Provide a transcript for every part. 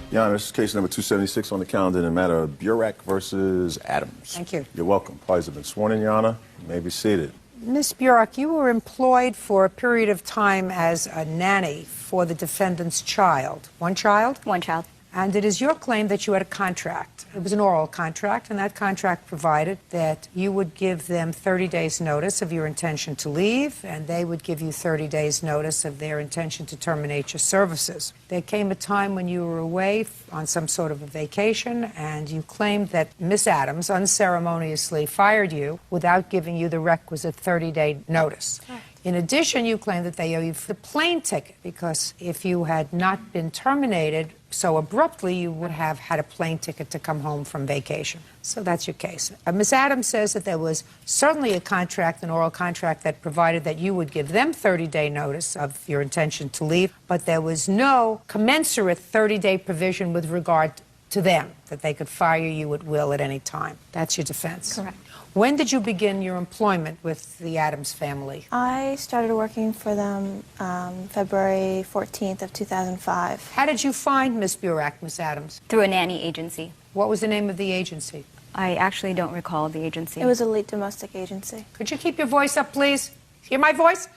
Your Honor, this is case number 276 on the calendar in the matter of Burek versus Adams. Thank you. You're welcome. Parties have been sworn in, Your Honor. You may be seated. Ms. Burek, you were employed for a period of time as a nanny for the defendant's child. One child? One child. And it is your claim that you had a contract. It was an oral contract, and that contract provided that you would give them 30 days' notice of your intention to leave, and they would give you 30 days' notice of their intention to terminate your services. There came a time when you were away on some sort of a vacation, and you claimed that Miss Adams unceremoniously fired you without giving you the requisite 30-day notice. In addition, you claim that they owe you the plane ticket because if you had not been terminated so abruptly, you would have had a plane ticket to come home from vacation. So that's your case. Ms. Adams says that there was certainly a contract, an oral contract, that provided that you would give them 30-day notice of your intention to leave, but there was no commensurate 30-day provision with regard to them, that they could fire you at will at any time. That's your defense. Correct. When did you begin your employment with the Adams family? I started working for them February 14th of 2005. How did you find Miss Burek, Miss Adams? Through a nanny agency. What was the name of the agency? I actually don't recall the agency. It was Elite Domestic Agency. Could you keep your voice up, please? Hear my voice?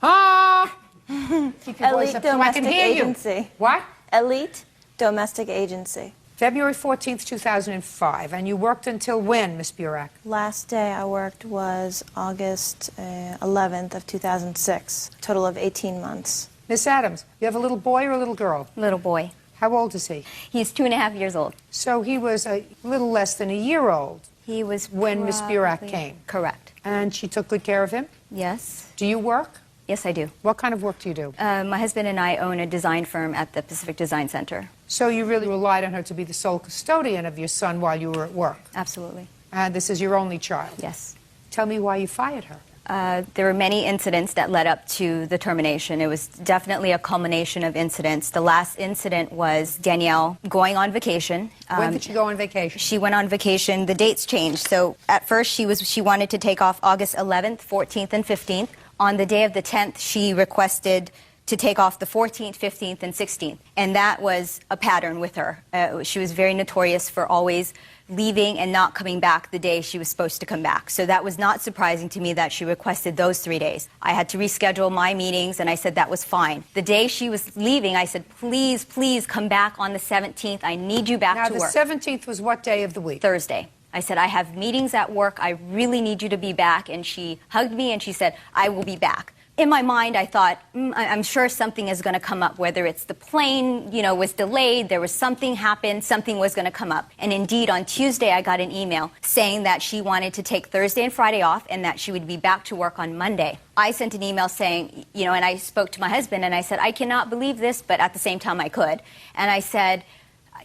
Ah! Keep your voice up so I can hear Agency. you. What? Elite Domestic Agency. February 14th, 2005. And you worked until when, Miss Burek? Last day I worked was August 11th of 2006. Total of 18 months. Miss Adams, you have a little boy or a little girl? Little boy. How old is he? He's 2.5 years old. So he was a little less than a year old. He was when Miss Burek came. Correct. And she took good care of him? Yes. Do you work? Yes, I do. What kind of work do you do? My husband and I own a design firm at the Pacific Design Center. So you really relied on her to be the sole custodian of your son while you were at work? Absolutely. And this is your only child? Yes. Tell me why you fired her. There were many incidents that led up to the termination. It was definitely a culmination of incidents. The last incident was Danielle going on vacation. When did she go on vacation? She went on vacation. The dates changed. So at first she wanted to take off August 11th, 14th, and 15th. On the day of the 10th, she requested to take off the 14th, 15th, and 16th. And that was a pattern with her. She was very notorious for always leaving and not coming back the day she was supposed to come back. So that was not surprising to me that she requested those 3 days. I had to reschedule my meetings, and I said that was fine. The day she was leaving, I said, please, please come back on the 17th. I need you back to work. Now, the 17th was what day of the week? Thursday. I said, I have meetings at work. I really need you to be back. And she hugged me and she said, I will be back. In my mind, I thought, I'm sure something is going to come up, whether it's the plane, was delayed, there was something happened, something was going to come up. And indeed, on Tuesday, I got an email saying that she wanted to take Thursday and Friday off and that she would be back to work on Monday. I sent an email saying, and I spoke to my husband and I said, I cannot believe this, but at the same time I could. And I said,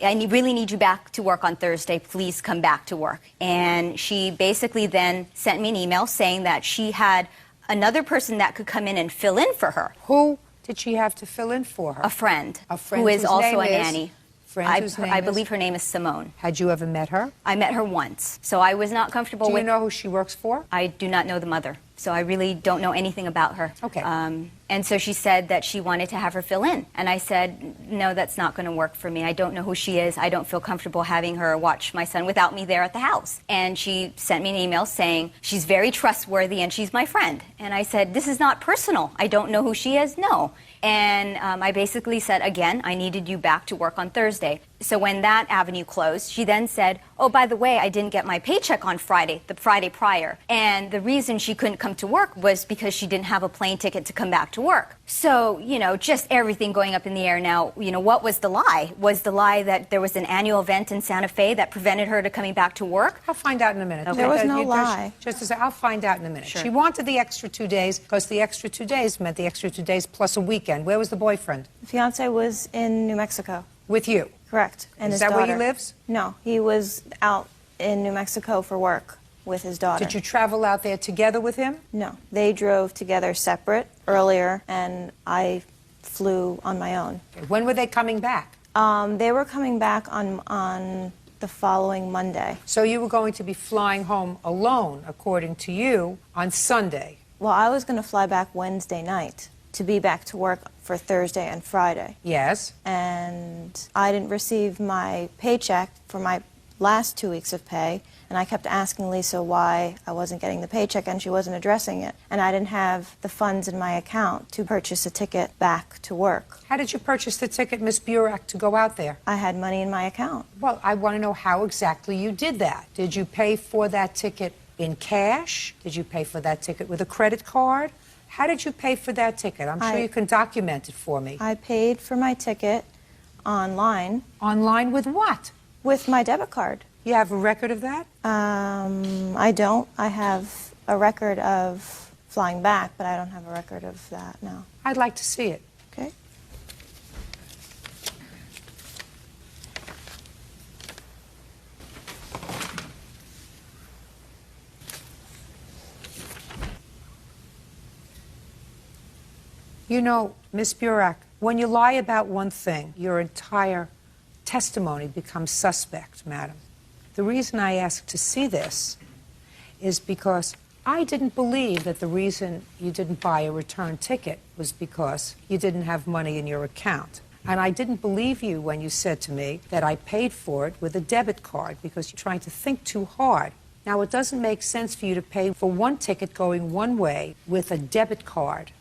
I really need you back to work on Thursday. Please come back to work. And she basically then sent me an email saying that she had another person that could come in and fill in for her. Who did she have to fill in for her? A friend. A friend who is whose also a name is? nanny. I believe her name is Simone. Had you ever met her? I met her once. So I was not comfortable with... Do you know who she works for? I do not know the mother. So I really don't know anything about her. Okay. And so she said that she wanted to have her fill in. And I said, no, that's not going to work for me. I don't know who she is. I don't feel comfortable having her watch my son without me there at the house. And she sent me an email saying she's very trustworthy and she's my friend. And I said, this is not personal. I don't know who she is. No. And I basically said, again, I needed you back to work on Thursday. So when that avenue closed, she then said, oh, by the way, I didn't get my paycheck on Friday, the Friday prior. And the reason she couldn't come to work was because she didn't have a plane ticket to come back to work. So, just everything going up in the air now. What was the lie? Was the lie that there was an annual event in Santa Fe that prevented her to coming back to work? I'll find out in a minute. Okay. There was no lie. Just to say, I'll find out in a minute. Sure. She wanted the extra 2 days because the extra 2 days meant the extra 2 days plus a weekend. Where was the boyfriend? The fiance was in New Mexico. With you? Correct. And Is his that where he daughter. lives? No, he was out in New Mexico for work with his daughter. Did you travel out there together with him? No. They drove together separate earlier, and I flew on my own. When were they coming back? They were coming back on the following Monday. So you were going to be flying home alone, according to you, on Sunday. Well, I was going to fly back Wednesday night to be back to work for Thursday and Friday. Yes. And and I didn't receive my paycheck for my last 2 weeks of pay, and I kept asking Lisa why I wasn't getting the paycheck, and she wasn't addressing it. And I didn't have the funds in my account to purchase a ticket back to work. How did you purchase the ticket, Miss Burek, to go out there? I had money in my account. Well, I want to know how exactly you did that. Did you pay for that ticket in cash? Did you pay for that ticket with a credit card? How did you pay for that ticket? I'm sure you can document it for me. I paid for my ticket online. Online with what? With my debit card. You have a record of that? I don't. I have a record of flying back, but I don't have a record of that, no. I'd like to see it. Okay. You know, Miss Burek, when you lie about one thing, your entire testimony becomes suspect, madam. The reason I asked to see this is because I didn't believe that the reason you didn't buy a return ticket was because you didn't have money in your account. And I didn't believe you when you said to me that I paid for it with a debit card because you're trying to think too hard. Now, it doesn't make sense for you to pay for one ticket going one way with a debit card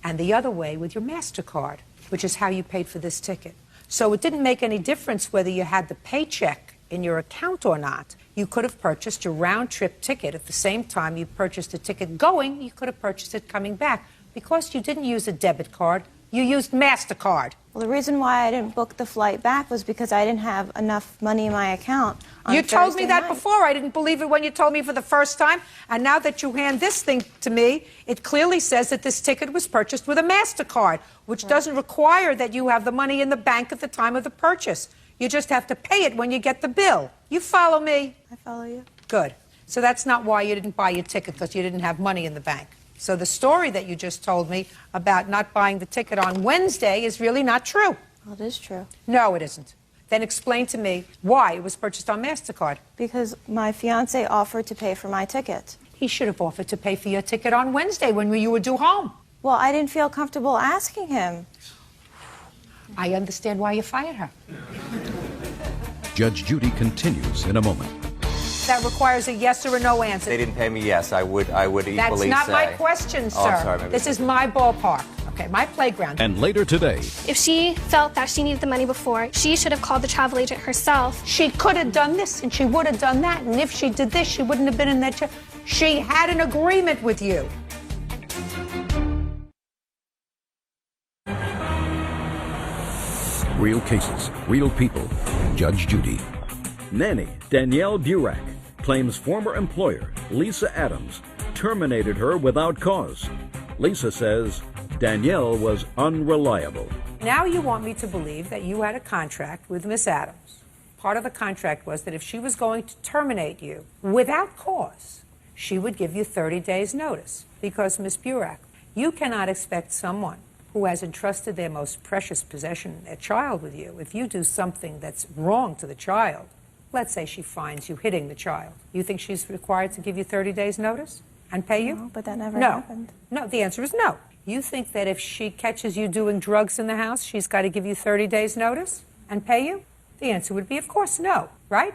and the other way with your MasterCard, which is how you paid for this ticket. So it didn't make any difference whether you had the paycheck in your account or not. You could have purchased a round-trip ticket at the same time you purchased a ticket going, you could have purchased it coming back. Because you didn't use a debit card, you used MasterCard. Well, the reason why I didn't book the flight back was because I didn't have enough money in my account on You told me Thursday that night. before. I didn't believe it when you told me for the first time. And now that you hand this thing to me, it clearly says that this ticket was purchased with a MasterCard, which doesn't require that you have the money in the bank at the time of the purchase. You just have to pay it when you get the bill. You follow me? I follow you. Good. So that's not why you didn't buy your ticket, because you didn't have money in the bank. So the story that you just told me about not buying the ticket on Wednesday is really not true. Well, it is true. No, it isn't. Then explain to me why it was purchased on MasterCard. Because my fiance offered to pay for my ticket. He should have offered to pay for your ticket on Wednesday when you were due home. Well, I didn't feel comfortable asking him. I understand why you fired her. Judge Judy continues in a moment. That requires a yes or a no answer. They didn't pay me, yes, I would equally That's say. not my question, sir. Oh, I'm sorry, maybe This is my ballpark. Okay, my playground. And later today, If she felt that she needed the money before, she should have called the travel agent herself. She could have done this and she would have done that. And if she did this, she wouldn't have been in that chair. She had an agreement with you. real cases, real people. Judge Judy. Nanny Danielle Burek claims former employer Lisa Adams terminated her without cause. Lisa says Danielle was unreliable. Now you want me to believe that you had a contract with Miss Adams. Part of the contract was that if she was going to terminate you without cause, she would give you 30 days' notice. Because, Miss Burek, you cannot expect someone who has entrusted their most precious possession, their child, with you, if you do something that's wrong to the child, let's say she finds you hitting the child, you think she's required to give you 30 days' notice and pay you? No, but that never No. happened. No, the answer is no. You think that if she catches you doing drugs in the house, she's got to give you 30 days' notice and pay you? The answer would be, of course, no, right?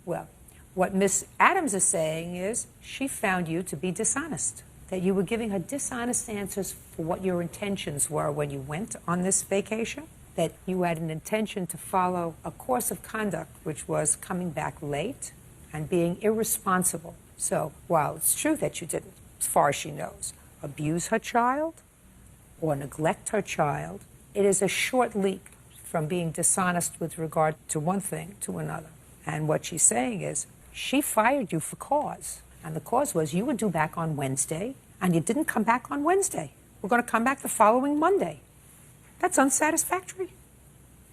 Well, what Miss Adams is saying is she found you to be dishonest, that you were giving her dishonest answers for what your intentions were when you went on this vacation, that you had an intention to follow a course of conduct which was coming back late and being irresponsible. So while it's true that you didn't, as far as she knows, abuse her child or neglect her child, it is a short leap from being dishonest with regard to one thing to another. And what she's saying is she fired you for cause. And the cause was you were due back on Wednesday, and you didn't come back on Wednesday. We're going to come back the following Monday. That's unsatisfactory.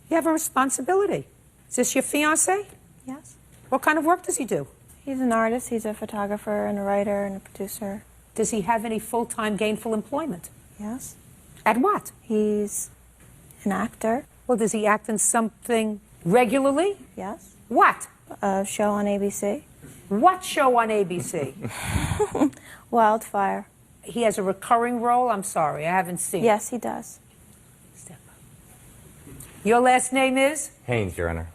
You have a responsibility. Is this your fiancé? Yes. What kind of work does he do? He's an artist. He's a photographer and a writer and a producer. Does he have any full-time gainful employment? Yes. At what? He's an actor. Well, does he act in something regularly? Yes. What? A show on ABC. What show on ABC? Wildfire. He has a recurring role? I'm sorry, I haven't seen it. Yes, he does. Step up. Your last name is? Haynes, Your Honor.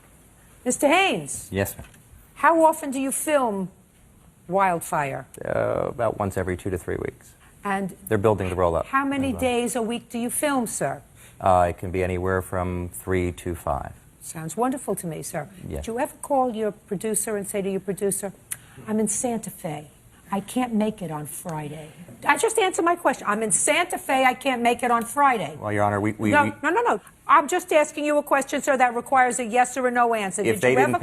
Mr. Haynes, Yes, ma'am. how often do you film Wildfire? About once every 2 to 3 weeks. And They're building the roll-up. how many as well. days a week do you film, sir? It can be anywhere from 3 to 5. Sounds wonderful to me, sir. Yes. Did you ever call your producer and say to your producer, I'm in Santa Fe. I can't make it on Friday. I just answer my question. I'm in Santa Fe. I can't make it on Friday. Well, Your Honor, No. I'm just asking you a question, sir, that requires a yes or a no answer. if they didn't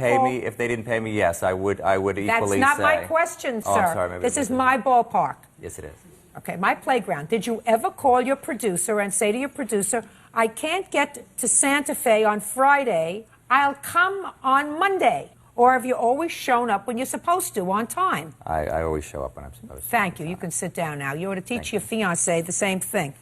pay me, yes, I would equally say. That's not my question, sir. Oh, I'm sorry, maybe this this is is- my ballpark. Yes, it is. Okay, my playground. Did you ever call your producer and say to your producer, I can't get to Santa Fe on Friday. I'll come on Monday. Or have you always shown up when you're supposed to, on time? I always show up when I'm supposed to. Thank you. You can sit down now. You ought to teach your fiancé the same thing.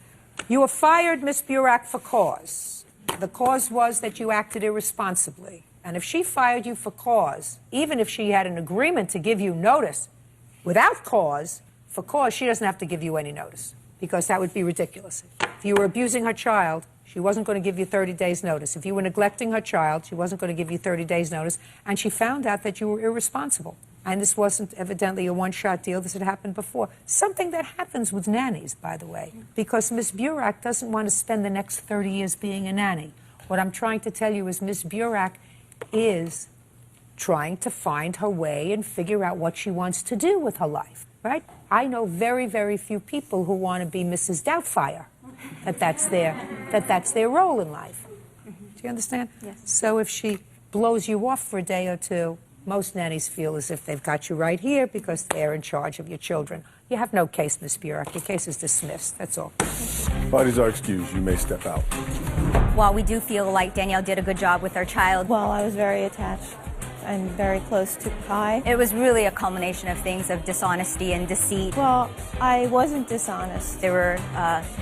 You were fired, Miss Burak, for cause. The cause was that you acted irresponsibly. And if she fired you for cause, even if she had an agreement to give you notice without cause, for cause, she doesn't have to give you any notice, because that would be ridiculous. If you were abusing her child, she wasn't going to give you 30 days notice. If you were neglecting her child, she wasn't going to give you 30 days notice. And she found out that you were irresponsible. And this wasn't evidently a one-shot deal. This had happened before. Something that happens with nannies, by the way, because Miss Burak doesn't want to spend the next 30 years being a nanny. What I'm trying to tell you is Miss Burak is trying to find her way and figure out what she wants to do with her life, right? I know very, very few people who want to be Mrs. Doubtfire, that's their role in life. Do you understand? Yes. So if she blows you off for a day or two, most nannies feel as if they've got you right here because they're in charge of your children. You have no case, Miss Burak. Your case is dismissed. That's all. Parties are excused. You may step out. While we do feel like Danielle did a good job with our child, Well, I was very attached and very close to Kai. it was really a culmination of things of dishonesty and deceit. Well, I wasn't dishonest. There were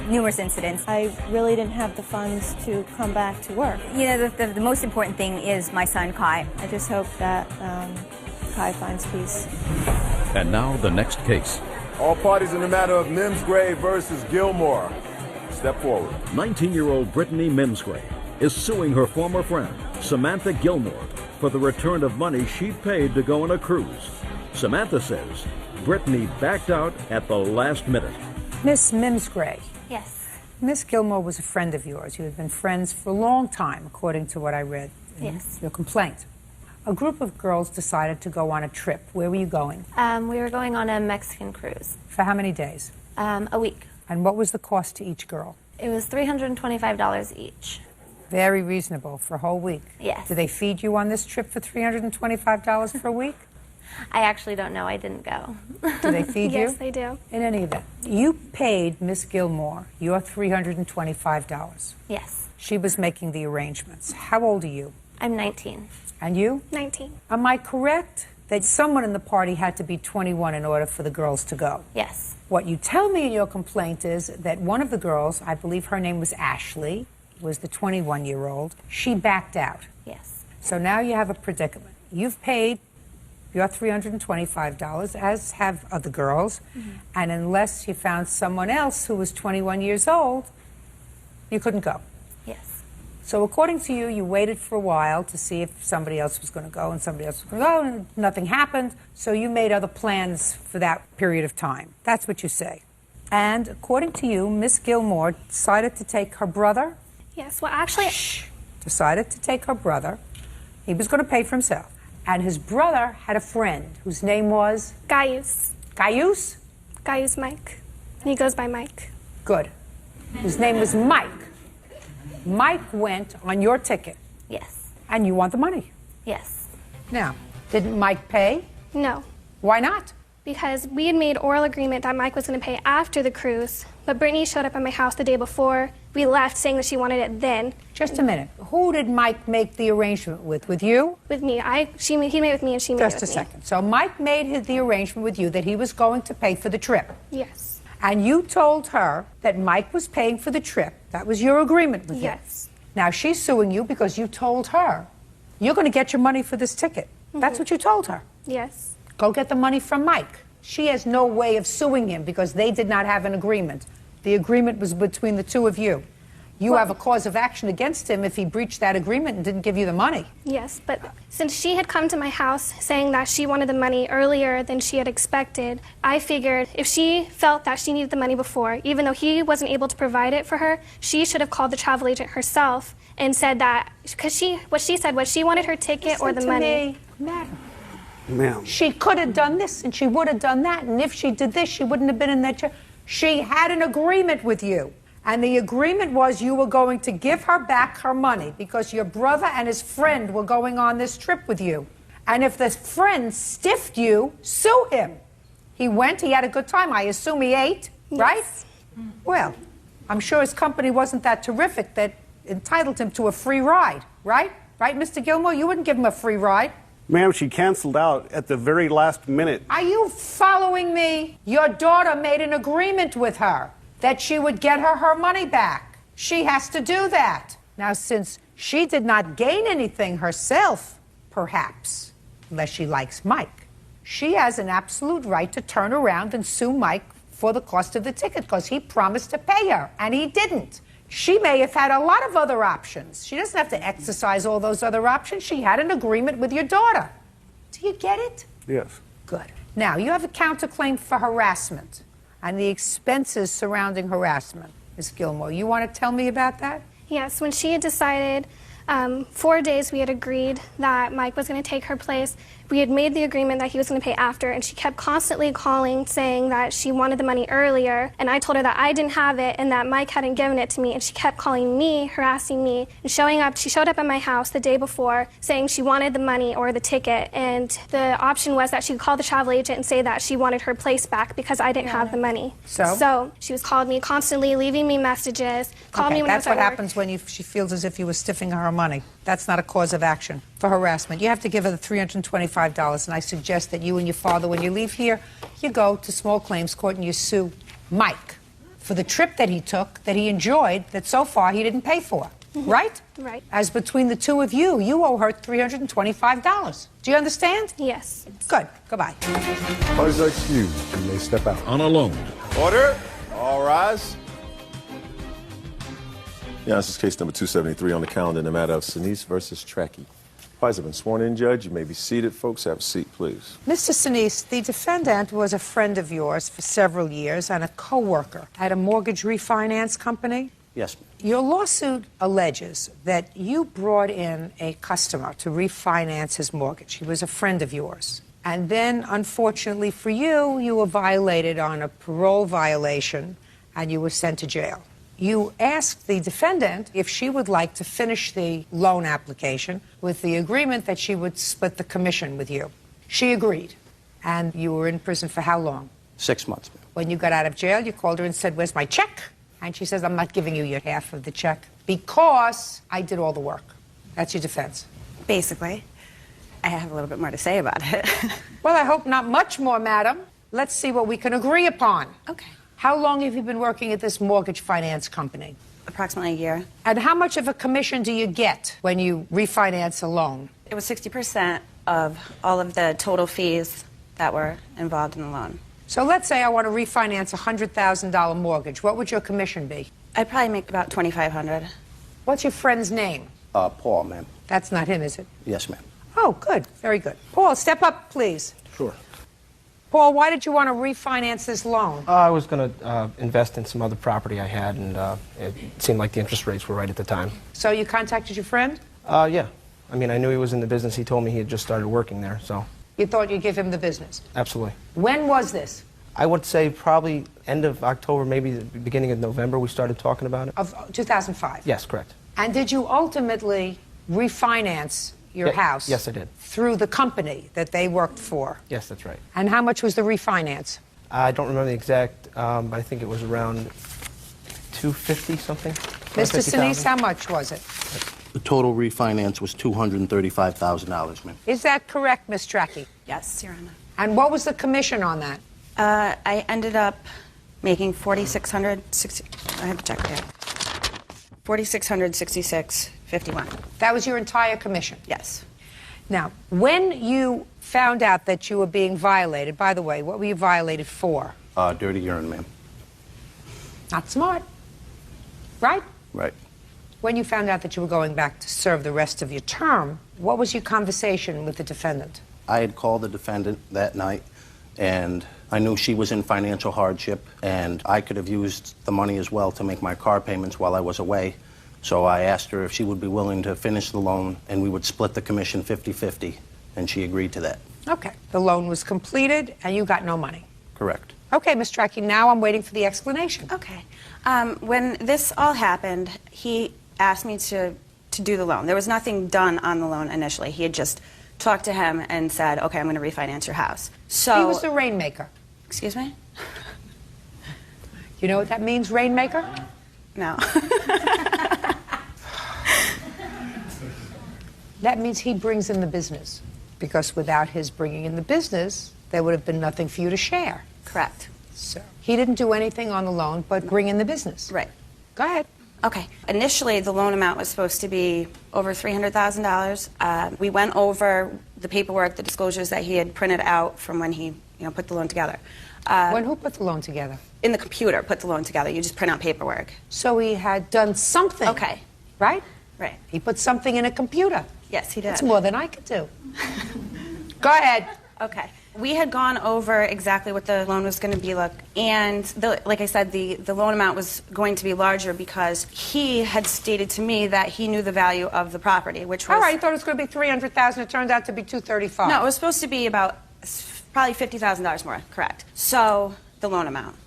numerous incidents. I really didn't have the funds to come back to work. You know, the most important thing is my son, Kai. I just hope that Kai finds peace. And now the next case. All parties in the matter of Mimsgrave versus Gilmore. Step forward. 19-year-old Brittany Mimsgrave is suing her former friend, Samantha Gilmore, for the return of money she paid to go on a cruise. Samantha says Brittany backed out at the last minute. Miss Mimsgrave, Yes. Miss Gilmore was a friend of yours. You had been friends for a long time, according to what I read in Yes. your complaint. A group of girls decided to go on a trip. Where were you going? We were going on a Mexican cruise. For how many days? A week. And what was the cost to each girl? It was $325 each. Very reasonable for a whole week. Yes. Did they feed you on this trip for $325 for a week? I actually don't know. I didn't go. Do they feed you? Yes, they do. In any event, you paid Miss Gilmore your $325. Yes. She was making the arrangements. How old are you? I'm 19. And you? 19. Am I correct that someone in the party had to be 21 in order for the girls to go? Yes. What you tell me in your complaint is that one of the girls, I believe her name was Ashley, was the 21-year-old, she backed out. Yes. So now you have a predicament. You've paid your $325, as have other girls, and unless you found someone else who was 21 years old, you couldn't go. Yes. So according to you, you waited for a while to see if somebody else was going to go and somebody else was going to go, and nothing happened, so you made other plans for that period of time. That's what you say. And according to you, Miss Gilmore decided to take her brother, Yes, well, actually, decided to take her brother. He was going to pay for himself. And his brother had a friend whose name was Gaius. Gaius? Gaius Mike. And he goes by Mike. Good. His name was Mike. Mike went on your ticket, Yes. and you want the money. Yes. Now, didn't Mike pay? No, Why not? because we had made oral agreement that Mike was going to pay after the cruise, but Brittany showed up at my house the day before. We left saying that she wanted it then. Just a minute. Who did Mike make the arrangement with? With you? With me. He made it with me and she made Just it a with me. second. So Mike made the arrangement with you that he was going to pay for the trip. Yes. And you told her that Mike was paying for the trip. That was your agreement with him. Yes. Now she's suing you because you told her you're going to get your money for this ticket. That's what you told her. Yes. Go get the money from Mike. She has no way of suing him because they did not have an agreement. The agreement was between the two of you. You have a cause of action against him if he breached that agreement and didn't give you the money. Yes, but since she had come to my house saying that she wanted the money earlier than she had expected, I figured if she felt that she needed the money before, even though he wasn't able to provide it for her, she should have called the travel agent herself and said that, because what she said was she wanted her ticket or the money. Madam. Ma'am. She could have done this and she would have done that, and if she did this, she wouldn't have been in that chair. She had an agreement with you. And the agreement was you were going to give her back her money because your brother and his friend were going on this trip with you. And if the friend stiffed you, sue him. He went, he had a good time. I assume he ate, right? Well, I'm sure his company wasn't that terrific that entitled him to a free ride, right? Right, Mr. Gilmore? You wouldn't give him a free ride. Ma'am, she canceled out at the very last minute. Are you following me? Your daughter made an agreement with her that she would get her money back. She has to do that. Now, since she did not gain anything herself, perhaps, unless she likes Mike, she has an absolute right to turn around and sue Mike for the cost of the ticket because he promised to pay her, and he didn't. She may have had a lot of other options. She doesn't have to exercise all those other options. She had an agreement with your daughter. Do you get it? Yes. Good. Now, you have a counterclaim for harassment and the expenses surrounding harassment. Ms. Gilmore, you want to tell me about that? Yes, when she had decided 4 days we had agreed that Mike was going to take her place. We had made the agreement that he was going to pay after, and she kept constantly calling saying that she wanted the money earlier, and I told her that I didn't have it and that Mike hadn't given it to me, and she kept calling me, harassing me, and showing up. She showed up at my house the day before saying she wanted the money or the ticket, and the option was that she could call the travel agent and say that she wanted her place back because I didn't have the money. So she was calling me constantly, leaving me messages, called me when I was that's what at work. happens when she feels as if you were stiffing her money. That's not a cause of action for harassment. You have to give her the $325, and I suggest that you and your father, when you leave here, you go to small claims court and you sue Mike for the trip that he took, that he enjoyed, that so far he didn't pay for. Right? Right. As between the two of you, you owe her $325. Do you understand? Yes. Good. Goodbye. Parties are excused. You may step out. On a loan. Order. All rise. Yeah, this is case number 273 on the calendar in the matter of Sinise versus Tracky. Parties have been sworn in, Judge. You may be seated. Folks, have a seat, please. Mr. Sinise, the defendant was a friend of yours for several years and a co-worker at a mortgage refinance company. Yes. Your lawsuit alleges that you brought in a customer to refinance his mortgage. He was a friend of yours. And then, unfortunately for you, you were violated on a parole violation and you were sent to jail. You asked the defendant if she would like to finish the loan application with the agreement that she would split the commission with you. She agreed. And you were in prison for how long? 6 months. When you got out of jail, you called her and said, "Where's my check?" And she says, "I'm not giving you your half of the check because I did all the work." That's your defense. Basically. I have a little bit more to say about it. Well, I hope not much more, madam. Let's see what we can agree upon. Okay. How long have you been working at this mortgage finance company? Approximately a year. And how much of a commission do you get when you refinance a loan? It was 60% of all of the total fees that were involved in the loan. So let's say I want to refinance a $100,000 mortgage. What would your commission be? I'd probably make about $2,500. What's your friend's name? Paul, ma'am. That's not him, is it? Yes, ma'am. Oh, good. Very good. Paul, step up, please. Sure. Paul, why did you want to refinance this loan? I was going to invest in some other property I had, and it seemed like the interest rates were right at the time. So you contacted your friend? Yeah. I mean, I knew he was in the business. He told me he had just started working there, so. You thought you'd give him the business? Absolutely. When was this? I would say probably end of October, maybe the beginning of November, we started talking about it. Of 2005? Yes, correct. And did you ultimately refinance your house? Yes, I did. Through the company that they worked for? Yes, that's right. And how much was the refinance? I don't remember the exact, but I think it was around $250 something. Mr. Sinise, how much was it? The total refinance was $235,000, ma'am. Is that correct, Ms. Tracky? Yes, Your Honor. And what was the commission on that? I ended up making $4,660. I have to check here. $4,666.51. That was your entire commission? Yes. Now, when you found out that you were being violated, by the way, what were you violated for? Dirty urine, ma'am. Not smart. Right? Right. When you found out that you were going back to serve the rest of your term, what was your conversation with the defendant? I had called the defendant that night, and I knew she was in financial hardship, and I could have used the money as well to make my car payments while I was away. So I asked her if she would be willing to finish the loan, and we would split the commission 50-50, and she agreed to that. Okay. The loan was completed, and you got no money. Correct. Okay, Ms. Strachey, now I'm waiting for the explanation. Okay. When this all happened, he asked me to do the loan. There was nothing done on the loan initially. He had just talked to him and said, okay, I'm going to refinance your house. So he was the rainmaker. Excuse me? You know what that means, rainmaker? No. That means he brings in the business, because without his bringing in the business, there would have been nothing for you to share. Correct. So he didn't do anything on the loan but bring in the business. Right. Go ahead. Okay. Initially, the loan amount was supposed to be over $300,000. We went over the paperwork, the disclosures that he had printed out from when he, put the loan together. Who put the loan together? In the computer, put the loan together. You just print out paperwork. So he had done something. Okay. Right? Right. He put something in a computer. Yes, he did. That's more than I could do. Go ahead. Okay. We had gone over exactly what the loan was going to be like, and like I said, the loan amount was going to be larger because he had stated to me that he knew the value of the property, which was... All right, I thought it was going to be $300,000. It turned out to be $235,000. No, it was supposed to be about probably $50,000 more, correct. So, the loan amount.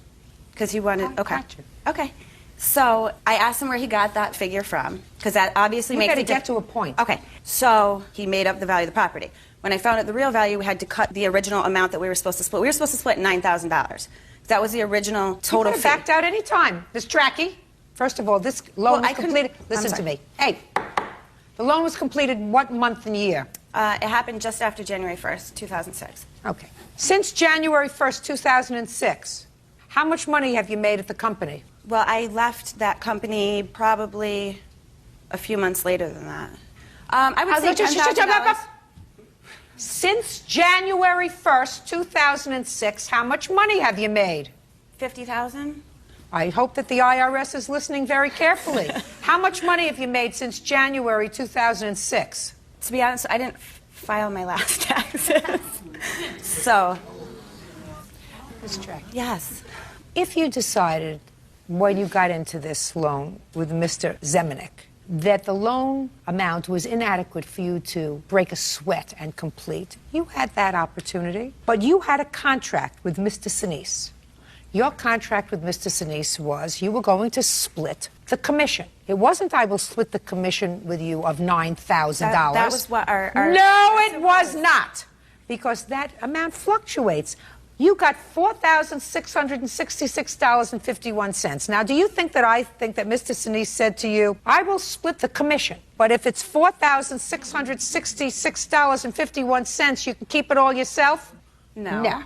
Because he wanted... Okay. Gotcha. Okay. So, I asked him where he got that figure from, because that obviously makes... You got to get to a point. Okay. So, he made up the value of the property. When I found out the real value, we had to cut the original amount that we were supposed to split. We were supposed to split $9,000. That was the original total fee. You could have backed out any time. Ms. Strachey, first of all, this loan was completed... Listen to me. Hey, the loan was completed what month and year? It happened just after January 1st, 2006. Okay. Since January 1st, 2006, how much money have you made at the company? Well, I left that company probably a few months later than that. I would say $10,000. Since January 1st, 2006, how much money have you made? $50,000. I hope that the IRS is listening very carefully. How much money have you made since January 2006? To be honest, I didn't file my last taxes. So. Ms. Strachey. Yes. If you decided when you got into this loan with Mr. Zemanek that the loan amount was inadequate for you to break a sweat and complete, you had that opportunity. But you had a contract with Mr. Sinise. Your contract with Mr. Sinise was you were going to split the commission. It wasn't I will split the commission with you of $9,000. That was what our No, it was not. Because that amount fluctuates. You got $4,666.51. Now, do you think that I think that Mr. Sinise said to you, I will split the commission, but if it's $4,666.51, you can keep it all yourself? No. No.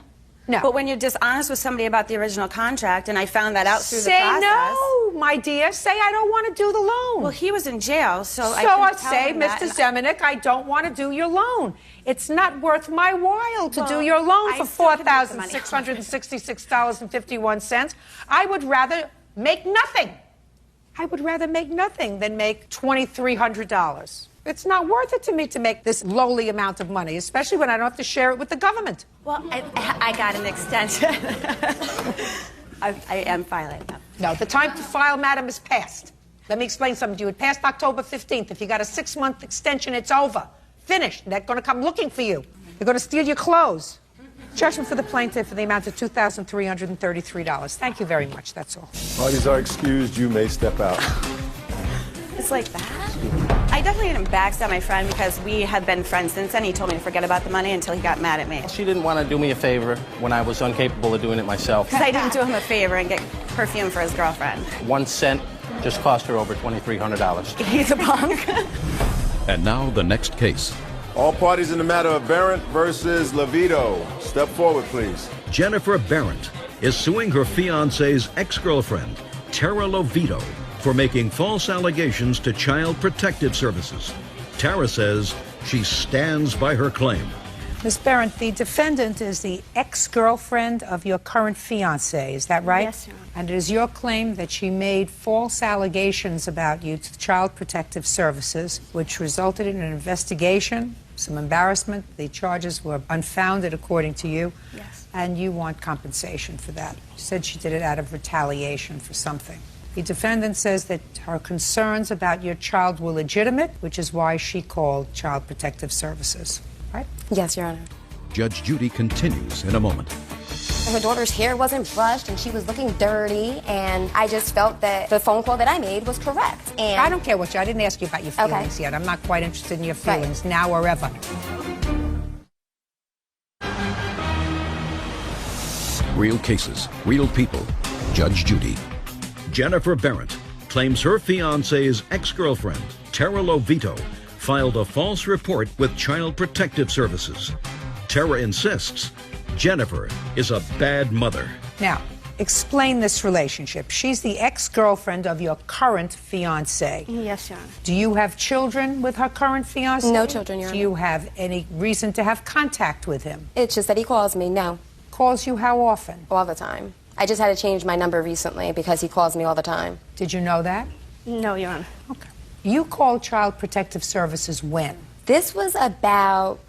No. But when you're dishonest with somebody about the original contract, and I found that out through the process... Say no, my dear. Say I don't want to do the loan. Well, he was in jail, so I I'd say, Mr. Zemanek, I don't want to do your loan. It's not worth my while to do your loan for $4,666.51. I would rather make nothing. I would rather make nothing than make $2,300. It's not worth it to me to make this lowly amount of money, especially when I don't have to share it with the government. Well, I got an extension. I am filing them. No, the time to file, madam, is past. Let me explain something to you. It passed October 15th. If you got a 6-month extension, it's over. Finished. They're going to come looking for you. They're going to steal your clothes. Judgment for the plaintiff for the amount of $2,333. Thank you very much. That's all. Parties are excused. You may step out. It's like that? I definitely didn't backstab my friend because we had been friends since then. He told me to forget about the money until he got mad at me. She didn't want to do me a favor when I was incapable of doing it myself. Because I didn't do him a favor and get perfume for his girlfriend. 1 cent just cost her over $2,300. He's a punk. And now the next case. All parties in the matter of Barrett versus Levito. Step forward, please. Jennifer Barrett is suing her fiancé's ex-girlfriend, Tara Levito, for making false allegations to Child Protective Services. Tara says she stands by her claim. Ms. Berendt, the defendant is the ex-girlfriend of your current fiancé, is that right? Yes, Your Honor. And it is your claim that she made false allegations about you to Child Protective Services, which resulted in an investigation, some embarrassment. The charges were unfounded, according to you. Yes. And you want compensation for that. You said she did it out of retaliation for something. The defendant says that her concerns about your child were legitimate, which is why she called Child Protective Services. Right? Yes, Your Honor. Judge Judy continues in a moment. Her daughter's hair wasn't brushed and she was looking dirty, and I just felt that the phone call that I made was correct. And I don't care what I didn't ask you about your feelings yet. I'm not quite interested in your feelings now or ever. Real cases, real people. Judge Judy. Jennifer Berendt claims her fiancé's ex-girlfriend, Tara Lovito, filed a false report with Child Protective Services. Tara insists Jennifer is a bad mother. Now, explain this relationship. She's the ex-girlfriend of your current fiancé. Yes, Your Honor. Do you have children with her current fiancé? No children, Your Honor. Do you have any reason to have contact with him? It's just that he calls me, no. Calls you how often? All the time. I just had to change my number recently because he calls me all the time. Did you know that? No, Your Honor. Okay. You called Child Protective Services when? This was about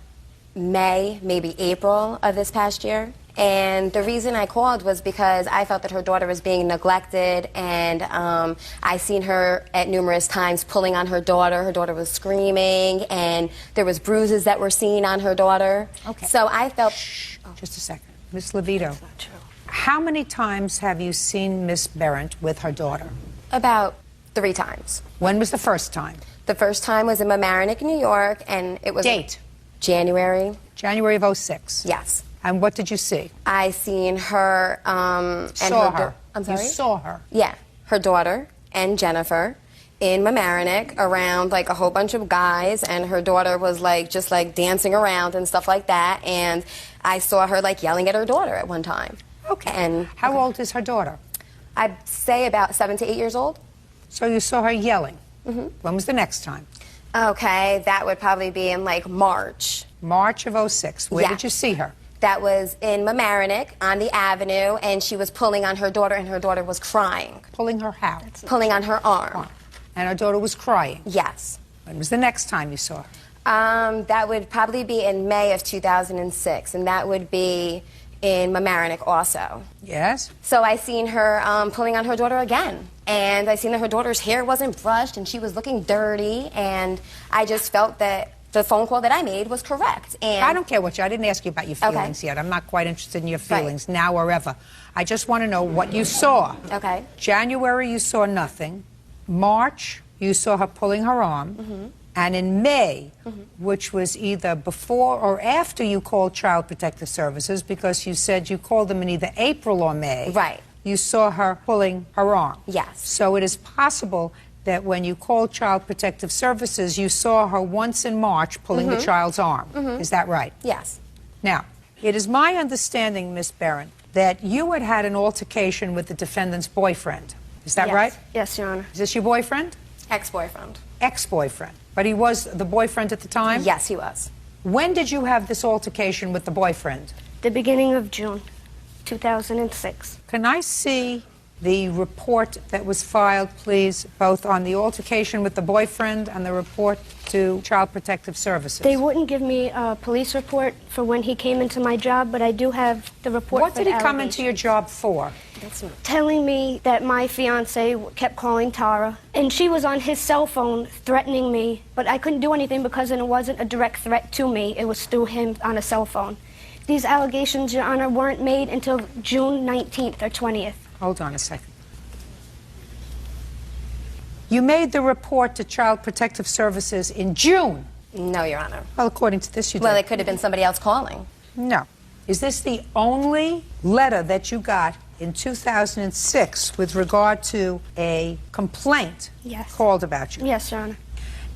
May, maybe April of this past year. And the reason I called was because I felt that her daughter was being neglected, and I seen her at numerous times pulling on her daughter. Her daughter was screaming, and there was bruises that were seen on her daughter. Okay. So I felt... Shh, just a second. Miss Levito, how many times have you seen Miss Berendt with her daughter? About 3 times. When was the first time? The first time was in Mamaroneck, New York, and it was... Date? January. January of 06? Yes. And what did you see? I seen her and saw her. I'm sorry? You saw her? Yeah. Her daughter and Jennifer in Mamaroneck around like a whole bunch of guys, and her daughter was like just like dancing around and stuff like that, and I saw her like yelling at her daughter at one time. Okay. And how old is her daughter? I'd say about 7 to 8 years old. So you saw her yelling? Mm-hmm. When was the next time? Okay, that would probably be in like March. March of 06. Where did you see her? That was in Mamaroneck on the avenue, and she was pulling on her daughter, and her daughter was crying. Pulling her how? Pulling on her arm. And her daughter was crying? Yes. When was the next time you saw her? That would probably be in May of 2006, and that would be in Mamaroneck also. Yes? So I seen her pulling on her daughter again, and I seen that her daughter's hair wasn't brushed, and she was looking dirty, and I just felt that the phone call that I made was correct. And I don't care what I didn't ask you about your feelings yet. I'm not quite interested in your feelings now or ever. I just want to know what you saw. Okay. January, you saw nothing. March, you saw her pulling her arm. Mm-hmm. And in May, which was either before or after you called Child Protective Services, because you said you called them in either April or May. Right. You saw her pulling her arm. Yes. So it is possible that when you called Child Protective Services, you saw her once in March pulling the child's arm. Is that right? Yes. Now, it is my understanding, Miss Berendt, that you had had an altercation with the defendant's boyfriend. Is that right? Yes, Your Honor. Is this your boyfriend? Ex-boyfriend. Ex-boyfriend. But he was the boyfriend at the time? Yes, he was. When did you have this altercation with the boyfriend? The beginning of June, 2006. Can I see the report that was filed, please, both on the altercation with the boyfriend and the report to Child Protective Services? They wouldn't give me a police report for when he came into my job, but I do have the report. What for did he the come into your job for? Telling me that my fiance kept calling Tara, and she was on his cell phone threatening me, but I couldn't do anything because it wasn't a direct threat to me. It was through him on a cell phone. These allegations, Your Honor, weren't made until June 19th or 20th. Hold on a second. You made the report to Child Protective Services in June. No, Your Honor. Well, according to this, you did. Well, it could have been somebody else calling. No. Is this the only letter that you got in 2006 with regard to a complaint called about you? Yes, Your Honor.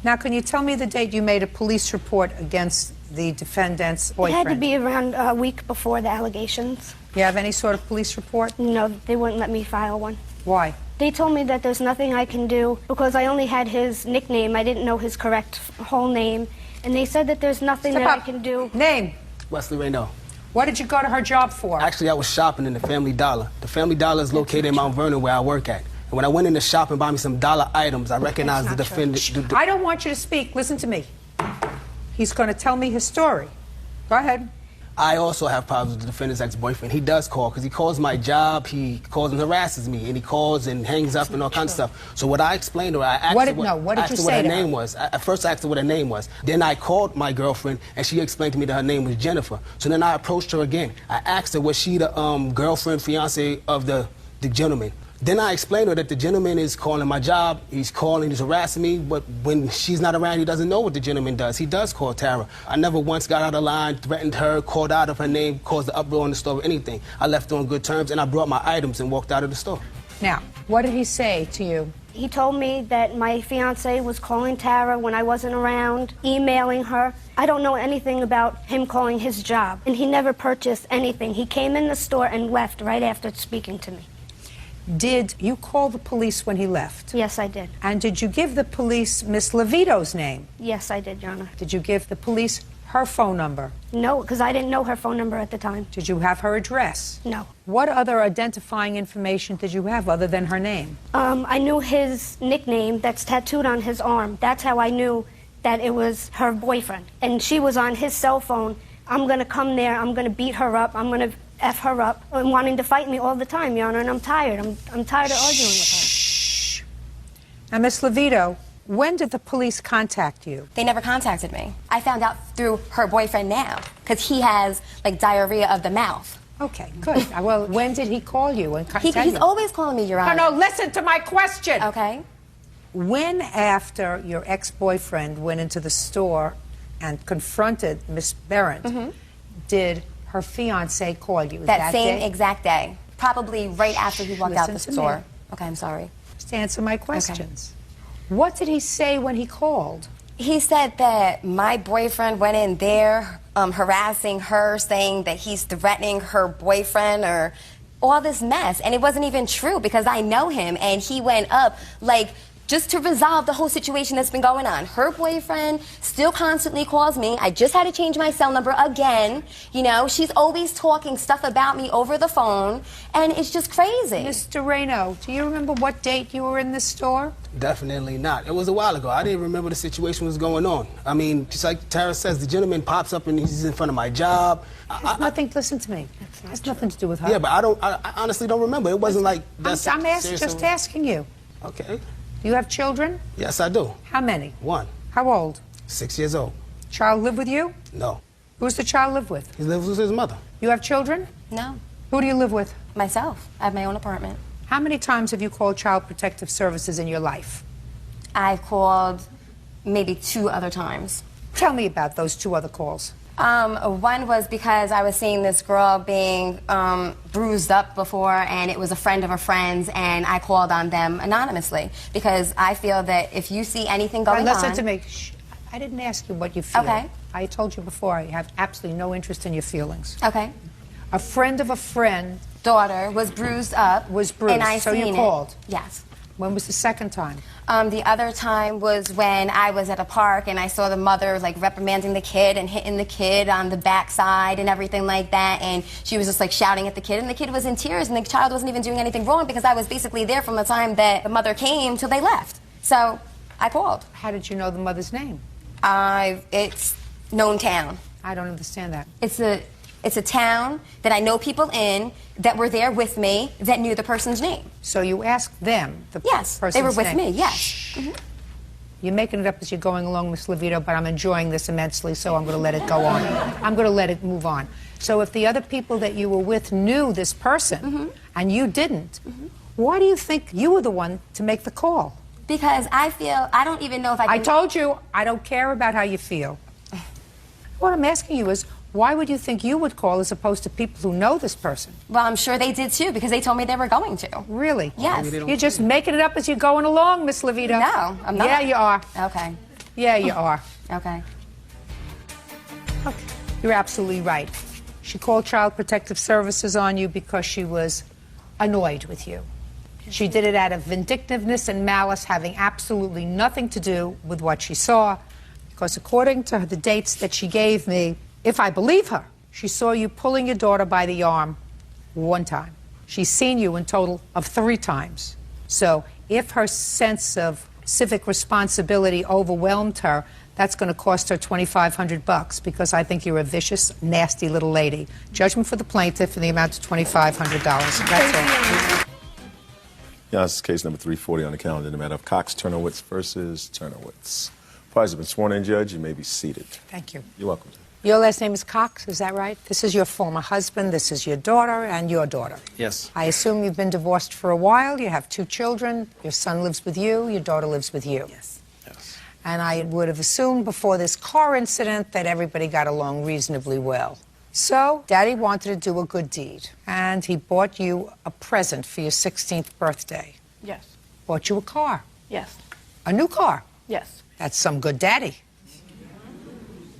Now, can you tell me the date you made a police report against the defendant's boyfriend? It had to be around a week before the allegations. You have any sort of police report? No, they wouldn't let me file one. Why? They told me that there's nothing I can do because I only had his nickname. I didn't know his correct whole name. And they said that there's nothing that I can do. Name. Wesley Rayno. What did you go to her job for? Actually, I was shopping in the Family Dollar. The Family Dollar is located in Mount Vernon where I work at. And when I went in the shop and bought me some dollar items, I recognized the defendant. I don't want you to speak. Listen to me. He's going to tell me his story. Go ahead. I also have problems with the defendant's ex-boyfriend. He does call because he calls my job, he calls and harasses me, and he calls and hangs up and all kinds of stuff. So what I explained to her, I asked her what her name was. At first I asked her what her name was. Then I called my girlfriend, and she explained to me that her name was Jennifer. So then I approached her again. I asked her, was she the girlfriend, fiance of the gentleman? Then I explained to her that the gentleman is calling my job, he's calling, he's harassing me, but when she's not around, he doesn't know what the gentleman does. He does call Tara. I never once got out of line, threatened her, called out of her name, caused the uproar in the store or anything. I left on good terms, and I brought my items and walked out of the store. Now, what did he say to you? He told me that my fiance was calling Tara when I wasn't around, emailing her. I don't know anything about him calling his job, and he never purchased anything. He came in the store and left right after speaking to me. Did you call the police when he left? Yes, I did. And did you give the police Miss Levito's name? Yes, I did, Your Honor. Did you give the police her phone number? No, because I didn't know her phone number at the time. Did you have her address? No. What other identifying information did you have other than her name? I knew his nickname that's tattooed on his arm. That's how I knew that it was her boyfriend. And she was on his cell phone. I'm going to come there. I'm going to beat her up. I'm going to F her up and wanting to fight me all the time, Your Honor, and I'm tired. I'm tired of arguing with her. Shh. Now, Miss Levito, when did the police contact you? They never contacted me. I found out through her boyfriend now, because he has, like, diarrhea of the mouth. Okay, good. Well, when did he call you? And He's always calling me, Your Honor. No, listen to my question. Okay. When, after your ex-boyfriend went into the store and confronted Miss Berendt, did her fiance call you? That same exact day. Probably right after he walked out the store. Okay, I'm sorry. Just answer my questions. Okay. What did he say when he called? He said that my boyfriend went in there harassing her, saying that he's threatening her boyfriend or all this mess. And it wasn't even true because I know him, and he went up like just to resolve the whole situation that's been going on. Her boyfriend still constantly calls me. I just had to change my cell number again. You know, she's always talking stuff about me over the phone, and it's just crazy. Mr. Rayno, do you remember what date you were in the store? Definitely not. It was a while ago. I didn't remember the situation was going on. I mean, just like Tara says, the gentleman pops up and he's in front of my job. Nothing, listen to me. It has nothing to do with her. Yeah, but I honestly don't remember. It wasn't like that's I'm just asking you. Okay. Do you have children? Yes, I do. How many? One. How old? 6 years old. Child live with you? No. Who's the child live with? He lives with his mother. You have children? No. Who do you live with? Myself. I have my own apartment. How many times have you called Child Protective Services in your life? I've called maybe 2 other times. Tell me about those 2 other calls. One was because I was seeing this girl being bruised up before, and it was a friend of a friend's, and I called on them anonymously because I feel that if you see anything going on... Listen to me. Shh. I didn't ask you what you feel. Okay. I told you before I have absolutely no interest in your feelings. Okay. A friend of a friend... Daughter was bruised up. Was bruised, and I so seen you called? It. Yes. When was the second time? The other time was when I was at a park and I saw the mother like reprimanding the kid and hitting the kid on the backside and everything like that, and she was just like shouting at the kid, and the kid was in tears, and the child wasn't even doing anything wrong because I was basically there from the time that the mother came till they left. So I called. How did you know the mother's name? It's known town. I don't understand that. It's a town that I know people in that were there with me that knew the person's name. So you asked them the person's name? Yes, they were with me, yes. You're making it up as you're going along, Miss Levito, but I'm enjoying this immensely, so I'm going to let it go on. I'm going to let it move on. So if the other people that you were with knew this person, and you didn't, why do you think you were the one to make the call? Because I feel, I don't even know if I can... I told you, I don't care about how you feel. What I'm asking you is, why would you think you would call as opposed to people who know this person? Well, I'm sure they did too, because they told me they were going to. Really? Yes. You're just making it up as you're going along, Miss Levito. No, I'm not. Yeah, you are. Okay. Yeah, you are. Okay. You're absolutely right. She called Child Protective Services on you because she was annoyed with you. She did it out of vindictiveness and malice, having absolutely nothing to do with what she saw, because according to the dates that she gave me, if I believe her, She saw you pulling your daughter by the arm 1 time. She's seen you in total of 3 times. So if her sense of civic responsibility overwhelmed her, that's going to cost her $2,500 because I think you're a vicious, nasty little lady. Judgment for the plaintiff in the amount of $2,500. That's all. Yeah, this is case number 340 on the calendar in the matter of Cox Turnowitz versus Turnowitz. Parties have been sworn in, Judge. You may be seated. Thank you. You're welcome. Your last name is Cox, is that right? This is your former husband, this is your daughter, and your daughter. Yes. I assume you've been divorced for a while. You have 2 children. Your son lives with you. Your daughter lives with you. Yes. Yes. And I would have assumed before this car incident that everybody got along reasonably well. So, Daddy wanted to do a good deed, and he bought you a present for your 16th birthday. Yes. Bought you a car. Yes. A new car. Yes. That's some good daddy.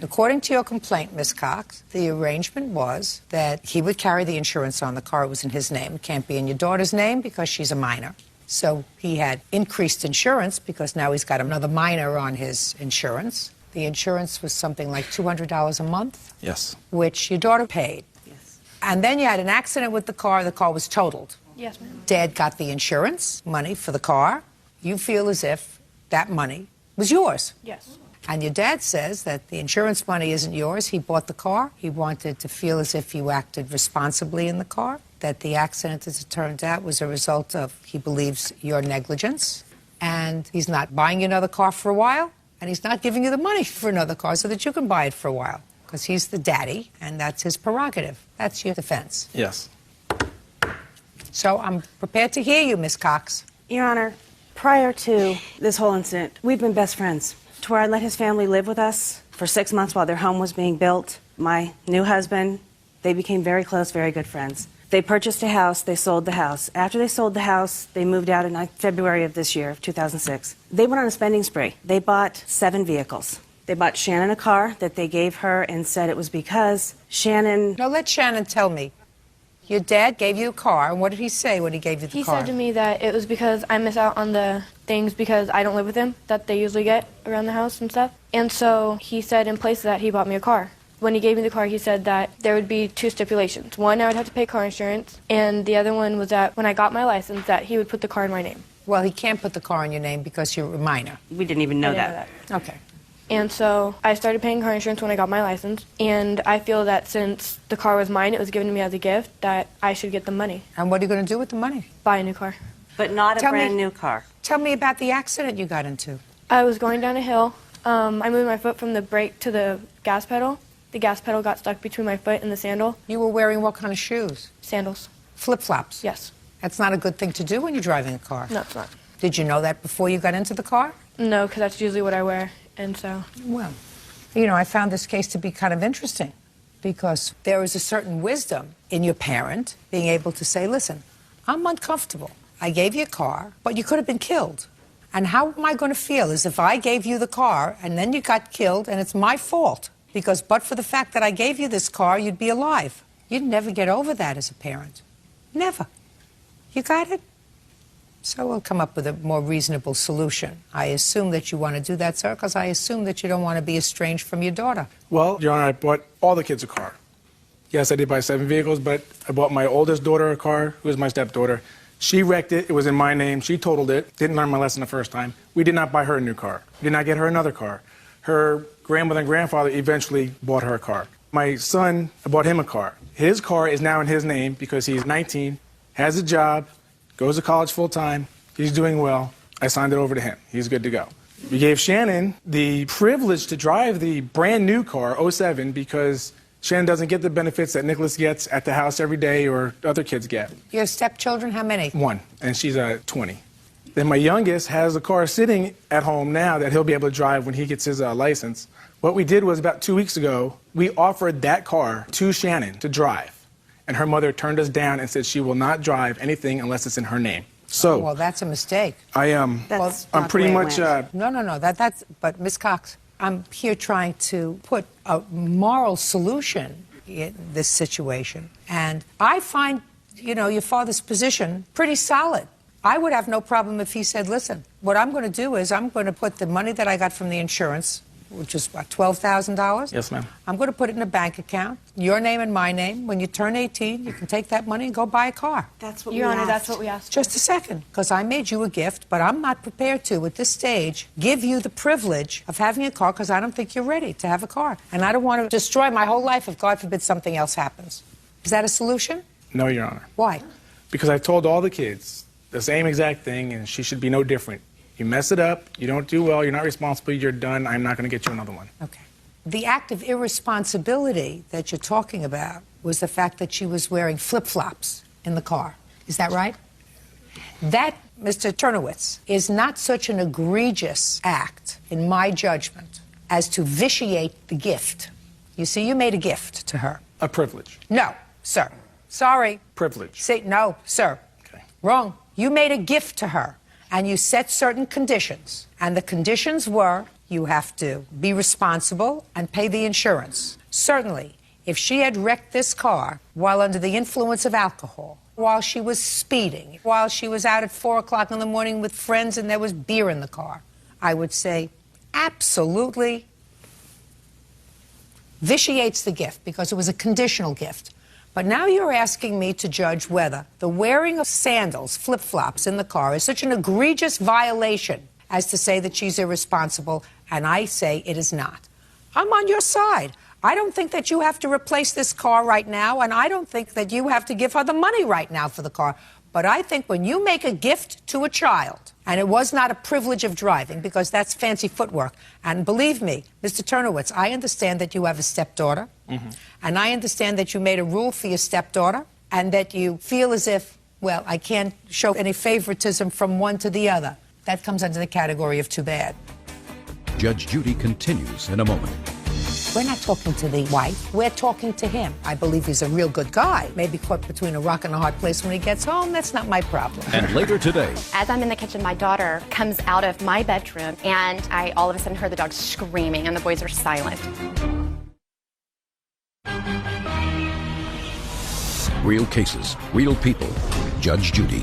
According to your complaint, Miss Cox, the arrangement was that he would carry the insurance on the car. It was in his name. It can't be in your daughter's name because she's a minor. So he had increased insurance because now he's got another minor on his insurance. The insurance was something like $200 a month. Yes. Which your daughter paid. Yes. And then you had an accident with the car. The car was totaled. Yes, ma'am. Dad got the insurance money for the car. You feel as if that money was yours. Yes. And your dad says that the insurance money isn't yours. He bought the car. He wanted to feel as if you acted responsibly in the car, that the accident, as it turned out, was a result of, he believes, your negligence. And he's not buying you another car for a while, and he's not giving you the money for another car so that you can buy it for a while, because he's the daddy, and that's his prerogative. That's your defense. Yes. So I'm prepared to hear you, Miss Cox. Your Honor, prior to this whole incident, we've been best friends. To where I let his family live with us for 6 months while their home was being built. My new husband, they became very close, very good friends. They purchased a house, they sold the house. After they sold the house, they moved out in February of this year, of 2006. They went on a spending spree. They bought 7 vehicles. They bought Shannon a car that they gave her and said it was because Shannon... No, let Shannon tell me. Your dad gave you a car, and what did he say when he gave you the car? He said to me that it was because I miss out on the things because I don't live with him that they usually get around the house and stuff. And so he said in place of that he bought me a car. When he gave me the car, he said that there would be 2 stipulations. One, I would have to pay car insurance, and the other one was that when I got my license, that he would put the car in my name. Well, he can't put the car in your name because you're a minor. We didn't even know that. Okay. And so I started paying car insurance when I got my license, and I feel that since the car was mine, it was given to me as a gift, that I should get the money. And what are you going to do with the money? Buy a new car. But not a brand new car. Tell me about the accident you got into. I was going down a hill. I moved my foot from the brake to the gas pedal. The gas pedal got stuck between my foot and the sandal. You were wearing what kind of shoes? Sandals. Flip-flops? Yes. That's not a good thing to do when you're driving a car. No, it's not. Did you know that before you got into the car? No, because that's usually what I wear, and so... Well, you know, I found this case to be kind of interesting because there is a certain wisdom in your parent being able to say, listen, I'm uncomfortable. I gave you a car, but you could have been killed. And how am I going to feel as if I gave you the car and then you got killed and it's my fault? Because but for the fact that I gave you this car, you'd be alive. You'd never get over that as a parent. Never. You got it? So we'll come up with a more reasonable solution. I assume that you want to do that, sir, because I assume that you don't want to be estranged from your daughter. Well, Your Honor, I bought all the kids a car. Yes, I did buy 7 vehicles, but I bought my oldest daughter a car, who is my stepdaughter. She wrecked it. It was in my name. She totaled it. Didn't learn my lesson the first time. We did not buy her a new car. We did not get her another car. Her grandmother and grandfather eventually bought her a car. My son, I bought him a car. His car is now in his name because he's 19, has a job, goes to college full-time. He's doing well. I signed it over to him. He's good to go. We gave Shannon the privilege to drive the brand new car, 07, because Shannon doesn't get the benefits that Nicholas gets at the house every day or other kids get. You have stepchildren? How many? 1, and she's 20. Then my youngest has a car sitting at home now that he'll be able to drive when he gets his license. What we did was about 2 weeks ago, we offered that car to Shannon to drive. And her mother turned us down and said she will not drive anything unless it's in her name. So, well, that's a mistake. I'm pretty much... No, that's... But, Ms. Cox, I'm here trying to put a moral solution in this situation. And I find, you know, your father's position pretty solid. I would have no problem if he said, listen, what I'm going to do is I'm going to put the money that I got from the insurance which is what, $12,000? Yes, ma'am. I'm going to put it in a bank account, your name and my name. When you turn 18, you can take that money and go buy a car. That's what Your we Honor, asked. that's what we asked. Just a second, because I made you a gift, but I'm not prepared to, at this stage, give you the privilege of having a car because I don't think you're ready to have a car. And I don't want to destroy my whole life if, God forbid, something else happens. Is that a solution? No, Your Honor. Why? Because I've told all the kids the same exact thing, and she should be no different. You mess it up, you don't do well, you're not responsible, you're done, I'm not going to get you another one. Okay. The act of irresponsibility that you're talking about was the fact that she was wearing flip-flops in the car. Is that right? That, Mr. Turnowitz, is not such an egregious act, in my judgment, as to vitiate the gift. You see, you made a gift to her. A privilege. No, sir. Sorry. Privilege. Say, no, sir. Okay. Wrong. You made a gift to her, and you set certain conditions. And the conditions were you have to be responsible and pay the insurance. Certainly, if she had wrecked this car while under the influence of alcohol, while she was speeding, while she was out at 4 o'clock in the morning with friends and there was beer in the car, I would say absolutely vitiates the gift because it was a conditional gift. But now you're asking me to judge whether the wearing of sandals, flip-flops in the car is such an egregious violation as to say that she's irresponsible, and I say it is not. I'm on your side. I don't think that you have to replace this car right now, and I don't think that you have to give her the money right now for the car. But I think when you make a gift to a child, and it was not a privilege of driving, because that's fancy footwork, and believe me, Mr. Turnowitz, I understand that you have a stepdaughter, and I understand that you made a rule for your stepdaughter, and that you feel as if, well, I can't show any favoritism from one to the other. That comes under the category of too bad. Judge Judy continues in a moment. We're not talking to the wife. We're talking to him. I believe he's a real good guy. Maybe caught between a rock and a hard place when he gets home. That's not my problem. And later today, as I'm in the kitchen, my daughter comes out of my bedroom, and I all of a sudden heard the dog screaming, and the boys are silent. real cases, real people. Judge Judy.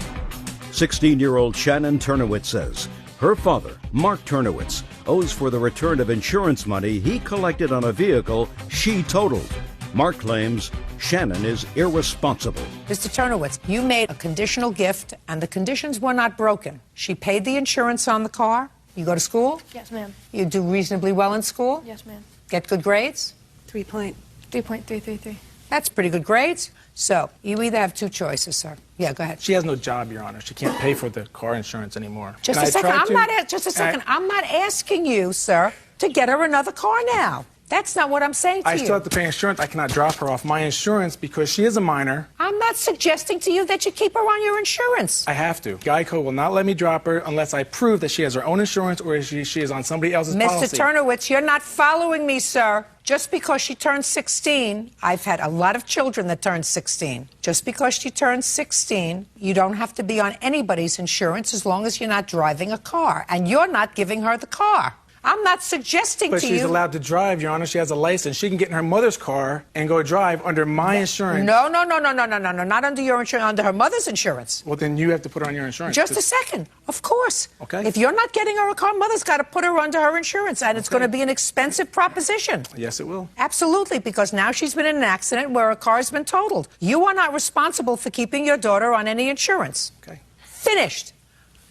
16-year-old Shannon Turnowitz says her father, Mark Turnowitz, owes for the return of insurance money he collected on a vehicle she totaled. Mark claims Shannon is irresponsible. Mr. Turnowitz, you made a conditional gift, and the conditions were not broken. She paid the insurance on the car. You go to school? Yes, ma'am. You do reasonably well in school? Yes, ma'am. Get good grades? 3.333. That's pretty good grades. So, you either have two choices, sir. Yeah, go ahead. She has no job, Your Honor. She can't pay for the car insurance anymore. Just a second. I'm not asking you, sir, to get her another car now. That's not what I'm saying to you. I still have to pay insurance. I cannot drop her off my insurance because she is a minor. I'm not suggesting to you that you keep her on your insurance. I have to. Geico will not let me drop her unless I prove that she has her own insurance or she is on somebody else's policy. Mr. Turnowitz, you're not following me, sir. Just because she turned 16, I've had a lot of children that turned 16. Just because she turned 16, you don't have to be on anybody's insurance as long as you're not driving a car. And you're not giving her the car. I'm not suggesting but to you... But she's allowed to drive, Your Honor. She has a license. She can get in her mother's car and go drive under my insurance. No. Not under your insurance, under her mother's insurance. Well, then you have to put her on your insurance. Just a second. Of course. Okay. If you're not getting her a car, mother's got to put her under her insurance, and it's going to be an expensive proposition. Yes, it will. Absolutely, because now she's been in an accident where a car's been totaled. You are not responsible for keeping your daughter on any insurance. Okay. Finished.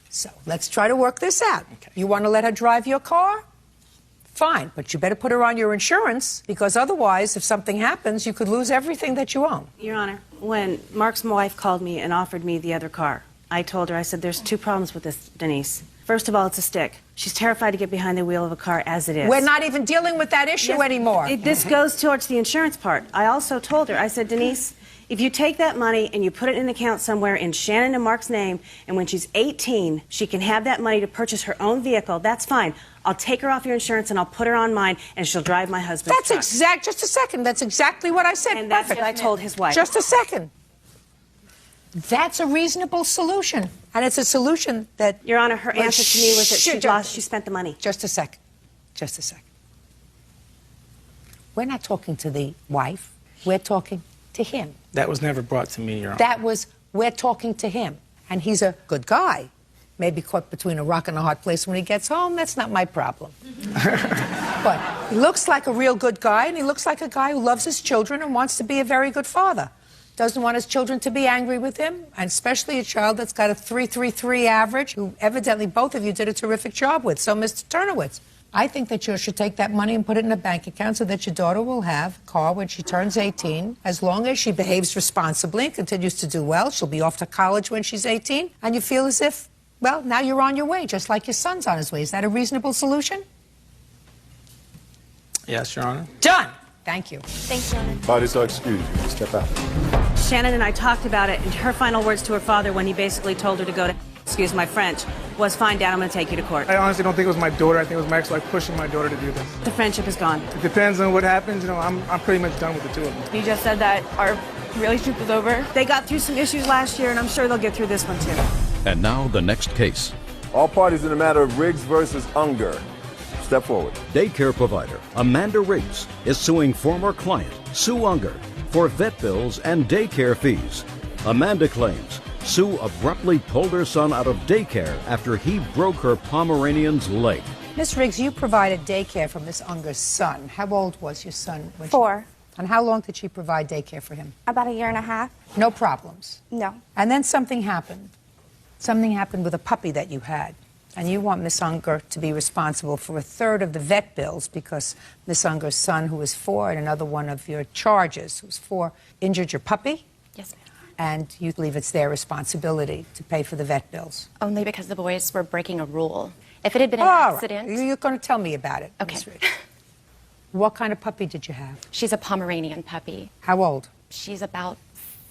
So let's try to work this out. Okay. You want to let her drive your car? Fine, but you better put her on your insurance, because otherwise, if something happens, you could lose everything that you own. Your Honor, when Mark's wife called me and offered me the other car, I told her, I said, there's two problems with this, Denise. First of all, it's a stick. She's terrified to get behind the wheel of a car as it is. We're not even dealing with that issue anymore. This goes towards the insurance part. I also told her, I said, Denise, if you take that money and you put it in an account somewhere in Shannon and Mark's name, and when she's 18, she can have that money to purchase her own vehicle, that's fine. I'll take her off your insurance and I'll put her on mine, and she'll drive my husband's truck. Just a second. That's exactly what I said. And that's what I told his wife. Just a second. That's a reasonable solution. And it's a solution that... Your Honor, her answer to me was that she spent the money. Just a second. Just a second. We're not talking to the wife. We're talking to him. That was never brought to me, Your Honor. We're talking to him. And he's a good guy. Maybe caught between a rock and a hard place when he gets home. That's not my problem. What? He looks like a real good guy, and he looks like a guy who loves his children and wants to be a very good father. Doesn't want his children to be angry with him, and especially a child that's got a 3.33 average, who evidently both of you did a terrific job with. So, Mr. Turnowitz, I think that you should take that money and put it in a bank account so that your daughter will have a car when she turns 18. As long as she behaves responsibly and continues to do well, she'll be off to college when she's 18. And you feel as if, well, now you're on your way, just like your son's on his way. Is that a reasonable solution? Yes, Your Honor. Done. Thank you. Thanks, Your Honor. Parties are excused. You may step out. Shannon and I talked about it, and her final words to her father when he basically told her to go to, excuse my French, was, fine, Dad, I'm going to take you to court. I honestly don't think it was my daughter. I think it was my ex-wife pushing my daughter to do this. The friendship is gone. It depends on what happens. You know, I'm pretty much done with the two of them. You just said that our relationship was over. They got through some issues last year, and I'm sure they'll get through this one, too. And now the next case. All parties in the matter of Riggs versus Unger. Step forward. Daycare provider Amanda Riggs is suing former client Sue Unger for vet bills and daycare fees. Amanda claims Sue abruptly pulled her son out of daycare after he broke her Pomeranian's leg. Miss Riggs, you provided daycare for Miss Unger's son. How old was your son? 4. And how long did she provide daycare for him? About 1.5 years. No problems? No. And then something happened. Something happened with a puppy that you had. And you want Miss Unger to be responsible for 1/3 of the vet bills because Miss Unger's son, who was 4, and another one of your charges, who was 4, injured your puppy? Yes, ma'am. And you believe it's their responsibility to pay for the vet bills? Only because the boys were breaking a rule. If it had been an All accident... Right. You're going to tell me about it. Okay. Miss Riggs. What kind of puppy did you have? She's a Pomeranian puppy. How old? She's about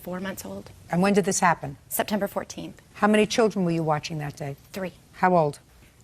4 months old. And when did this happen? September 14th. How many children were you watching that day? 3. How old?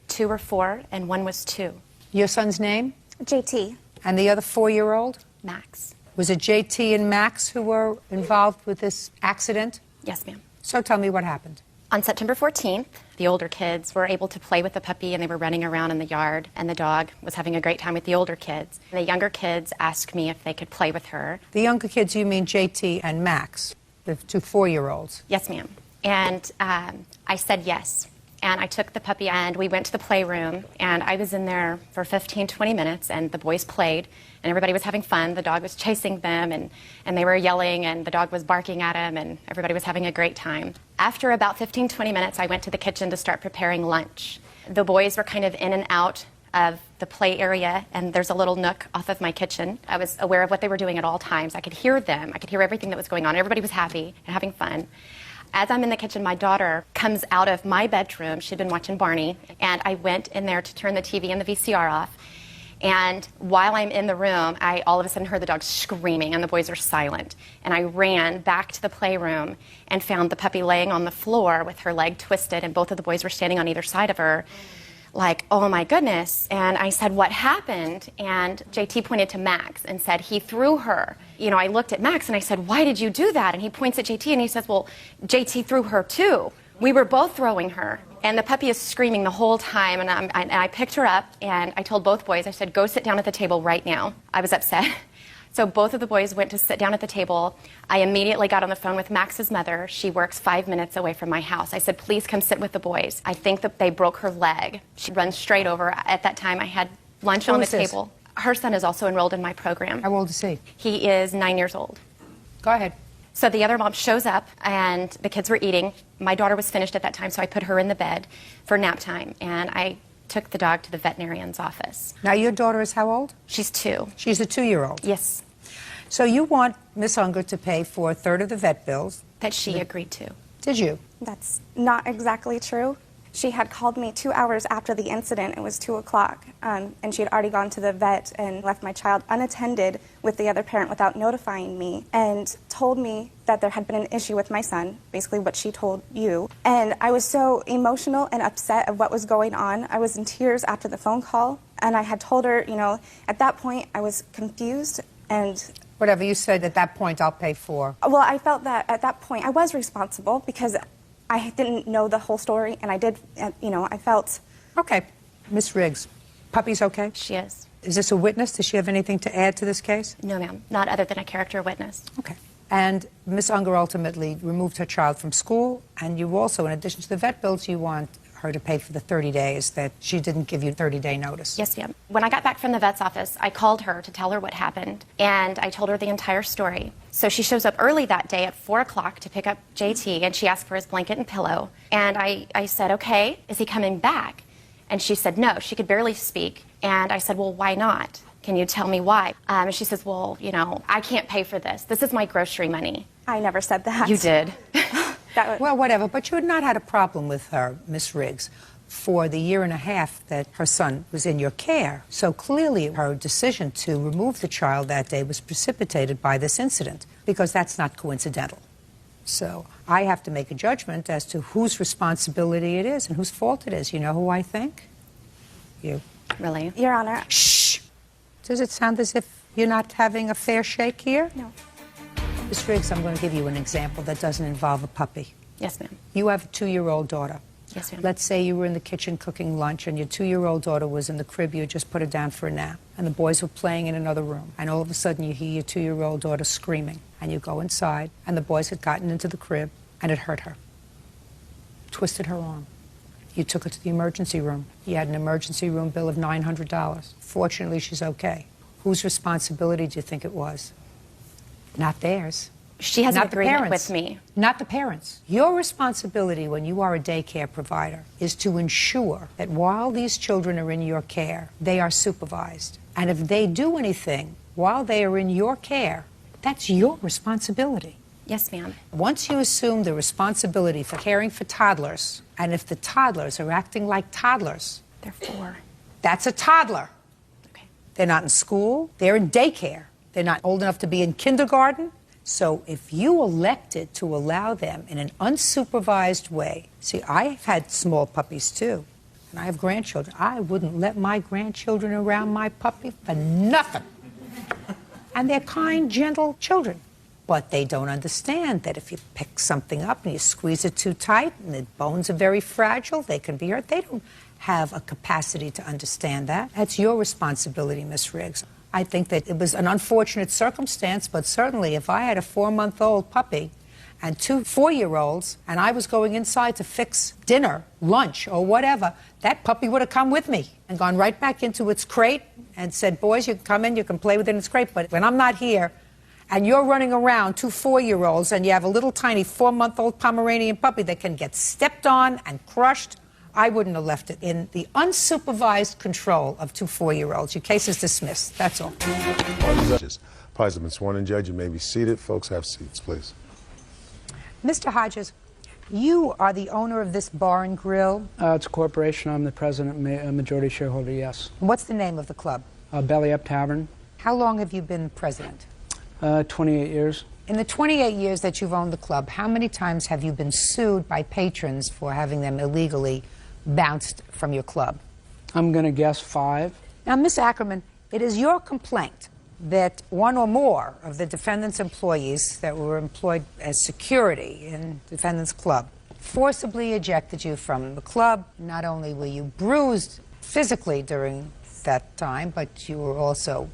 2 were 4, and 1 was 2. Your son's name? JT. And the other 4-year-old? Max. Was it JT and Max who were involved with this accident? Yes, ma'am. So tell me what happened. On September 14th, the older kids were able to play with the puppy, and they were running around in the yard, and the dog was having a great time with the older kids. And the younger kids asked me if they could play with her. The younger kids, you mean JT and Max, the 2 4-year-olds? Yes, ma'am. And I said yes. And I took the puppy and we went to the playroom, and I was in there for 15, 20 minutes, and the boys played, and everybody was having fun. The dog was chasing them, and they were yelling, and the dog was barking at him, and everybody was having a great time. After about 15, 20 minutes, I went to the kitchen to start preparing lunch. The boys were kind of in and out of the play area, and there's a little nook off of my kitchen. I was aware of what they were doing at all times. I could hear them. I could hear everything that was going on. Everybody was happy and having fun. As I'm in the kitchen, my daughter comes out of my bedroom. She'd been watching Barney, and I went in there to turn the TV and the VCR off. And while I'm in the room, I all of a sudden heard the dog screaming, and the boys are silent. And I ran back to the playroom and found the puppy laying on the floor with her leg twisted, and both of the boys were standing on either side of her, like, oh my goodness. And I said, what happened? And JT pointed to Max and said, he threw her. You know, I looked at Max and I said, why did you do that? And he points at JT and he says, well, JT threw her too. We were both throwing her. And the puppy is screaming the whole time, and I picked her up and I told both boys, I said, go sit down at the table right now. I was upset. So both of the boys went to sit down at the table. I immediately got on the phone with Max's mother. She works 5 minutes away from my house. I said, please come sit with the boys. I think that they broke her leg. She runs straight over. At that time, I had lunch on the table. Her son is also enrolled in my program. How old is he? He is 9 years old. Go ahead. So the other mom shows up, and the kids were eating. My daughter was finished at that time, so I put her in the bed for nap time, and I took the dog to the veterinarian's office. Now, your daughter is how old? She's 2. She's a 2-year-old? Yes. So you want Miss Unger to pay for 1/3 of the vet bills? That she agreed to. Did you? That's not exactly true. She had called me 2 hours after the incident. It was 2 o'clock, and she had already gone to the vet and left my child unattended with the other parent without notifying me, and told me that there had been an issue with my son, basically what she told you. And I was so emotional and upset of what was going on. I was in tears after the phone call, and I had told her, you know, at that point I was confused and... Whatever you said, at that point I'll pay for. Well, I felt that at that point I was responsible because I didn't know the whole story, and I did, you know, I felt... Okay. Miss Riggs, puppy's okay? She is. Is this a witness? Does she have anything to add to this case? No, ma'am. Not other than a character witness. Okay. And Miss Unger ultimately removed her child from school, and you also, in addition to the vet bills, you want her to pay for the 30 days that she didn't give you 30-day notice. Yes, ma'am. When I got back from the vet's office, I called her to tell her what happened, and I told her the entire story. So she shows up early that day at 4 o'clock to pick up JT, and she asked for his blanket and pillow. And I said, okay, is he coming back? And she said no, she could barely speak. And I said, well, why not? Can you tell me why? And she says, well, you know, I can't pay for this. This is my grocery money. I never said that. You did. Well, whatever, but you had not had a problem with her, Miss Riggs, for the year and a half that her son was in your care. So clearly her decision to remove the child that day was precipitated by this incident, because that's not coincidental. So I have to make a judgment as to whose responsibility it is and whose fault it is. You know who I think? You. Really? Your Honor. Shh! Does it sound as if you're not having a fair shake here? No. Ms. Riggs, I'm going to give you an example that doesn't involve a puppy. Yes, ma'am. You have a 2-year-old daughter. Yes, ma'am. Let's say you were in the kitchen cooking lunch and your 2-year-old daughter was in the crib. You had just put her down for a nap. And the boys were playing in another room. And all of a sudden you hear your 2-year-old daughter screaming. And you go inside and the boys had gotten into the crib and it hurt her. Twisted her arm. You took her to the emergency room. You had an emergency room bill of $900. Fortunately, she's okay. Whose responsibility do you think it was? Not theirs. She has Not an agreement the parents. with me. Not the parents. Your responsibility when you are a daycare provider is to ensure that while these children are in your care, they are supervised. And if they do anything while they are in your care, that's your responsibility. Yes, ma'am. Once you assume the responsibility for caring for toddlers, and if the toddlers are acting like toddlers, they're 4. That's a toddler. Okay. They're not in school. They're in daycare. They're not old enough to be in kindergarten. So if you elected to allow them in an unsupervised way, see, I've had small puppies too, and I have grandchildren. I wouldn't let my grandchildren around my puppy for nothing. And they're kind, gentle children. But they don't understand that if you pick something up and you squeeze it too tight and the bones are very fragile, they can be hurt. They don't have a capacity to understand that. That's your responsibility, Miss Riggs. I think that it was an unfortunate circumstance, but certainly if I had a 4-month-old puppy and 2 4-year-olds and I was going inside to fix dinner, lunch, or whatever, that puppy would have come with me and gone right back into its crate and said, boys, you can come in, you can play with it in its crate, but when I'm not here and you're running around 2 4-year-olds and you have a little tiny 4-month-old Pomeranian puppy that can get stepped on and crushed, I wouldn't have left it in the unsupervised control of 2 4-year-olds. Your case is dismissed. That's all. Judges. Parties have been sworn in, Judge. You may be seated. Folks, have seats, please. Mr. Hodges, you are the owner of this bar and grill. It's a corporation. I'm the president, majority shareholder, yes. What's the name of the club? Belly Up Tavern. How long have you been president? 28 years. In the 28 years that you've owned the club, how many times have you been sued by patrons for having them illegally bounced from your club? I'm going to guess 5. Now, Ms. Ackerman, it is your complaint that one or more of the defendant's employees that were employed as security in defendant's club forcibly ejected you from the club. Not only were you bruised physically during that time, but you were also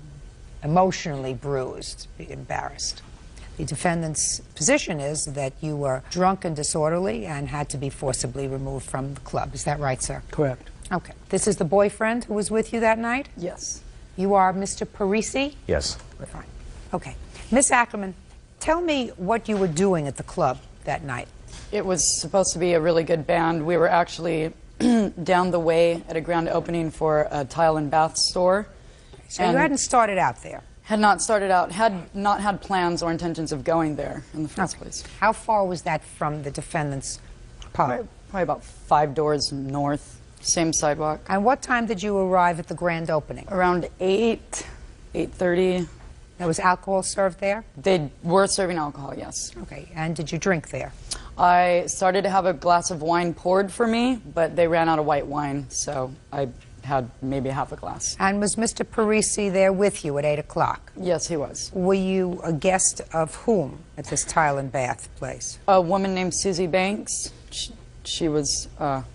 emotionally bruised, embarrassed. The defendant's position is that you were drunk and disorderly and had to be forcibly removed from the club. Is that right, sir? Correct. Okay. This is the boyfriend who was with you that night? Yes. You are Mr. Parisi? Yes. Fine. Okay. Miss Ackerman, tell me what you were doing at the club that night. It was supposed to be a really good band. We were actually down the way at a grand opening for a tile and bath store. So you hadn't started out there? Had not started out, had not had plans or intentions of going there in the first place. How far was that from the defendant's pub? Probably about 5 doors north, same sidewalk. And what time did you arrive at the grand opening? Around 8:30. There was alcohol served there? They were serving alcohol, yes. Okay, and did you drink there? I started to have a glass of wine poured for me, but they ran out of white wine, so I had maybe half a glass. And was Mr. Parisi there with you at 8 o'clock? Yes, he was. Were you a guest of whom at this tile and bath place? A woman named Susie Banks. She was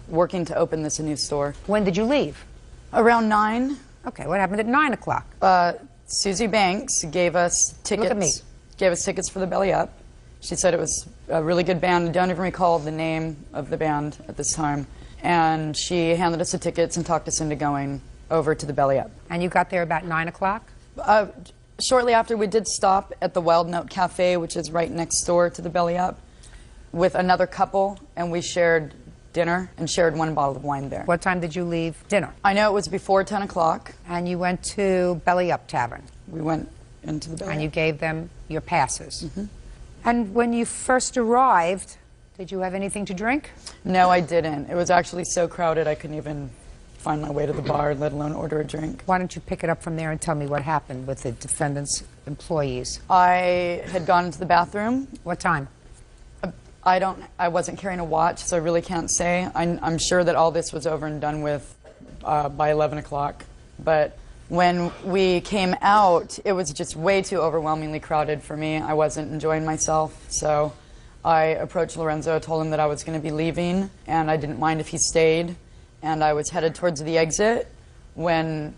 working to open this new store. When did you leave? Around 9. Okay, what happened at 9 o'clock? Susie Banks gave us tickets. Look at me. Gave us tickets for the Belly Up. She said it was a really good band. I don't even recall the name of the band at this time. and she handed us the tickets and talked us into going over to the Belly Up. And you got there about 9 o'clock? Shortly after, we did stop at the Wild Note Cafe, which is right next door to the Belly Up, with another couple, and we shared dinner and shared one bottle of wine there. What time did you leave dinner? I know it was before 10 o'clock. And you went to Belly Up Tavern? We went into the Belly Up. And you gave them your passes? Mm-hmm. And when you first arrived, did you have anything to drink? No, I didn't. It was actually so crowded I couldn't even find my way to the bar, let alone order a drink. Why don't you pick it up from there and tell me what happened with the defendant's employees? I had gone into the bathroom. What time? I wasn't carrying a watch, so I really can't say. I'm sure that all this was over and done with by 11 o'clock. But when we came out, it was just way too overwhelmingly crowded for me. I wasn't enjoying myself, so I approached Lorenzo, told him that I was going to be leaving, and I didn't mind if he stayed. And I was headed towards the exit when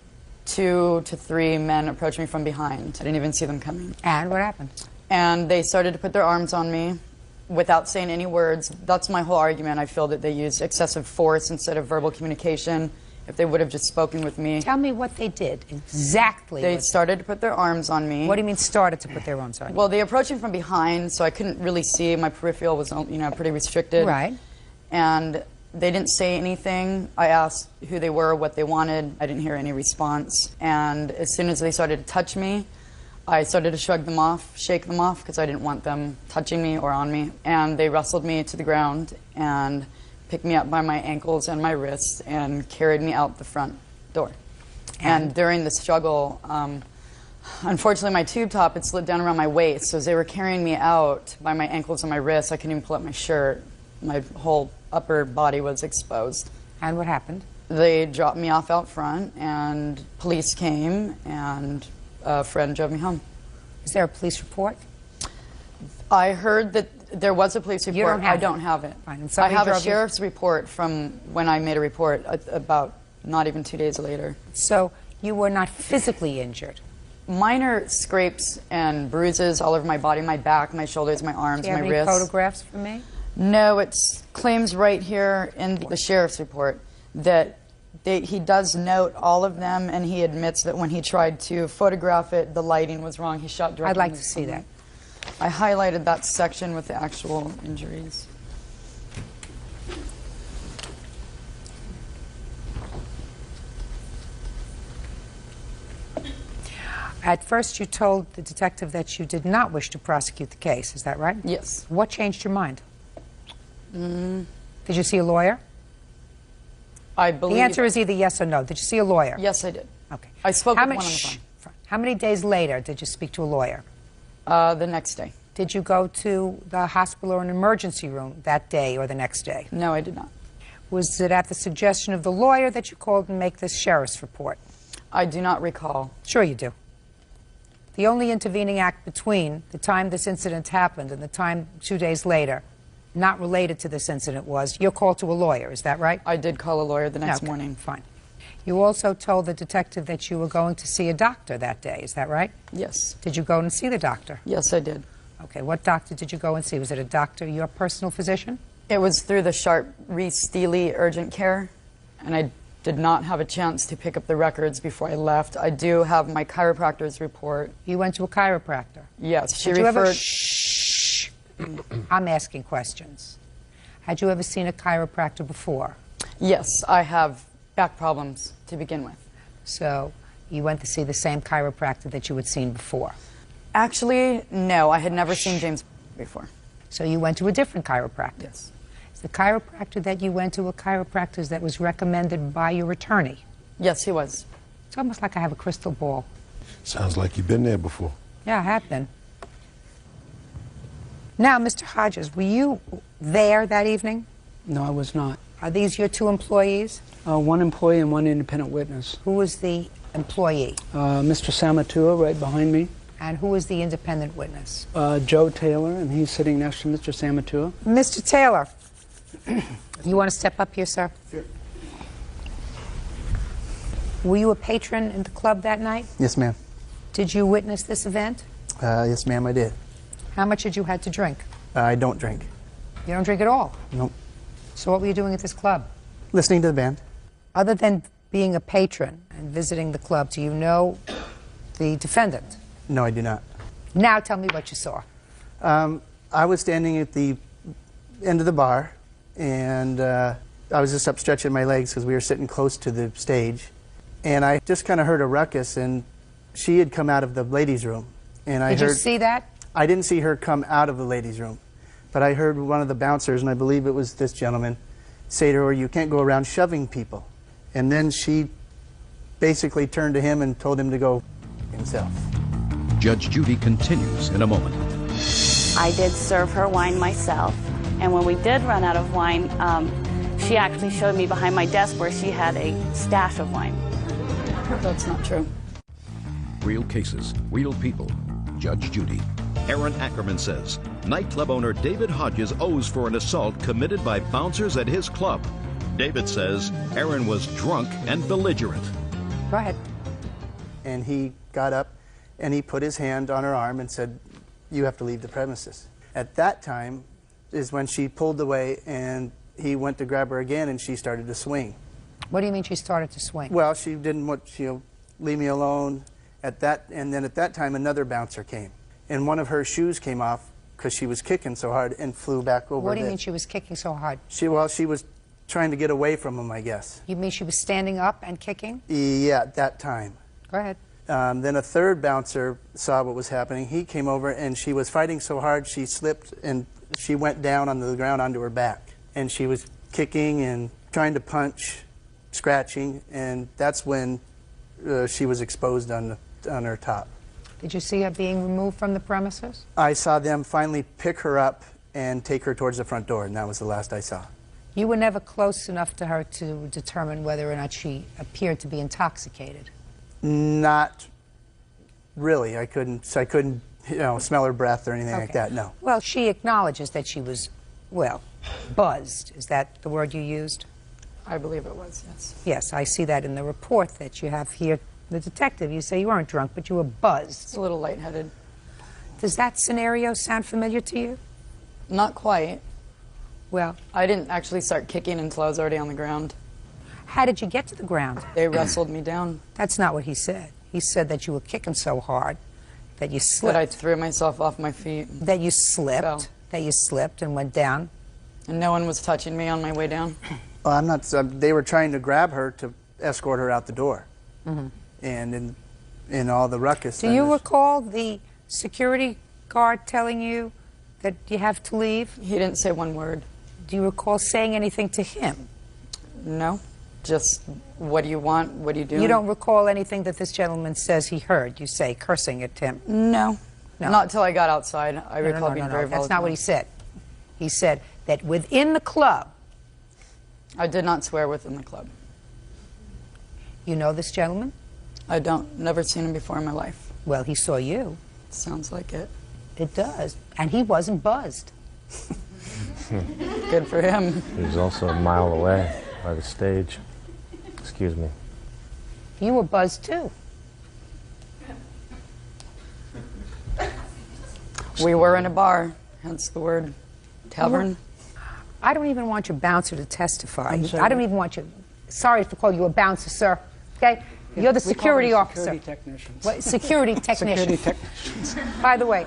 2 to 3 men approached me from behind. I didn't even see them coming. And what happened? And they started to put their arms on me without saying any words. That's my whole argument. I feel that they used excessive force instead of verbal communication. If they would have just spoken with me. Tell me what they did exactly. They started to put their arms on me. What do you mean started to put their arms on you? Well, they approached me from behind, so I couldn't really see. My peripheral was, pretty restricted. Right. And they didn't say anything. I asked who they were, what they wanted. I didn't hear any response. And as soon as they started to touch me, I started to shrug them off, shake them off, because I didn't want them touching me or on me. And they wrestled me to the ground and picked me up by my ankles and my wrists and carried me out the front door. And during the struggle, unfortunately, my tube top had slid down around my waist. So as they were carrying me out by my ankles and my wrists, I couldn't even pull up my shirt. My whole upper body was exposed. And what happened? They dropped me off out front, and police came, and a friend drove me home. Is there a police report? I heard that there was a police report. You don't have I don't have it. Fine. I have a sheriff's report from when I made a report about not even 2 days later. So you were not physically injured? Minor scrapes and bruises all over my body, my back, my shoulders, my arms, Do you have my any wrists. photographs for me? No, it claims right here in the sheriff's report that he does note all of them, and he admits that when he tried to photograph it, the lighting was wrong. He shot directly. I'd like into to see someone. that. I highlighted that section with the actual injuries. At first, you told the detective that you did not wish to prosecute the case. Is that right? Yes. What changed your mind? Did you see a lawyer? I believe... The answer is either yes or no. Did you see a lawyer? Yes, I did. Okay. I spoke with one on the phone. How many days later did you speak to a lawyer? The next day. Did you go to the hospital or an emergency room that day or the next day? No, I did not. Was it at the suggestion of the lawyer that you called and make this sheriff's report? I do not recall. Sure you do. The only intervening act between the time this incident happened and the time 2 days later, not related to this incident, was your call to a lawyer. Is that right? I did call a lawyer the next morning. Fine. You also told the detective that you were going to see a doctor that day. Is that right? Yes. Did you go and see the doctor? Yes, I did. Okay. What doctor did you go and see? Was it a doctor, your personal physician? It was through the Sharp Reese Steely Urgent Care, and I did not have a chance to pick up the records before I left. I do have my chiropractor's report. You went to a chiropractor? Yes. She Did you referred... ever... Shh. I'm asking questions. Had you ever seen a chiropractor before? Yes, I have back problems to begin with. So you went to see the same chiropractor that you had seen before? Actually, no. I had never seen James before. So you went to a different chiropractor? Yes. Is the chiropractor that you went to a chiropractor that was recommended by your attorney? Yes, he was. It's almost like I have a crystal ball. Sounds like you've been there before. Yeah, I have been. Now, Mr. Hodges, were you there that evening? No, I was not. Are these your two employees? One employee and one independent witness. Who was the employee? Mr. Samatua, right behind me. And who was the independent witness? Joe Taylor, and he's sitting next to Mr. Samatua. Mr. Taylor, you want to step up here, sir? Sure. Were you a patron in the club that night? Yes, ma'am. Did you witness this event? Yes, ma'am, I did. How much did you have to drink? I don't drink. You don't drink at all? Nope. So what were you doing at this club? Listening to the band. Other than being a patron and visiting the club, do you know the defendant? No, I do not. Now tell me what you saw. I was standing at the end of the bar, and I was just up stretching my legs because we were sitting close to the stage. And I just kind of heard a ruckus, and she had come out of the ladies' room. And Did you see that? I didn't see her come out of the ladies' room, but I heard one of the bouncers, and I believe it was this gentleman, say to her, "You can't go around shoving people." And then she basically turned to him and told him to go himself. Judge Judy continues in a moment. I did serve her wine myself, and when we did run out of wine, she actually showed me behind my desk where she had a stash of wine. That's not true. Real cases, real people. Judge Judy. Aaron Ackerman says nightclub owner David Hodges owes for an assault committed by bouncers at his club. David says Aaron was drunk and belligerent. Go ahead. And he got up and he put his hand on her arm and said, "You have to leave the premises." At that time is when she pulled away and he went to grab her again and she started to swing. What do you mean she started to swing? Well, she didn't want, leave me alone. And then at that time another bouncer came. And one of her shoes came off because she was kicking so hard and flew back over. What do you mean she was kicking so hard? She was trying to get away from him, I guess. You mean she was standing up and kicking? Yeah, at that time. Go ahead. Then a third bouncer saw what was happening. He came over and she was fighting so hard she slipped and she went down on the ground onto her back. And she was kicking and trying to punch, scratching, and that's when she was exposed on her top. Did you see her being removed from the premises? I saw them finally pick her up and take her towards the front door, and that was the last I saw. You were never close enough to her to determine whether or not she appeared to be intoxicated? Not really. I couldn't smell her breath or anything like that, no. Well, she acknowledges that she was, buzzed. Is that the word you used? I believe it was, yes. Yes, I see that in the report that you have here. The detective, you say you weren't drunk, but you were buzzed. It's a little lightheaded. Does that scenario sound familiar to you? Not quite. Well, I didn't actually start kicking until I was already on the ground. How did you get to the ground? They wrestled me down. That's not what he said. He said that you were kicking so hard that you slipped. That I threw myself off my feet. That you slipped. Fell. That you slipped and went down. And no one was touching me on my way down. Well, I'm not. They were trying to grab her to escort her out the door. Mm-hmm. And in all the ruckus. Do you recall the security guard telling you that you have to leave? He didn't say one word. Do you recall saying anything to him? No. Just, what do you want? What are you doing? You don't recall anything that this gentleman says he heard you say, cursing at him? No. Not until I got outside. I recall being very volatile. That's not what he said. He said that within the club. I did not swear within the club. You know this gentleman? I don't. Never seen him before in my life. Well, he saw you. Sounds like it. It does. And he wasn't buzzed. Good for him. He was also a mile away by the stage. Excuse me. You were buzzed too. We were in a bar, hence the word tavern. I don't even want your bouncer to testify. I don't even want you. Sorry to call you a bouncer, sir. Okay? You're the security officer. Security technicians. What, security technician. Security technicians. By the way,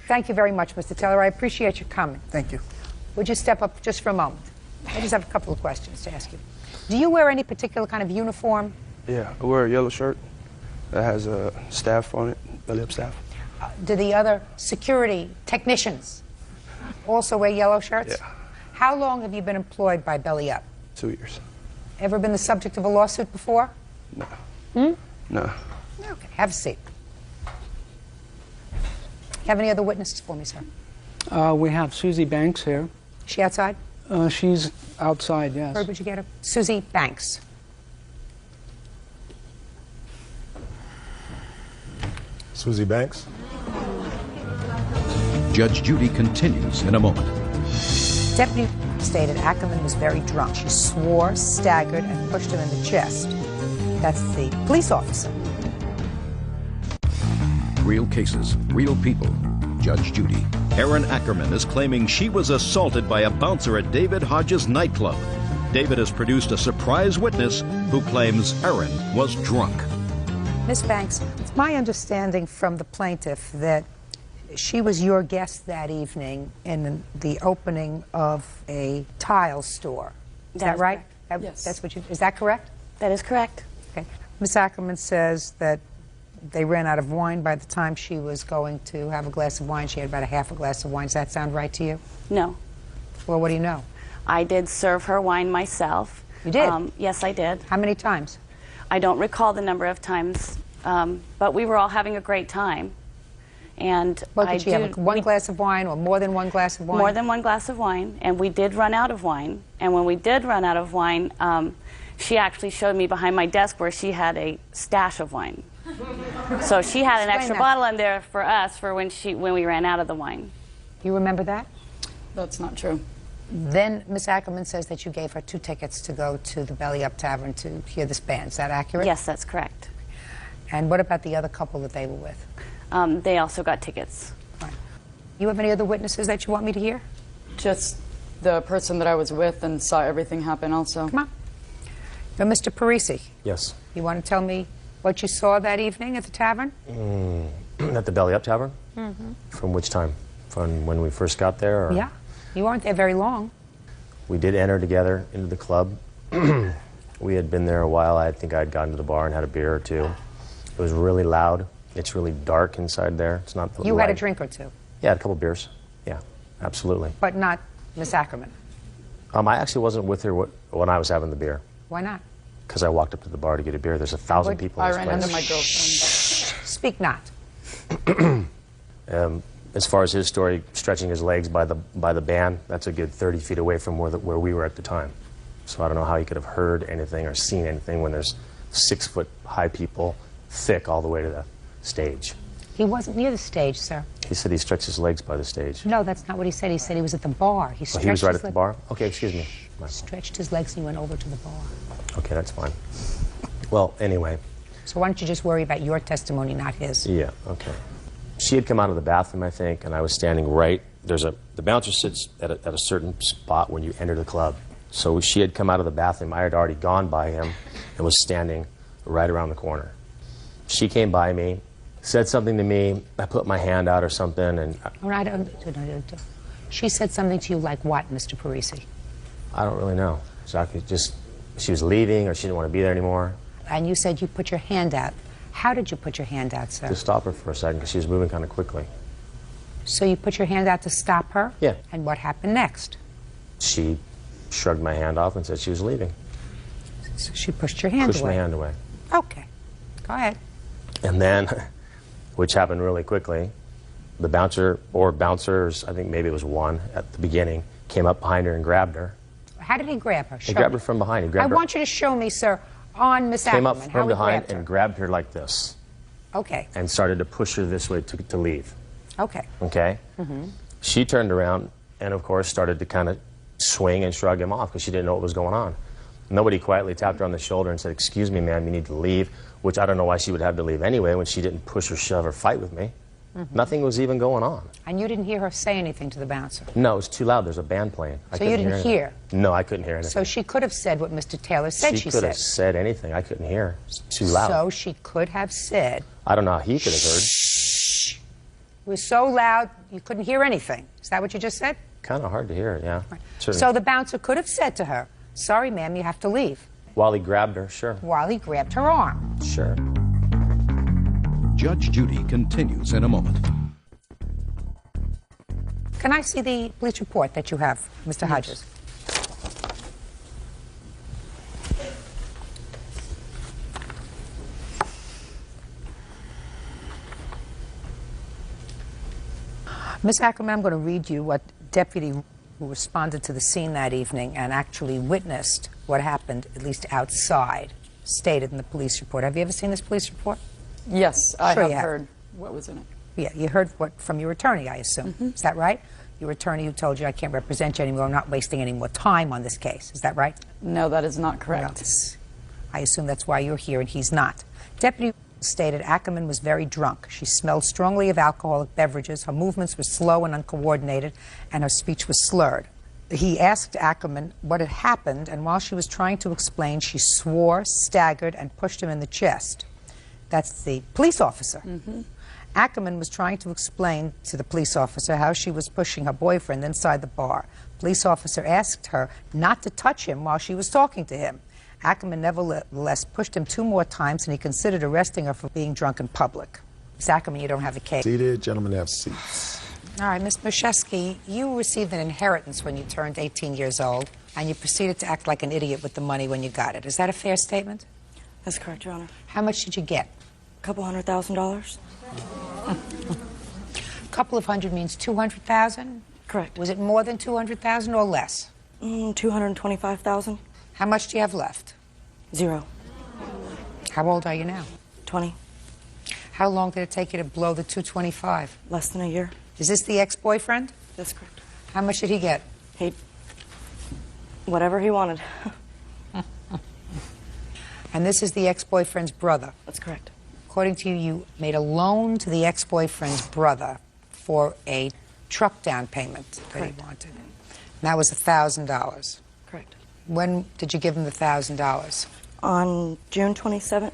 thank you very much, Mr. Teller. I appreciate your coming. Thank you. Would you step up just for a moment? I just have a couple of questions to ask you. Do you wear any particular kind of uniform? Yeah, I wear a yellow shirt that has a staff on it, belly up staff. Do the other security technicians also wear yellow shirts? Yeah. How long have you been employed by Belly Up? 2 years. Ever been the subject of a lawsuit before? No. Hmm? No. Okay, have a seat. Have any other witnesses for me, sir? We have Susie Banks here. She outside? She's outside, yes. Where would you get her? Susie Banks. Susie Banks. Judge Judy continues in a moment. Deputy stated Ackerman was very drunk. She swore, staggered, and pushed him in the chest. That's the police officer. Real cases, real people. Judge Judy. Aaron Ackerman is claiming she was assaulted by a bouncer at David Hodges' nightclub. David has produced a surprise witness who claims Erin was drunk. Miss Banks, it's my understanding from the plaintiff that she was your guest that evening in the opening of a tile store. Is that right? Yes. That's what you, is that correct? That is correct. Okay. Miss Ackerman says that they ran out of wine by the time she was going to have a glass of wine. She had about a half a glass of wine. Does that sound right to you? No. Well, what do you know? I did serve her wine myself. You did? Yes, I did. How many times? I don't recall the number of times, but we were all having a great time. And Well, did she have one glass of wine or more than one glass of wine? More than one glass of wine, and we did run out of wine. And when we did run out of wine, she actually showed me behind my desk where she had a stash of wine. So she had an extra bottle in there for us for when we ran out of the wine. You remember that? That's not true. Then Miss Ackerman says that you gave her 2 tickets to go to the Belly Up Tavern to hear this band. Is that accurate? Yes, that's correct. And what about the other couple that they were with? They also got tickets. Right. You have any other witnesses that you want me to hear? Just the person that I was with and saw everything happen also. Come on. Now, Mr. Parisi. Yes. You want to tell me what you saw that evening at the tavern? At the Belly Up Tavern? Mm-hmm. From which time? From when we first got there? Or? Yeah. You weren't there very long. We did enter together into the club. We had been there a while. I think I had gotten to the bar and had a beer or two. It was really loud. It's really dark inside there. It's not the You light. had a drink or two? Yeah, I had a couple beers. Yeah, absolutely. But not Miss Ackerman? I actually wasn't with her when I was having the beer. Why not? Because I walked up to the bar to get a beer. There's 1,000 people in this place. I ran into my girlfriend. Speak not. As far as his story, stretching his legs by the band, that's a good 30 feet away from where we were at the time. So I don't know how he could have heard anything or seen anything when there's 6-foot-high people thick all the way to the stage. He wasn't near the stage, sir. He said he stretched his legs by the stage. No, that's not what he said. He said he was at the bar. He He was right at the bar? Okay, excuse me. Stretched his legs and he went over to the bar. Okay, that's fine. Well, anyway. So why don't you just worry about your testimony, not his? Yeah, okay. She had come out of the bathroom, I think, and I was standing right. The bouncer sits at a certain spot when you enter the club. So she had come out of the bathroom. I had already gone by him and was standing right around the corner. She came by me, said something to me. I put my hand out or something, and She said something to you like what, Mr. Parisi? I don't really know exactly. Just she was leaving or she didn't want to be there anymore. And you said you put your hand out. How did you put your hand out, sir? To stop her for a second because she was moving kind of quickly. So you put your hand out to stop her? Yeah. And what happened next? She shrugged my hand off and said she was leaving. So she pushed your hand away? Pushed my hand away. Okay. Go ahead. And then, which happened really quickly, the bouncer or bouncers, I think maybe it was one at the beginning, came up behind her and grabbed her. How did he grab her? He grabbed her from behind. He grabbed her. I want you to show me, sir, on Miss Came Ackerman, up how from he behind grabbed her. and grabbed her like this. Okay. And started to push her this way to leave. Okay. Okay? Mm-hmm. She turned around and, of course, started to kind of swing and shrug him off because she didn't know what was going on. Nobody quietly tapped her on the shoulder and said, "Excuse me, ma'am, you need to leave," which I don't know why she would have to leave anyway when she didn't push or shove or fight with me. Mm-hmm. Nothing was even going on. And you didn't hear her say anything to the bouncer? No, it was too loud. There's a band playing. So you didn't hear? No, I couldn't hear anything. So she could have said what Mr. Taylor said she could said? have said anything. I couldn't hear. It's too loud. So she could have said... I don't know how he could have heard. Shh. It was so loud you couldn't hear anything. Is that what you just said? Kind of hard to hear, yeah. Right. Certainly. So the bouncer could have said to her, "Sorry, ma'am, you have to leave." While he grabbed her, sure. While he grabbed her arm. Sure. Judge Judy continues in a moment. Can I see the police report that you have, Mr. Hodges? Ms. Ackerman, I'm going to read you what deputy who responded to the scene that evening and actually witnessed what happened, at least outside, stated in the police report. Have you ever seen this police report? Yes, I Sure have you have. heard what was in it. Yeah, you heard what from your attorney, I assume. Mm-hmm. Is that right? Your attorney who told you, "I can't represent you anymore, I'm not wasting any more time on this case." Is that right? No, that is not correct. No. I assume that's why you're here and he's not. Deputy stated Ackerman was very drunk. She smelled strongly of alcoholic beverages. Her movements were slow and uncoordinated, and her speech was slurred. he asked Ackerman what had happened, and while she was trying to explain, she swore, staggered, and pushed him in the chest. That's the police officer. Ackerman was trying to explain to the police officer how she was pushing her boyfriend inside the bar. Police officer asked her not to touch him while she was talking to him. Ackerman nevertheless pushed him 2 more times, and he considered arresting her for being drunk in public. Ms. Ackerman, you don't have a case. Seated, gentlemen have seats. All right, Ms. Moshesky, you received an inheritance when you turned 18 years old, and you proceeded to act like an idiot with the money when you got it. Is that a fair statement? That's correct, Your Honor. How much did you get? A couple $100,000. A couple of hundred means 200,000? Correct. Was it more than 200,000 or less? 225,000. How much do you have left? 0. How old are you now? 20. How long did it take you to blow the 225? Less than a year. Is this the ex-boyfriend? That's correct. How much did he get? Whatever he wanted. And this is the ex-boyfriend's brother? That's correct. According to you, you made a loan to the ex-boyfriend's brother for a truck down payment that he wanted. And that was $1,000. Correct. When did you give him the $1,000? On June 27th.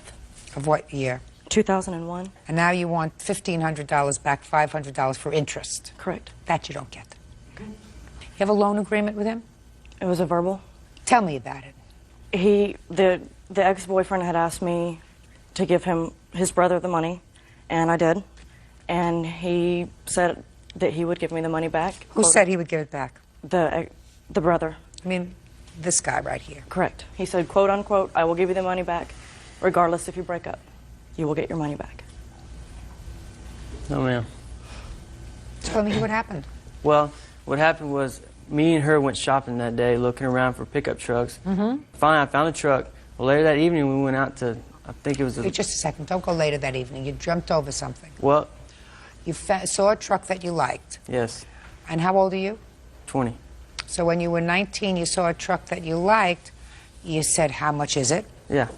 Of what year? 2001. And now you want $1,500 back, $500 for interest. Correct. That you don't get. You have a loan agreement with him? It was a verbal. Tell me about it. The ex-boyfriend had asked me to give him his brother the money, and I did. And he said that he would give me the money back. Who said he would give it back? The brother. I mean, this guy right here. Correct. He said, quote unquote, I will give you the money back, regardless if you break up. You will get your money back. No, ma'am. Tell me what happened. Well, what happened was me and her went shopping that day, looking around for pickup trucks. Mm-hmm. Finally, I found a truck. Well, later that evening, we went out to, I think it was... Wait just a second. Don't go later that evening. You jumped over something. Well... You saw a truck that you liked. Yes. And how old are you? 20. So when you were 19, you saw a truck that you liked. You said, how much is it? Yeah.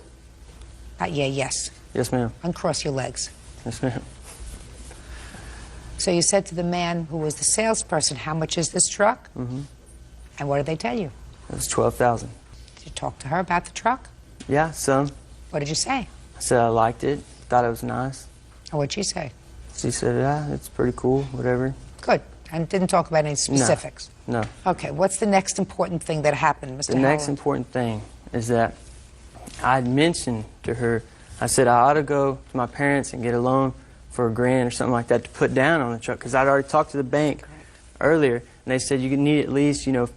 Yes. Yes, ma'am. Uncross your legs. Yes, ma'am. So you said to the man who was the salesperson, how much is this truck? Mm-hmm. And what did they tell you? It was $12,000. Did you talk to her about the truck? Yeah, some. What did you say? I said I liked it, thought it was nice. And what'd she say? She said, yeah, it's pretty cool, whatever. Good. And didn't talk about any specifics? No. Okay, what's the next important thing that happened, Mr. The next important thing is that I had mentioned to her, I said I ought to go to my parents and get a loan for $1,000 or something like that to put down on the truck, because I'd already talked to the bank earlier, and they said you could need at least, $1,000,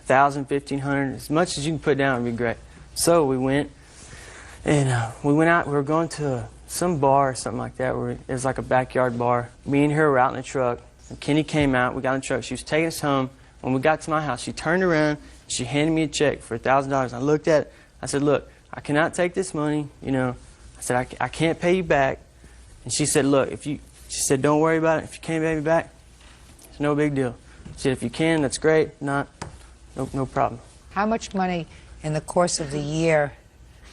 $1,500, as much as you can put down would be great. So we went, and we went out. We were going to some bar or something like that, where it was like a backyard bar. Me and her were out in the truck, and Kenny came out. We got in the truck. She was taking us home. When we got to my house, she turned around, and she handed me a check for $1,000. I looked at it. I said, look, I cannot take this money, I said, I can't pay you back. And she said, look, she said, don't worry about it. If you can't pay me back, it's no big deal. She said, if you can, that's great. If not, no problem. How much money in the course of the year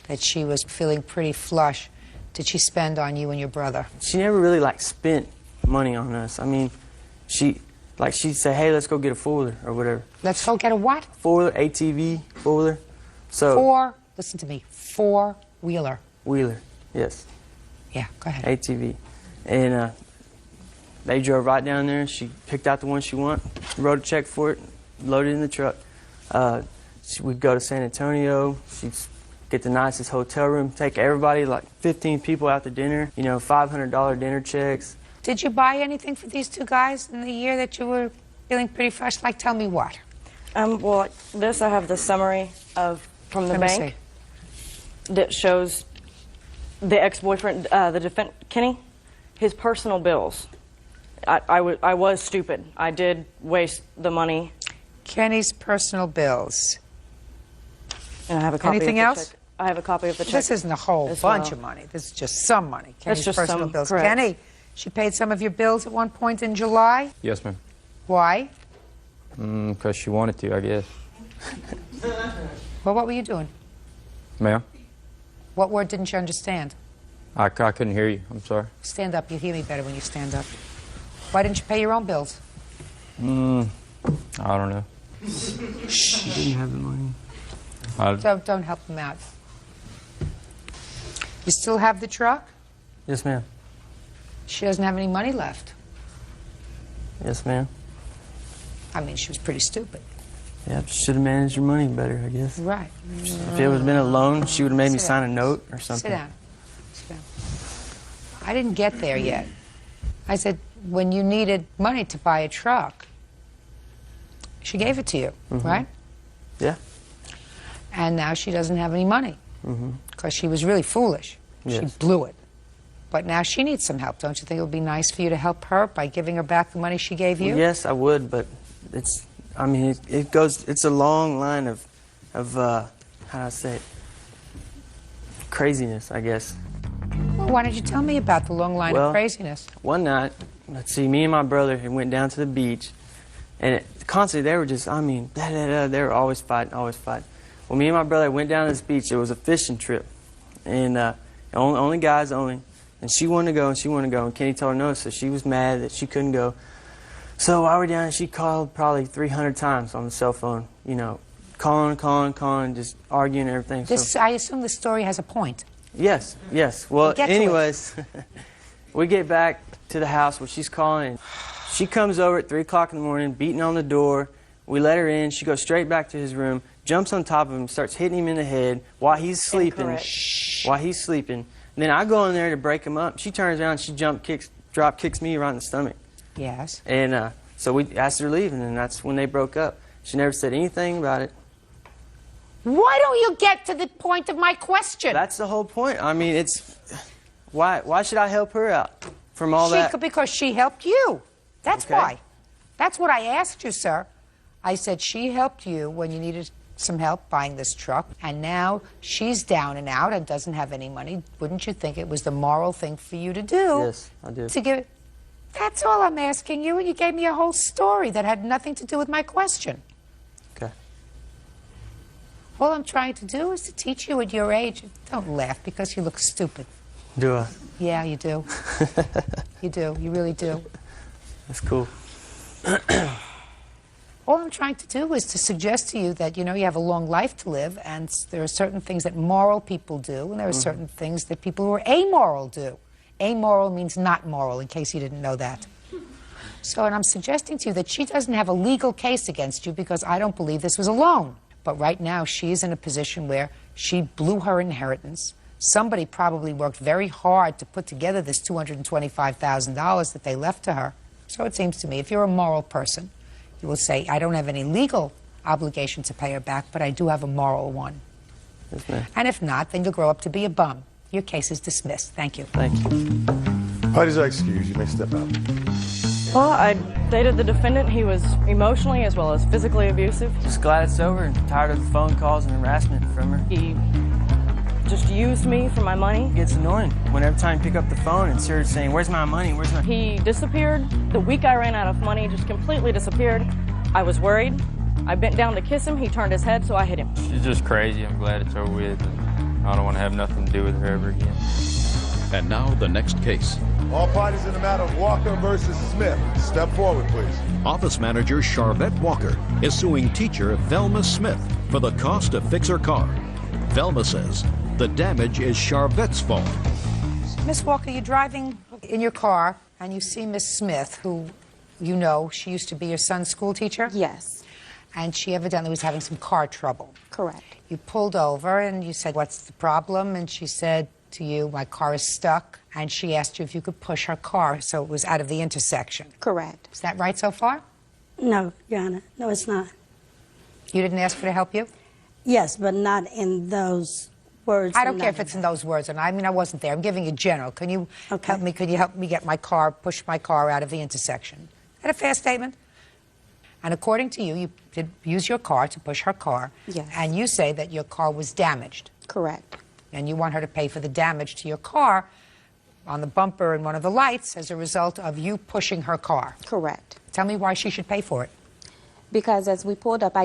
that she was feeling pretty flush did she spend on you and your brother? She never really, spent money on us. I mean, she'd say, hey, let's go get a four-wheeler or whatever. Let's go get a what? Four-wheeler, ATV, four-wheeler. So, listen to me, four-wheeler. Wheeler, yes. Yeah, go ahead. ATV. And they drove right down there. She picked out the one she wanted, wrote a check for it, loaded it in the truck. We'd go to San Antonio. She'd get the nicest hotel room, take everybody, 15 people out to dinner, $500 dinner checks. Did you buy anything for these two guys in the year that you were feeling pretty fresh? Tell me what. Well, I have the summary from the bank that shows the ex-boyfriend, the defendant, Kenny, his personal bills. I was stupid. I did waste the money. Kenny's personal bills. And I have a copy Anything of the else? check. I have a copy of the check. This isn't a whole bunch of money. This is just some money. Kenny's just personal some, bills. correct. Kenny, she paid some of your bills at one point in July? Yes, ma'am. Why? Because she wanted to, I guess. Well, what were you doing? Ma'am? What word didn't you understand? I couldn't hear you. I'm sorry. Stand up. You hear me better when you stand up. Why didn't you pay your own bills? I don't know. She didn't have the money. Don't help him out. You still have the truck? Yes, ma'am. She doesn't have any money left. Yes, ma'am. I mean, she was pretty stupid. Yeah, should have managed her money better, I guess. Right. If it would have been a loan, she would have made me sign a note or something. Sit down. Sit down. I didn't get there yet. I said, when you needed money to buy a truck, she gave it to you, right? Yeah. And now she doesn't have any money because she was really foolish. She blew it. But now she needs some help. Don't you think it would be nice for you to help her by giving her back the money she gave you? Well, yes, I would, but it's, I mean, it goes, it's a long line of how do I say it? Craziness, I guess. Well, why don't you tell me about the long line of craziness? One night, let's see, me and my brother went down to the beach, and constantly they were just, I mean, they were always fighting, always fighting. Well, me and my brother went down to this beach. It was a fishing trip, and only guys only. And she wanted to go, and she wanted to go, and Kenny told her no, so she was mad that she couldn't go. So while we were down, she called probably 300 times on the cell phone, you know, calling, just arguing and everything. This, I assume the story has a point. Yes, yes. Well, anyways, we get back to the house where she's calling, and she comes over at 3 o'clock in the morning, beating on the door. We let her in. She goes straight back to his room, jumps on top of him, starts hitting him in the head while he's sleeping. While he's sleeping. And then I go in there to break him up. She turns around, she drop kicks me right in the stomach. Yes. And so we asked her to leave, and then that's when they broke up. She never said anything about it. Why don't you get to the point of my question? That's the whole point. I mean, it's why should I help her out from all that? Because she helped you. That's why. That's what I asked you, sir. I said she helped you when you needed some help buying this truck, and now she's down and out and doesn't have any money. Wouldn't you think it was the moral thing for you to do? Yes, I do. To give. That's all I'm asking you, and you gave me a whole story that had nothing to do with my question. Okay. All I'm trying to do is to teach you at your age. Don't laugh because you look stupid. Do I? Yeah, you do. You do. You really do. That's cool. All I'm trying to do is to suggest to you that, you know, you have a long life to live, and there are certain things that moral people do, and there are certain things that people who are amoral do. Amoral means not moral, in case you didn't know that. So, and I'm suggesting to you that she doesn't have a legal case against you because I don't believe this was a loan. But right now, she's in a position where she blew her inheritance. Somebody probably worked very hard to put together this $225,000 that they left to her. So it seems to me, if you're a moral person, you will say, I don't have any legal obligation to pay her back, but I do have a moral one. Yes, ma'am. And if not, then you'll grow up to be a bum. Your case is dismissed. Thank you. Thank you. Parties are excused. You may step out. Well, I dated the defendant. He was emotionally as well as physically abusive. Just glad it's over and tired of the phone calls and harassment from her. He just used me for my money. It gets annoying when every time you pick up the phone and starts saying, where's my money, where's my... He disappeared. The week I ran out of money, just completely disappeared. I was worried. I bent down to kiss him. He turned his head, so I hit him. She's just crazy. I'm glad it's over with. I don't want to have nothing to do with her ever again. And now the next case. All parties in the matter of Walker versus Smith. Step forward, please. Office manager Charvette Walker is suing teacher Velma Smith for the cost to fix her car. Velma says the damage is Charvette's fault. Miss Walker, you're driving in your car and you see Miss Smith, who you know, she used to be your son's school teacher? Yes. And she evidently was having some car trouble. Correct. You pulled over and you said, what's the problem? And she said to you, my car is stuck. And she asked you if you could push her car so it was out of the intersection. Correct. Is that right so far? No, Your Honor. No, it's not. You didn't ask her to help you? Yes, but not in those words. I don't care if it's in those words. And I mean, I wasn't there. I'm giving you general. Can you help me? Could you help me get my car, push my car out of the intersection? Is that a fair statement? And according to you, you did use your car to push her car. Yes. And you say that your car was damaged. Correct. And you want her to pay for the damage to your car on the bumper and one of the lights as a result of you pushing her car. Correct. Tell me why she should pay for it. Because as we pulled up,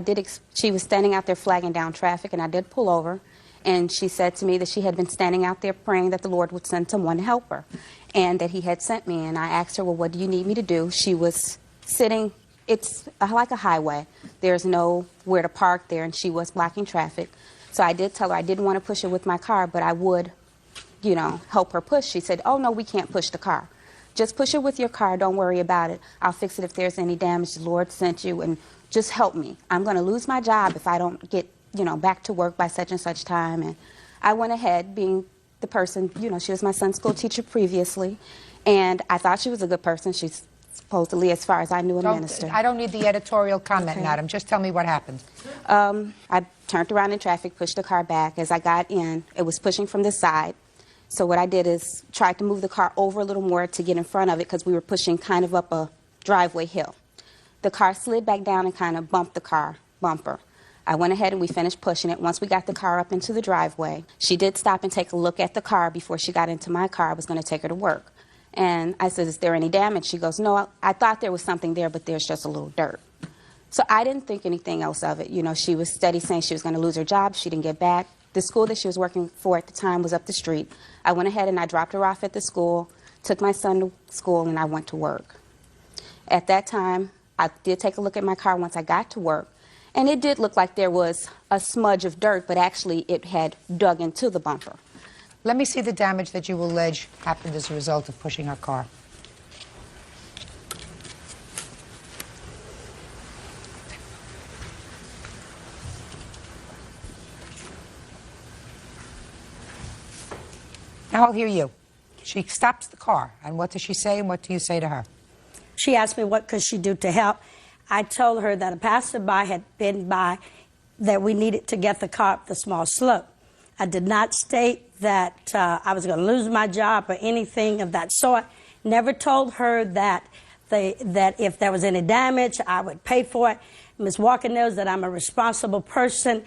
she was standing out there flagging down traffic, and I did pull over. And she said to me that she had been standing out there praying that the Lord would send someone to help her, and that he had sent me. And I asked her, well, what do you need me to do? She was sitting it's like a highway. There's nowhere to park there, and she was blocking traffic. So I did tell her I didn't want to push her with my car, but I would, help her push. She said, oh, no, we can't push the car. Just push her with your car. Don't worry about it. I'll fix it if there's any damage. The Lord sent you, and just help me. I'm going to lose my job if I don't get, back to work by such and such time. And I went ahead, being the person, she was my son's school teacher previously, and I thought she was a good person. She's supposedly, as far as I knew, a minister. I don't need the editorial comment, madam. Just tell me what happened. I turned around in traffic, pushed the car back. As I got in, it was pushing from the side. So what I did is tried to move the car over a little more to get in front of it because we were pushing kind of up a driveway hill. The car slid back down and kind of bumped the car bumper. I went ahead and we finished pushing it. Once we got the car up into the driveway, she did stop and take a look at the car before she got into my car. I was going to take her to work. And I said, is there any damage? She goes, no, I thought there was something there, but there's just a little dirt. So I didn't think anything else of it. She was steady saying she was going to lose her job. She didn't get back. The school that she was working for at the time was up the street. I went ahead and I dropped her off at the school, took my son to school, and I went to work. At that time, I did take a look at my car once I got to work, and it did look like there was a smudge of dirt, but actually it had dug into the bumper. Let me see the damage that you allege happened as a result of pushing her car. Now I'll hear you. She stops the car, and what does she say, and what do you say to her? She asked me what could she do to help. I told her that a passerby had been by, that we needed to get the car up the small slope. I did not state that I was going to lose my job or anything of that sort. Never told her that if there was any damage, I would pay for it. Ms. Walker knows that I'm a responsible person.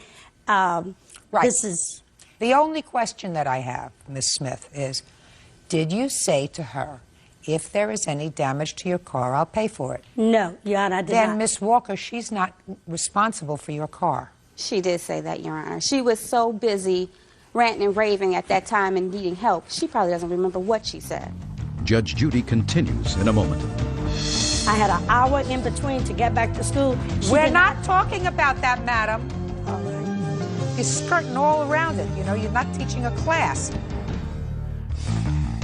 Right. This is... The only question that I have, Ms. Smith, is did you say to her, if there is any damage to your car, I'll pay for it? No, Your Honor, I did not. Then, Ms. Walker, she's not responsible for your car. She did say that, Your Honor. She was so busy ranting and raving at that time and needing help, she probably doesn't remember what she said. Judge Judy continues in a moment. I had an hour in between to get back to school. We're not talking about that, madam. You're skirting all around it. You're not teaching a class.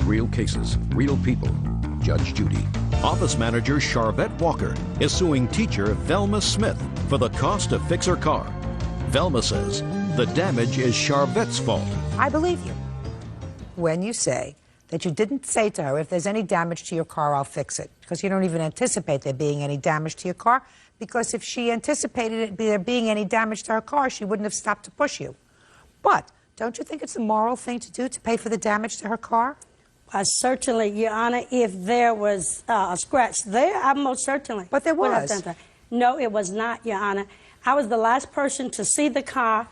Real cases, real people. Judge Judy. Office manager Charvette Walker is suing teacher Velma Smith for the cost to fix her car. Velma says the damage is Charvette's fault. I believe you when you say that you didn't say to her, if there's any damage to your car, I'll fix it. Because you don't even anticipate there being any damage to your car. Because if she anticipated there being any damage to her car, she wouldn't have stopped to push you. But don't you think it's a moral thing to do to pay for the damage to her car? Certainly, Your Honor, if there was a scratch there, I most certainly. But there would have was. done that. No, it was not, Your Honor. I was the last person to see the car.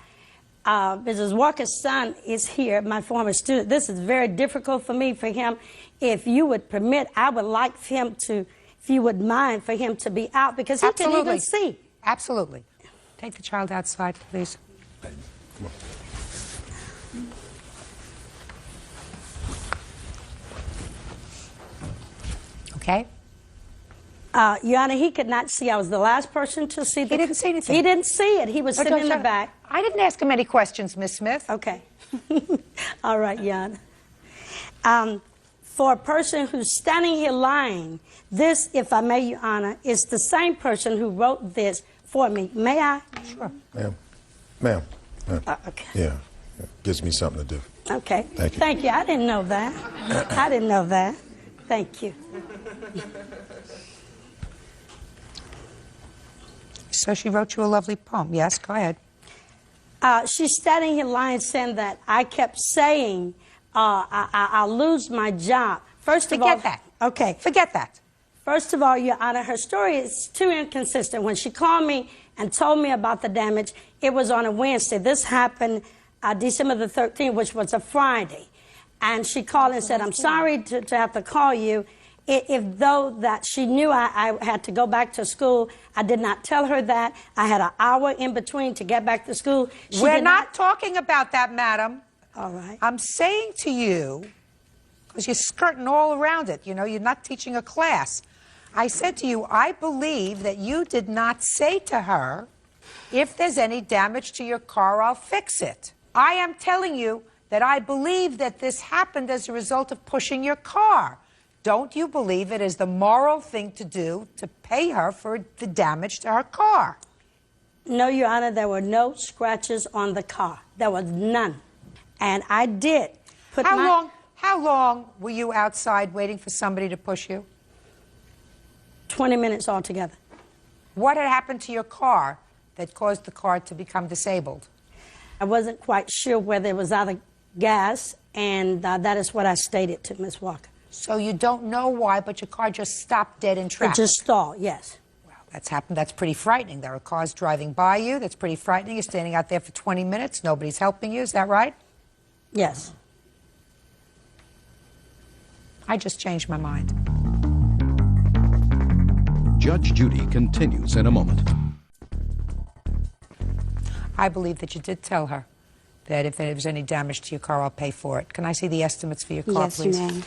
Mrs. Walker's son is here, my former student. This is very difficult for me, for him. If you would permit, I would like him to, if you would mind, for him to be out, because he can even see. Absolutely. Take the child outside, please. Come on. Okay? Your Honor, he could not see. I was the last person to see. He didn't see anything. He didn't see it. He was sitting in the back. I didn't ask him any questions, Miss Smith. Okay. All right, Your Honor. For a person who's standing here lying, this, if I may, Your Honor, is the same person who wrote this for me. May I? Sure. Ma'am. Ma'am. Okay. Yeah. Gives me something to do. Okay. Thank you. Thank you. I didn't know that. I didn't know that. Thank you. So she wrote you a lovely poem. Yes, go ahead. She's standing here lying, saying that I kept saying I'll lose my job. First of all, forget that. Okay. Forget that. First of all, Your Honor, her story is too inconsistent. When she called me and told me about the damage, it was on a Wednesday. This happened December the 13th, which was a Friday. And she called and said, I'm sorry to have to call you. If though that she knew I had to go back to school, I did not tell her that. I had an hour in between to get back to school. We're not talking about that, madam. All right. I'm saying to you, because you're skirting all around it, you're not teaching a class. I said to you, I believe that you did not say to her, if there's any damage to your car, I'll fix it. I am telling you that I believe that this happened as a result of pushing your car. Don't you believe it is the moral thing to do to pay her for the damage to her car? No, Your Honor, there were no scratches on the car. There was none. And I did put How long were you outside waiting for somebody to push you? 20 minutes altogether. What had happened to your car that caused the car to become disabled? I wasn't quite sure whether it was out of gas, and that is what I stated to Ms. Walker. So you don't know why, but your car just stopped dead in traffic? It just stalled, yes. Well, that's happened. That's pretty frightening. There are cars driving by you. That's pretty frightening. You're standing out there for 20 minutes. Nobody's helping you. Is that right? Yes. I just changed my mind. Judge Judy continues in a moment. I believe that you did tell her that if there was any damage to your car, I'll pay for it. Can I see the estimates for your car, please? Yes, you may.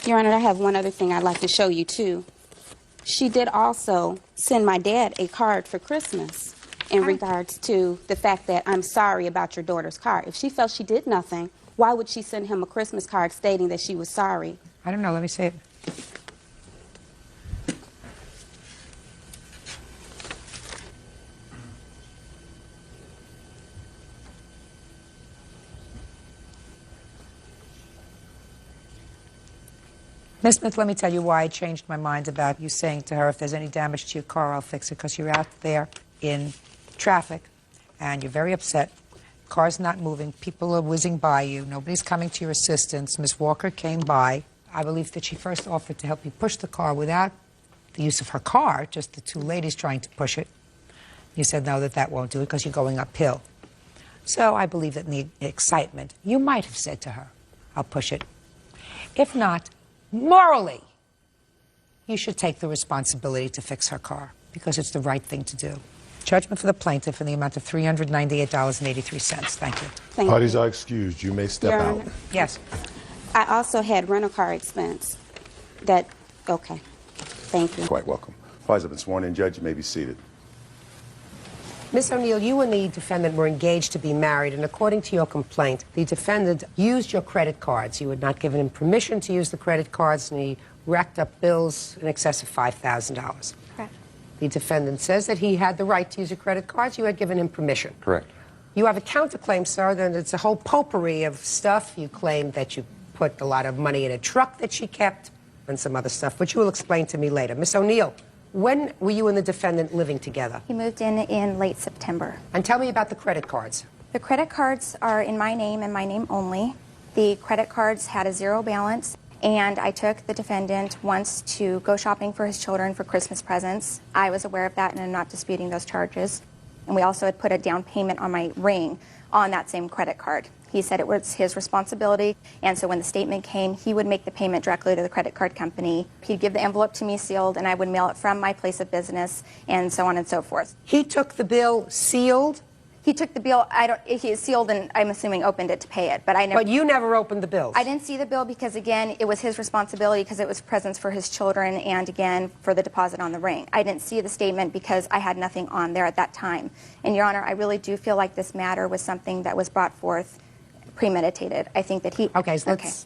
Your Honor, I have one other thing I'd like to show you, too. She did also send my dad a card for Christmas in regards to the fact that I'm sorry about your daughter's car. If she felt she did nothing, why would she send him a Christmas card stating that she was sorry? I don't know. Let me see it. Ms. Smith, let me tell you why I changed my mind about you saying to her, if there's any damage to your car, I'll fix it, because you're out there in traffic, and you're very upset. Car's not moving. People are whizzing by you. Nobody's coming to your assistance. Ms. Walker came by. I believe that she first offered to help you push the car without the use of her car, just the two ladies trying to push it. You said, no, that won't do it because you're going uphill. So I believe that in the excitement, you might have said to her, I'll push it. If not, morally, you should take the responsibility to fix her car because it's the right thing to do. Judgment for the plaintiff in the amount of $398.83. Thank you. Thank Parties you. are excused. You may step Your out. Honor. Yes. I also had rental car expense. Okay. Thank you. Quite welcome. Parties have been sworn in. Judge, you may be seated. Ms. O'Neill, you and the defendant were engaged to be married, and according to your complaint, the defendant used your credit cards. You had not given him permission to use the credit cards, and he racked up bills in excess of $5,000. Correct. The defendant says that he had the right to use your credit cards. You had given him permission. Correct. You have a counterclaim, sir, that it's a whole potpourri of stuff. You claim that you put a lot of money in a truck that she kept and some other stuff, which you will explain to me later. Miss O'Neill, when were you and the defendant living together? He moved in late September. And tell me about the credit cards. The credit cards are in my name and my name only. The credit cards had a zero balance, and I took the defendant once to go shopping for his children for Christmas presents. I was aware of that and I'm not disputing those charges. And we also had put a down payment on my ring on that same credit card. He said it was his responsibility, and so when the statement came, he would make the payment directly to the credit card company. He'd give the envelope to me sealed, and I would mail it from my place of business, and so on and so forth. He took the bill sealed? He took the bill. He sealed, and I'm assuming opened it to pay it, but I never. But you never opened the bills? I didn't see the bill because, again, it was his responsibility because it was presents for his children and, again, for the deposit on the ring. I didn't see the statement because I had nothing on there at that time. And, Your Honor, I really do feel like this matter was something that was brought forth premeditated. I think that he... Okay, so let's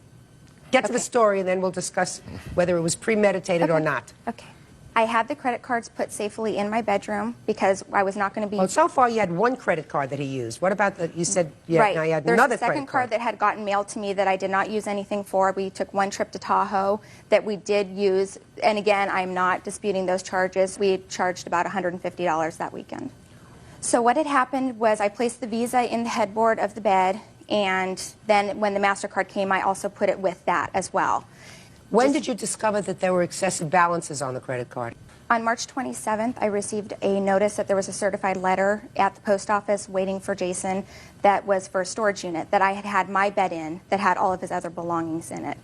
get to the story, and then we'll discuss whether it was premeditated or not. Okay. I had the credit cards put safely in my bedroom because I was not going to be... Well, so far you had one credit card that he used. What about the... You said right. Now you had There's another a second credit card. that had gotten mailed to me that I did not use anything for. We took one trip to Tahoe that we did use. And again, I'm not disputing those charges. We charged about $150 that weekend. So what had happened was I placed the Visa in the headboard of the bed, and then when the MasterCard came, I also put it with that as well. When did you discover that there were excessive balances on the credit card? On March 27th, I received a notice that there was a certified letter at the post office waiting for Jason that was for a storage unit that I had had my bed in that had all of his other belongings in it.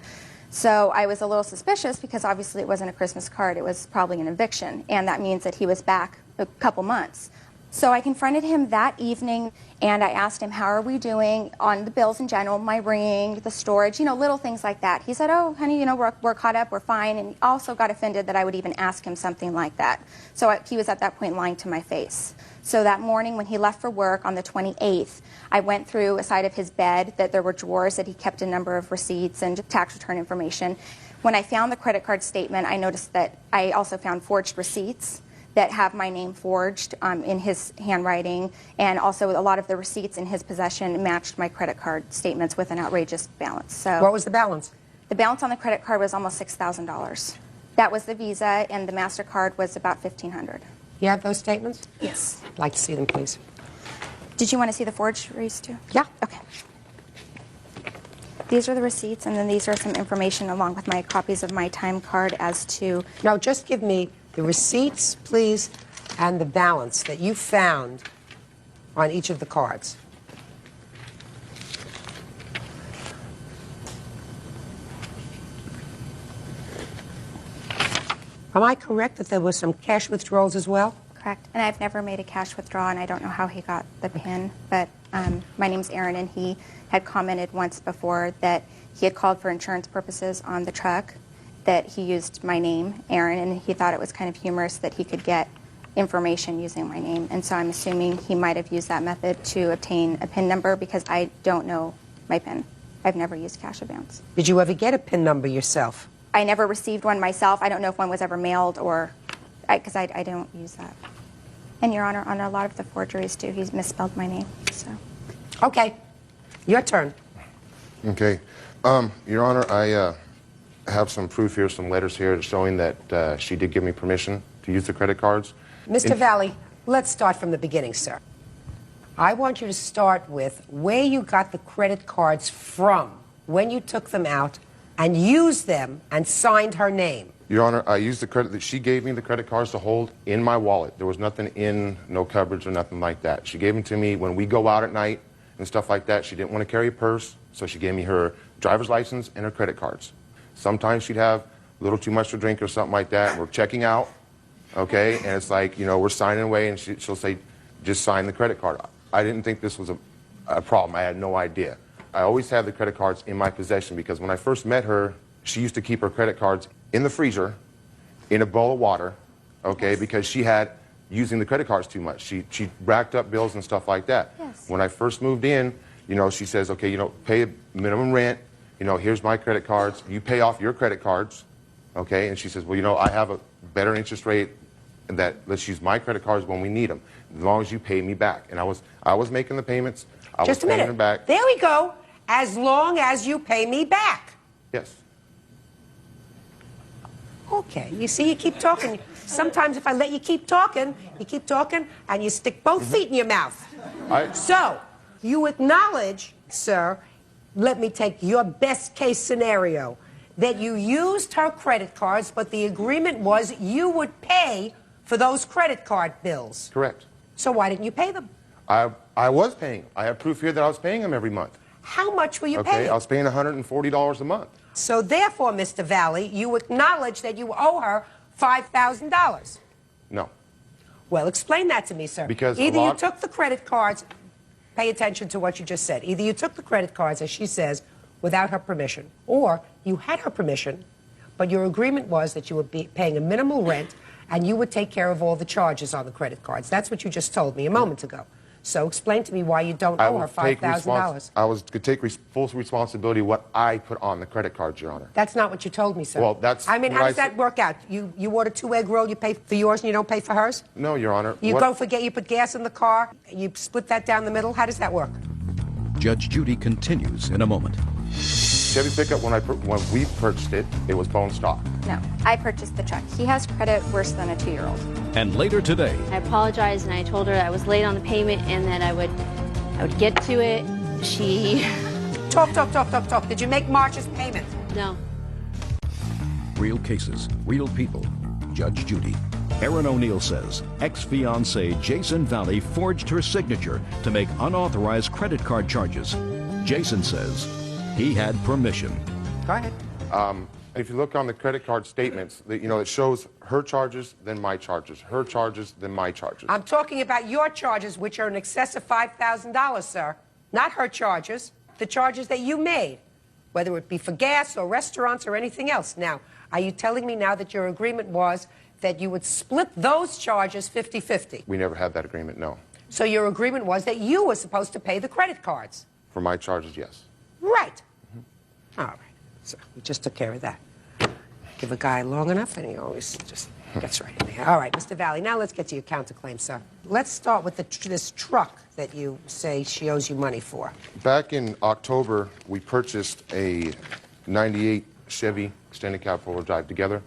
So I was a little suspicious because obviously it wasn't a Christmas card, it was probably an eviction, and that means that he was back a couple months. So I confronted him that evening, and I asked him, how are we doing on the bills in general, my ring, the storage, little things like that. He said, oh, honey, we're caught up, we're fine, and he also got offended that I would even ask him something like that. So he was at that point lying to my face. So that morning when he left for work on the 28th, I went through a side of his bed that there were drawers that he kept a number of receipts and tax return information. When I found the credit card statement, I noticed that I also found forged receipts that have my name forged in his handwriting, and also a lot of the receipts in his possession matched my credit card statements with an outrageous balance. So what was the balance? The balance on the credit card was almost $6,000. That was the Visa, and the MasterCard was about $1,500. You have those statements? Yes. I'd like to see them, please. Did you want to see the forgeries too? Yeah. Okay. These are the receipts, and then these are some information along with my copies of my time card as to... No, just give me the receipts, please, and the balance that you found on each of the cards. Am I correct that there was some cash withdrawals as well? Correct. And I've never made a cash withdrawal, and I don't know how he got the PIN, but my name's Aaron, and he had commented once before that he had called for insurance purposes on the truck, that he used my name, Aaron, and he thought it was kind of humorous that he could get information using my name. And so I'm assuming he might have used that method to obtain a PIN number, because I don't know my PIN. I've never used cash advance. Did you ever get a PIN number yourself? I never received one myself. I don't know if one was ever mailed, or because I don't use that. And Your Honor, on a lot of the forgeries too, he's misspelled my name. So. Okay, your turn. Okay. Your Honor, I have some proof here, some letters here showing that she did give me permission to use the credit cards. Mr. Valley, let's start from the beginning, sir. I want you to start with where you got the credit cards from, when you took them out and used them and signed her name. Your Honor, I used the credit that she gave me, the credit cards to hold in my wallet. There was nothing in, no coverage or nothing like that. She gave them to me when we go out at night and stuff like that. She didn't want to carry a purse, so she gave me her driver's license and her credit cards. Sometimes she'd have a little too much to drink or something like that. We're checking out, okay, and it's like, we're signing away, and she'll say, just sign the credit card. I didn't think this was a problem. I had no idea. I always had the credit cards in my possession, because when I first met her, she used to keep her credit cards in the freezer in a bowl of water, okay, yes, because she had using the credit cards too much. She racked up bills and stuff like that. Yes. When I first moved in, she says, okay, pay a minimum rent. Here's my credit cards. You pay off your credit cards, okay? And she says, well, I have a better interest rate, and that let's use my credit cards when we need them, as long as you pay me back. And I was making the payments. I was paying them back. There we go. As long as you pay me back. Yes. Okay. You see, you keep talking. Sometimes if I let you keep talking, and you stick both feet in your mouth. So, you acknowledge, sir, let me take your best case scenario, that you used her credit cards, but the agreement was you would pay for those credit card bills. Correct. So why didn't you pay them? I was paying them. I have proof here that I was paying them every month. How much were you paying? Okay, I was paying $140 a month. So therefore, Mr. Valley, you acknowledge that you owe her $5,000. No. Well, explain that to me, sir. Because either you took the credit cards, pay attention to what you just said, either you took the credit cards, as she says, without her permission, or you had her permission, but your agreement was that you would be paying a minimal rent and you would take care of all the charges on the credit cards. That's what you just told me a moment ago. So explain to me why you don't owe her $5,000. I was to take full responsibility of what I put on the credit cards, Your Honor. That's not what you told me, sir. Well, that's... I mean, how does that work out? You order 2 egg roll, you pay for yours and you don't pay for hers? No, Your Honor. You put gas in the car, you split that down the middle? How does that work? Judge Judy continues in a moment. Chevy pickup, when we purchased it, it was bone stock. No, I purchased the truck. He has credit worse than a 2-year-old. And later today, I apologized and I told her I was late on the payment and that I would get to it. She... Talk. Did you make March's payment? No. Real cases, real people. Judge Judy. Aaron O'Neill says ex-fiancé Jason Valley forged her signature to make unauthorized credit card charges. Jason says he had permission. Go ahead. If you look on the credit card statements, it shows her charges, then my charges, her charges, then my charges. I'm talking about your charges, which are in excess of $5,000, sir. Not her charges, the charges that you made, whether it be for gas or restaurants or anything else. Now, are you telling me now that your agreement was that you would split those charges 50-50? We never had that agreement, no. So your agreement was that you were supposed to pay the credit cards? For my charges, yes. Right. All right. So we just took care of that. Give a guy long enough, and he always just gets right in there. All right, Mr. Valley, now let's get to your counterclaim, sir. Let's start with this truck that you say she owes you money for. Back in October, we purchased a 98 Chevy extended cab four-wheel drive together.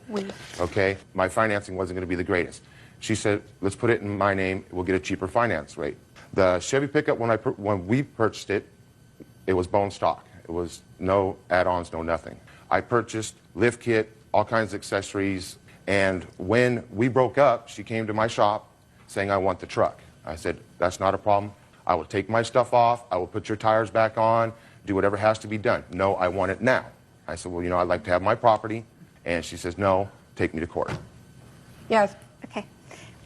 Okay? My financing wasn't going to be the greatest. She said, let's put it in my name. We'll get a cheaper finance rate. The Chevy pickup, when we purchased it, it was bone stock. It was no add-ons, no nothing. I purchased lift kit, all kinds of accessories, and when we broke up, she came to my shop saying, I want the truck. I said, that's not a problem. I will take my stuff off. I will put your tires back on, do whatever has to be done. No, I want it now. I said, well, I'd like to have my property. And she says, no, take me to court. Yes. Okay.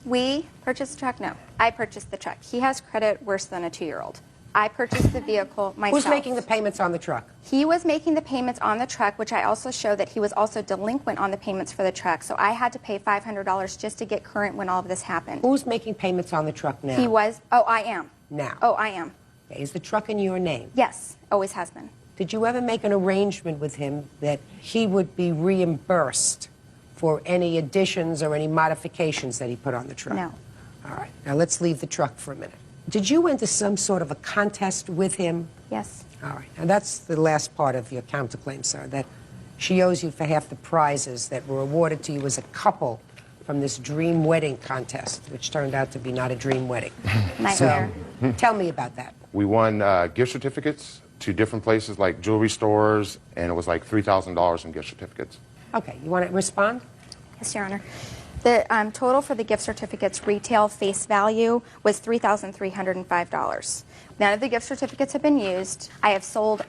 We purchased the truck? No. I purchased the truck. He has credit worse than a 2-year-old. I purchased the vehicle myself. Who's making the payments on the truck? He was making the payments on the truck, which I also show that he was also delinquent on the payments for the truck. So I had to pay $500 just to get current when all of this happened. Who's making payments on the truck now? He was. Oh, I am. Now? Oh, I am. Okay. Is the truck in your name? Yes. Always has been. Did you ever make an arrangement with him that he would be reimbursed for any additions or any modifications that he put on the truck? No. All right. Now let's leave the truck for a minute. Did you enter some sort of a contest with him? Yes. All right. And that's the last part of your counterclaim, sir, that she owes you for half the prizes that were awarded to you as a couple from this dream wedding contest, which turned out to be not a dream wedding. Nightmare. So, tell me about that. We won gift certificates to different places like jewelry stores, and it was like $3,000 in gift certificates. Okay. You want to respond? Yes, Your Honor. The total for the gift certificates retail face value was $3,305. None of the gift certificates have been used. I have sold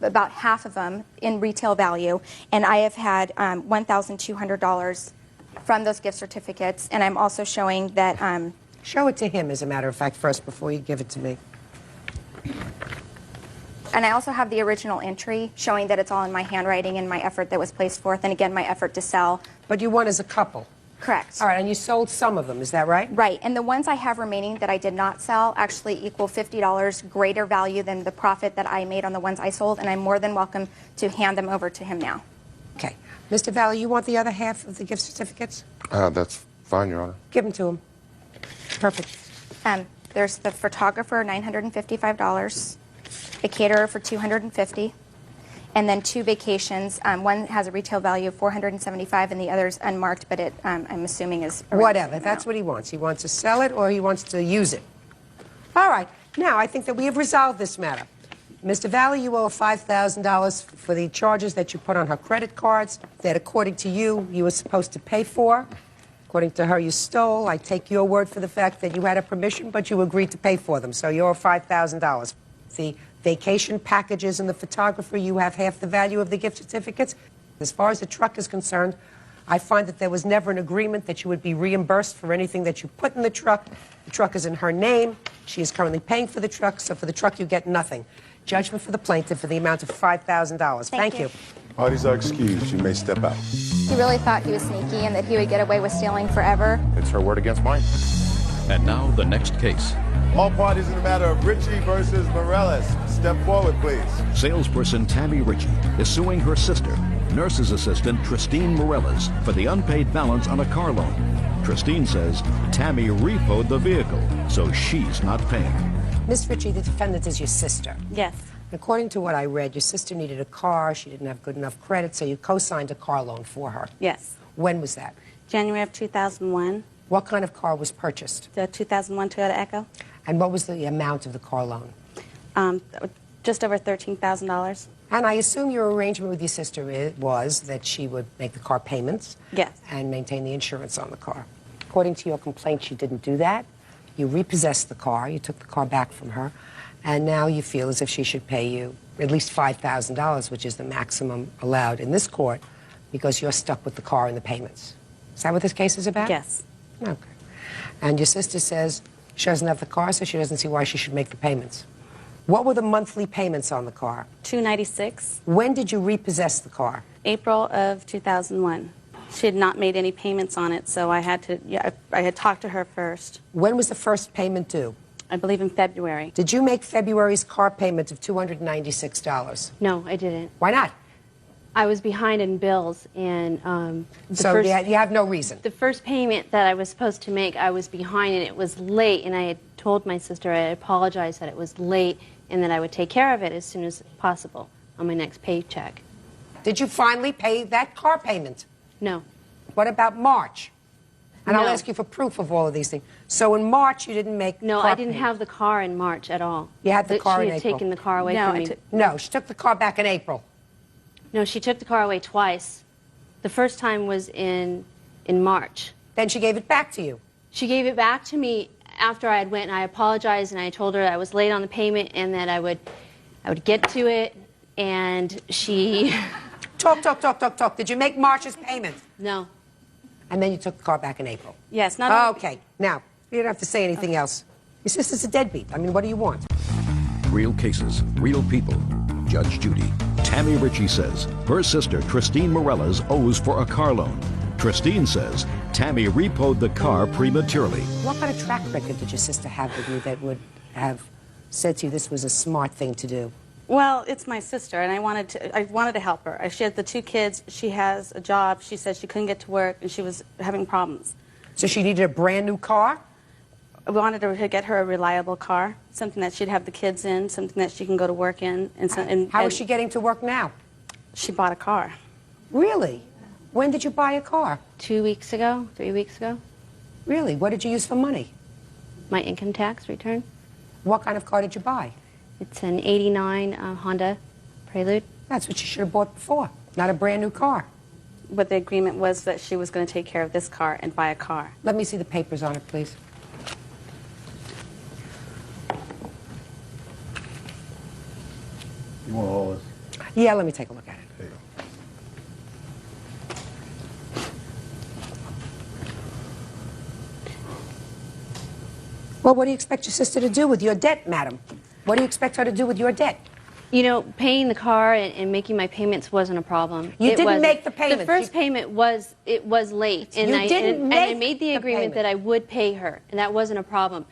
about half of them in retail value, and I have had $1,200 from those gift certificates, and I'm also showing that... Show it to him, as a matter of fact, first, before you give it to me. And I also have the original entry showing that it's all in my handwriting and my effort that was placed forth, and again, my effort to sell. But you won as a couple? Correct. All right, and you sold some of them, is that right? Right, and the ones I have remaining that I did not sell actually equal $50 greater value than the profit that I made on the ones I sold, and I'm more than welcome to hand them over to him now. Okay. Mr. Valley, you want the other half of the gift certificates? That's fine, Your Honor. Give them to him. Perfect. There's the photographer, $955, a caterer for $250, and then 2 vacations. One has a retail value of $475, and the other's unmarked, but I'm assuming is whatever. That's what he wants. He wants to sell it or he wants to use it. All right. Now, I think that we have resolved this matter. Mr. Valley, you owe $5,000 for the charges that you put on her credit cards that, according to you, you were supposed to pay for. According to her, you stole. I take your word for the fact that you had a permission, but you agreed to pay for them, so you owe $5,000. The vacation packages and the photographer, you have half the value of the gift certificates. As far as the truck is concerned, I find that there was never an agreement that you would be reimbursed for anything that you put in the truck. The truck is in her name. She is currently paying for the truck, so for the truck you get nothing. Judgment for the plaintiff for the amount of $5,000. Thank you. Parties are excused. You may step out. He really thought he was sneaky and that he would get away with stealing forever. It's her word against mine. And now the next case. All parties in the matter of Ritchie versus Morales. Step forward, please. Salesperson Tammy Ritchie is suing her sister, nurse's assistant Tristine Morales, for the unpaid balance on a car loan. Tristine says Tammy repoed the vehicle, so she's not paying. Miss Ritchie, the defendant is your sister. Yes. According to what I read, your sister needed a car. She didn't have good enough credit, so you co-signed a car loan for her. Yes. When was that? January of 2001. What kind of car was purchased? The 2001 Toyota Echo. And what was the amount of the car loan? Just over $13,000. And I assume your arrangement with your sister was that she would make the car payments. Yes. And maintain the insurance on the car. According to your complaint, she didn't do that. You repossessed the car. You took the car back from her. And now you feel as if she should pay you at least $5,000, which is the maximum allowed in this court because you're stuck with the car and the payments. Is that what this case is about? Yes. Okay. And your sister says she doesn't have the car, so she doesn't see why she should make the payments. What were the monthly payments on the car? $296. When did you repossess the car? April of 2001. She had not made any payments on it, so I had to. Yeah, I had talked to her first. When was the first payment due? I believe in February. Did you make February's car payment of $296? No, I didn't. Why not? I was behind in bills, and so you have no reason. The first payment that I was supposed to make, I was behind, and it was late. And I had told my sister I apologized that it was late, and that I would take care of it as soon as possible on my next paycheck. Did you finally pay that car payment? No. What about March? And I'll No. ask you for proof of all of these things. So in March, you didn't make No, car I didn't payment. have the car in March at all. You had the car in She had April. taken the car away No, from me. No, she took the car back in April. No, she took the car away twice. The first time was in March. Then she gave it back to you. She gave it back to me after I had went and I apologized, and I told her I was late on the payment and that I would get to it, and she... Talk. Did you make March's payment? No. And then you took the car back in April? Yes, not Okay. Now, you don't have to say anything else. Your sister's a deadbeat. I mean, what do you want? Real cases, real people. Judge Judy. Tammy Ritchie says her sister, Christine Morales, owes for a car loan. Christine says Tammy repoed the car prematurely. What kind of track record did your sister have with you that would have said to you this was a smart thing to do? Well, it's my sister, and I wanted to help her. She has the 2 kids. She has a job. She said she couldn't get to work, and she was having problems. So she needed a brand new car? I wanted to get her a reliable car, something that she'd have the kids in, something that she can go to work in. How is she getting to work now? She bought a car. Really? When did you buy a car? 2 weeks ago, 3 weeks ago. Really? What did you use for money? My income tax return. What kind of car did you buy? It's an '89 Honda Prelude. That's what you should have bought before, not a brand new car. But the agreement was that she was going to take care of this car and buy a car. Let me see the papers on it, please. You want all this? Yeah, let me take a look at it. There you go. Well, what do you expect your sister to do with your debt, madam? What do you expect her to do with your debt? You know, paying the car and making my payments wasn't a problem. You It didn't wasn't. make the payment. The first payment was late, and You I didn't and make I made the the agreement payment. that I would pay her, and that wasn't a problem.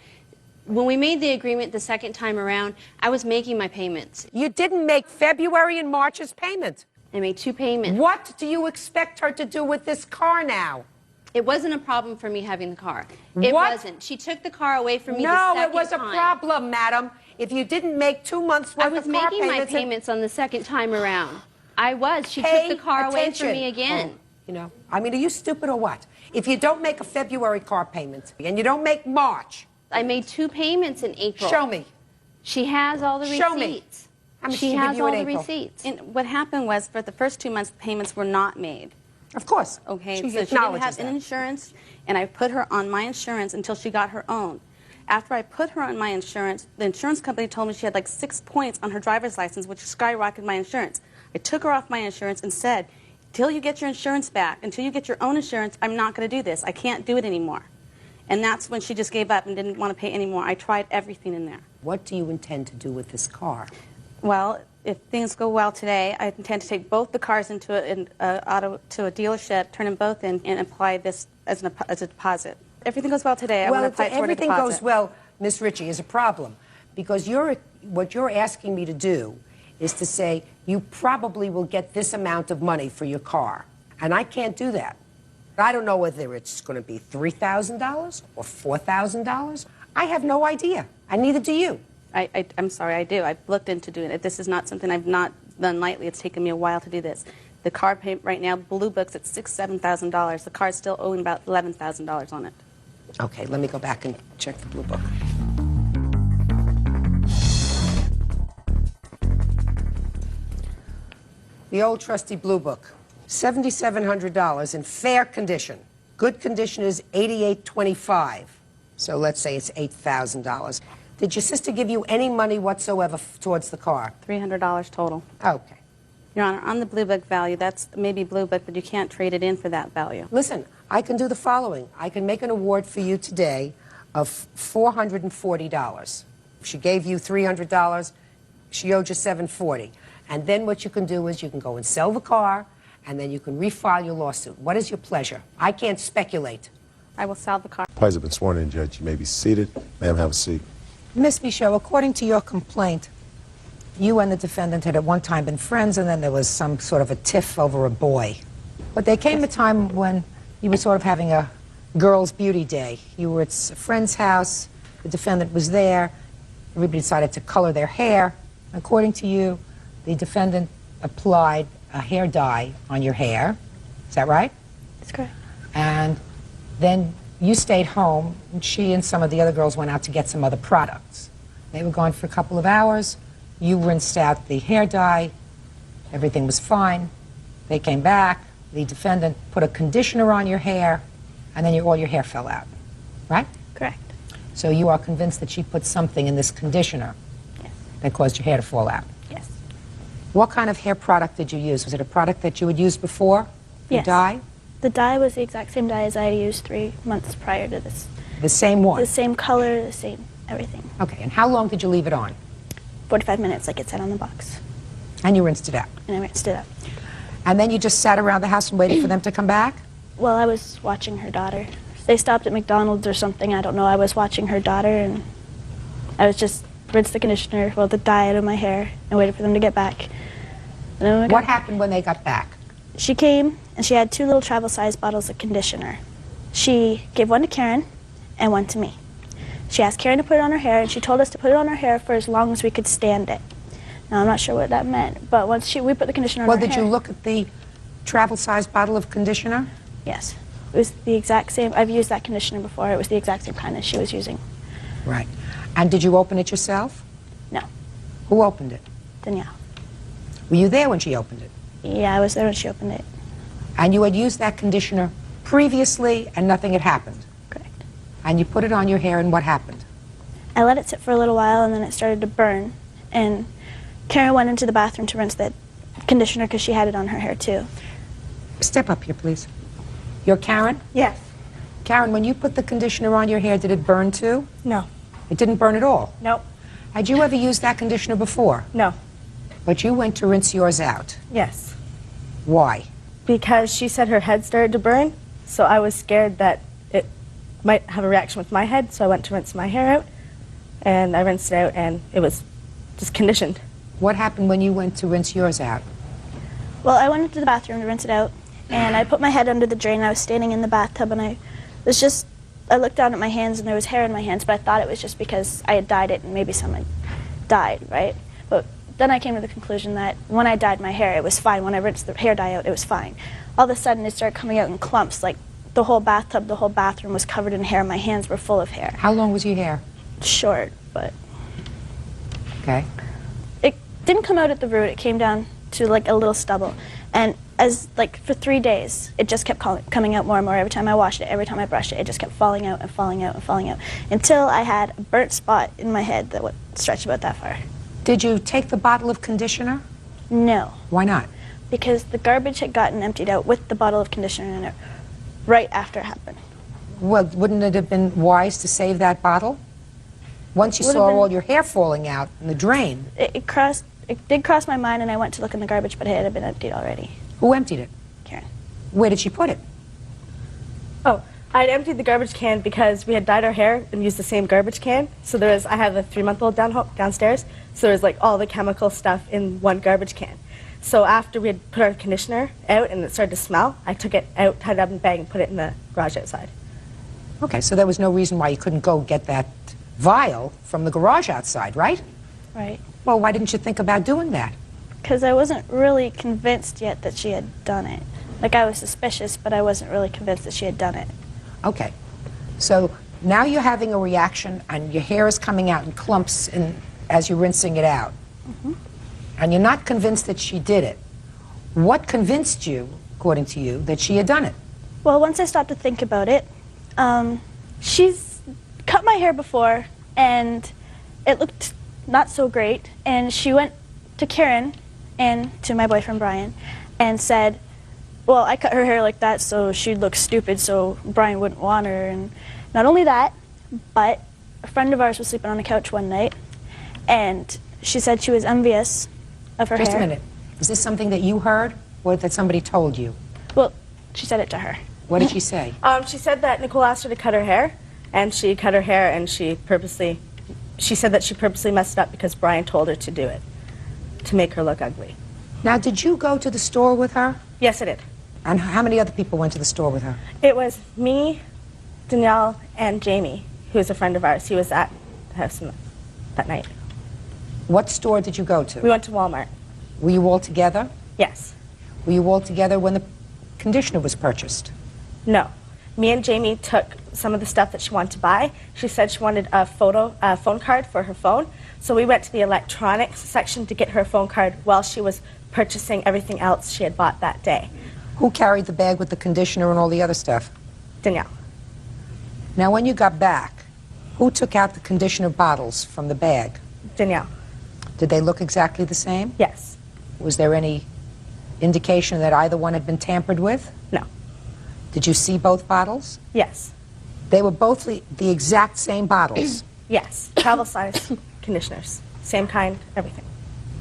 When we made the agreement the second time around, I was making my payments. You didn't make February and March's payment. I made 2 payments. What do you expect her to do with this car now? It wasn't a problem for me having the car. It What? wasn't. She took the car away from me the No, second it was a time. problem, madam. If you didn't make 2 months worth I was of car making my payments... payments on the second time around. I was. She Pay took the car away attention. from me again. Oh, you know, I mean, are you stupid or what? If you don't make a February car payment and you don't make March... I made 2 payments in April. Show me. She has all the receipts. Show me. How much She did she give has you all in the April? receipts. And what happened was, for the first 2 months, the payments were not made. Of course. Okay, She so she didn't acknowledges have that. an insurance, and I put her on my insurance until she got her own. After I put her on my insurance, the insurance company told me she had like 6 points on her driver's license, which skyrocketed my insurance. I took her off my insurance and said, until you get your insurance back, until you get your own insurance, I'm not going to do this. I can't do it anymore. And that's when she just gave up and didn't want to pay anymore. I tried everything in there. What do you intend to do with this car? Well, if things go well today, I intend to take both the cars into to a dealership, turn them both in, and apply this as a deposit. Everything goes well today, I want to apply it toward a everything deposit. goes well, Miss Ritchie, is a problem. Because what you're asking me to do is to say, you probably will get this amount of money for your car. And I can't do that. I don't know whether it's going to be $3,000 or $4,000. I have no idea, and neither do you. I'm sorry, I do. I've looked into doing it. This is not something I've not done lightly. It's taken me a while to do this. The car payment right now, Blue Book's at $6,000, $7,000. The car's still owing about $11,000 on it. Okay, let me go back and check the Blue Book. The old trusty Blue Book, $7,700 in fair condition. Good condition is $8,825. So let's say it's $8,000. Did your sister give you any money whatsoever towards the car? $300 total. Okay. Your Honor, on the Blue Book value, that's maybe Blue Book, but you can't trade it in for that value. Listen, I can do the following. I can make an award for you today of $440. She gave you $300. She owed you $740. And then what you can do is you can go and sell the car, and then you can refile your lawsuit. What is your pleasure? I can't speculate. I will sell the car. Parties have been sworn in, Judge. You may be seated. Ma'am, have a seat. Miss Michaud, according to your complaint, you and the defendant had at one time been friends, and then there was some sort of a tiff over a boy. But there came a time when you were sort of having a girls' beauty day. You were at a friend's house. The defendant was there. Everybody decided to color their hair. According to you, the defendant applied a hair dye on your hair. Is that right? That's correct. And then you stayed home, and she and some of the other girls went out to get some other products. They were gone for a couple of hours. You rinsed out the hair dye. Everything was fine. They came back. The defendant put a conditioner on your hair, and then all your hair fell out. Right? Correct. So you are convinced that she put something in this conditioner that caused your hair to fall out? Yes. What kind of hair product did you use? Was it a product that you had used before? The Yes. dye? The dye was the exact same dye as I had used 3 months prior to this. The same one? The same color, the same everything. Okay, and how long did you leave it on? 45 minutes, like it said on the box. And you rinsed it out? And I rinsed it up. And then you just sat around the house and waited for them to come back? Well, I was watching her daughter. They stopped at McDonald's or something, I don't know. I was watching her daughter, and I was just rinsed the conditioner, well, the dye out of my hair, and waited for them to get back. And then What happened when they got back? She came, and she had 2 little travel-sized bottles of conditioner. She gave one to Karen and one to me. She asked Karen to put it on her hair, and she told us to put it on her hair for as long as we could stand it. Now, I'm not sure what that meant, but once we put the conditioner on Well, her did hair... you look at the travel-sized bottle of conditioner? Yes. It was the exact same. I've used that conditioner before. It was the exact same kind that she was using. Right. And did you open it yourself? No. Who opened it? Danielle. Were you there when she opened it? Yeah, I was there when she opened it. And you had used that conditioner previously and nothing had happened? Correct. And you put it on your hair and what happened? I let it sit for a little while, and then it started to burn. And Karen went into the bathroom to rinse that conditioner because she had it on her hair, too. Step up here, please. You're Karen? Yes. Karen, when you put the conditioner on your hair, did it burn too? No. It didn't burn at all? Nope. Had you ever used that conditioner before? No. But you went to rinse yours out. Yes. Why? Because she said her head started to burn, so I was scared that it might have a reaction with my head, so I went to rinse my hair out, and I rinsed it out, and it was just conditioned. What happened when you went to rinse yours out? Well, I went into the bathroom to rinse it out, and I put my head under the drain. I was standing in the bathtub, and I looked down at my hands, and there was hair in my hands, but I thought it was just because I had dyed it, and maybe someone died, right? But then I came to the conclusion that when I dyed my hair, it was fine. When I rinsed the hair dye out, it was fine. All of a sudden, it started coming out in clumps, like the whole bathtub, the whole bathroom was covered in hair. My hands were full of hair. How long was your hair? Short, but... Okay. It didn't come out at the root. It came down to like a little stubble. And for 3 days, it just kept coming out more and more. Every time I washed it, every time I brushed it, it just kept falling out and falling out and falling out until I had a burnt spot in my head that would stretch about that far. Did you take the bottle of conditioner? No. Why not? Because the garbage had gotten emptied out with the bottle of conditioner in it right after it happened. Well, wouldn't it have been wise to save that bottle? Once you saw all your hair falling out in the drain. It did cross my mind, and I went to look in the garbage, but it had been emptied already. Who emptied it? Karen. Where did she put it? Oh, I had emptied the garbage can because we had dyed our hair and used the same garbage can. So I have a 3-month-old downstairs, so there was like all the chemical stuff in one garbage can. So after we had put our conditioner out and it started to smell, I took it out, tied it up in a bag, and put it in the garage outside. Okay, so there was no reason why you couldn't go get that vial from the garage outside, right? Right. Well, why didn't you think about doing that? Because I wasn't really convinced yet that she had done it. Like, I was suspicious, but I wasn't really convinced that she had done it. Okay. So now you're having a reaction, and your hair is coming out in clumps as you're rinsing it out. Mm-hmm. And you're not convinced that she did it. What convinced you, according to you, that she had done it? Well, once I stopped to think about it, she's cut my hair before, and it looked not so great. And she went to Karen and to my boyfriend Brian and said, well, I cut her hair like that so she'd look stupid so Brian wouldn't want her. And not only that, but a friend of ours was sleeping on the couch one night, and she said she was envious of her hair. Just a minute. Is this something that you heard or that somebody told you? Well, she said it to her. What did she say? She said that Nicole asked her to cut her hair, and she cut her hair, and she said that she purposely messed it up because Brian told her to do it, to make her look ugly. Now, did you go to the store with her? Yes, I did. And how many other people went to the store with her? It was me, Danielle, and Jamie, who is a friend of ours. He was at the house that night. What store did you go to? We went to Walmart. Were you all together? Yes. Were you all together when the conditioner was purchased? No. Me and Jamie took some of the stuff that she wanted to buy. She said she wanted a phone card for her phone. So we went to the electronics section to get her phone card while she was purchasing everything else she had bought that day. Who carried the bag with the conditioner and all the other stuff? Danielle. Now, when you got back, who took out the conditioner bottles from the bag? Danielle. Did they look exactly the same? Yes. Was there any indication that either one had been tampered with? No. Did you see both bottles? Yes. They were both the exact same bottles? Yes. Travel size conditioners. Same kind, everything.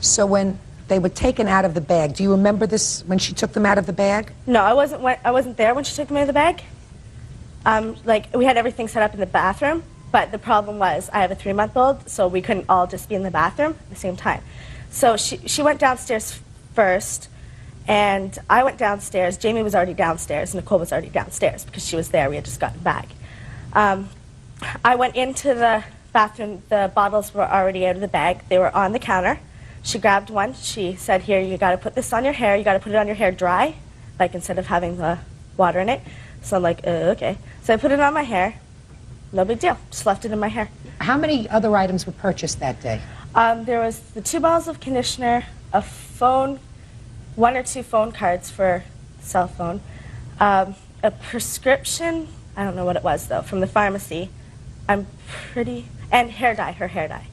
So when they were taken out of the bag, do you remember this when she took them out of the bag? No, I wasn't there when she took them out of the bag. Like, we had everything set up in the bathroom, but the problem was I have a 3-month-old, so we couldn't all just be in the bathroom at the same time. So she went downstairs first, and I went downstairs. Jamie was already downstairs, Nicole was already downstairs because she was there. We had just gotten back. I went into the bathroom. The bottles were already out of the bag. They were on the counter. She grabbed one. She said, here, you got to put this on your hair. You got to put it on your hair dry, like instead of having the water in it. So I'm like, okay. So I put it on my hair. No big deal. Just left it in my hair. How many other items were purchased that day? There was the 2 bottles of conditioner, a phone, 1 or 2 phone cards for cell phone, a prescription, I don't know what it was though, from the pharmacy. And hair dye, her hair dye.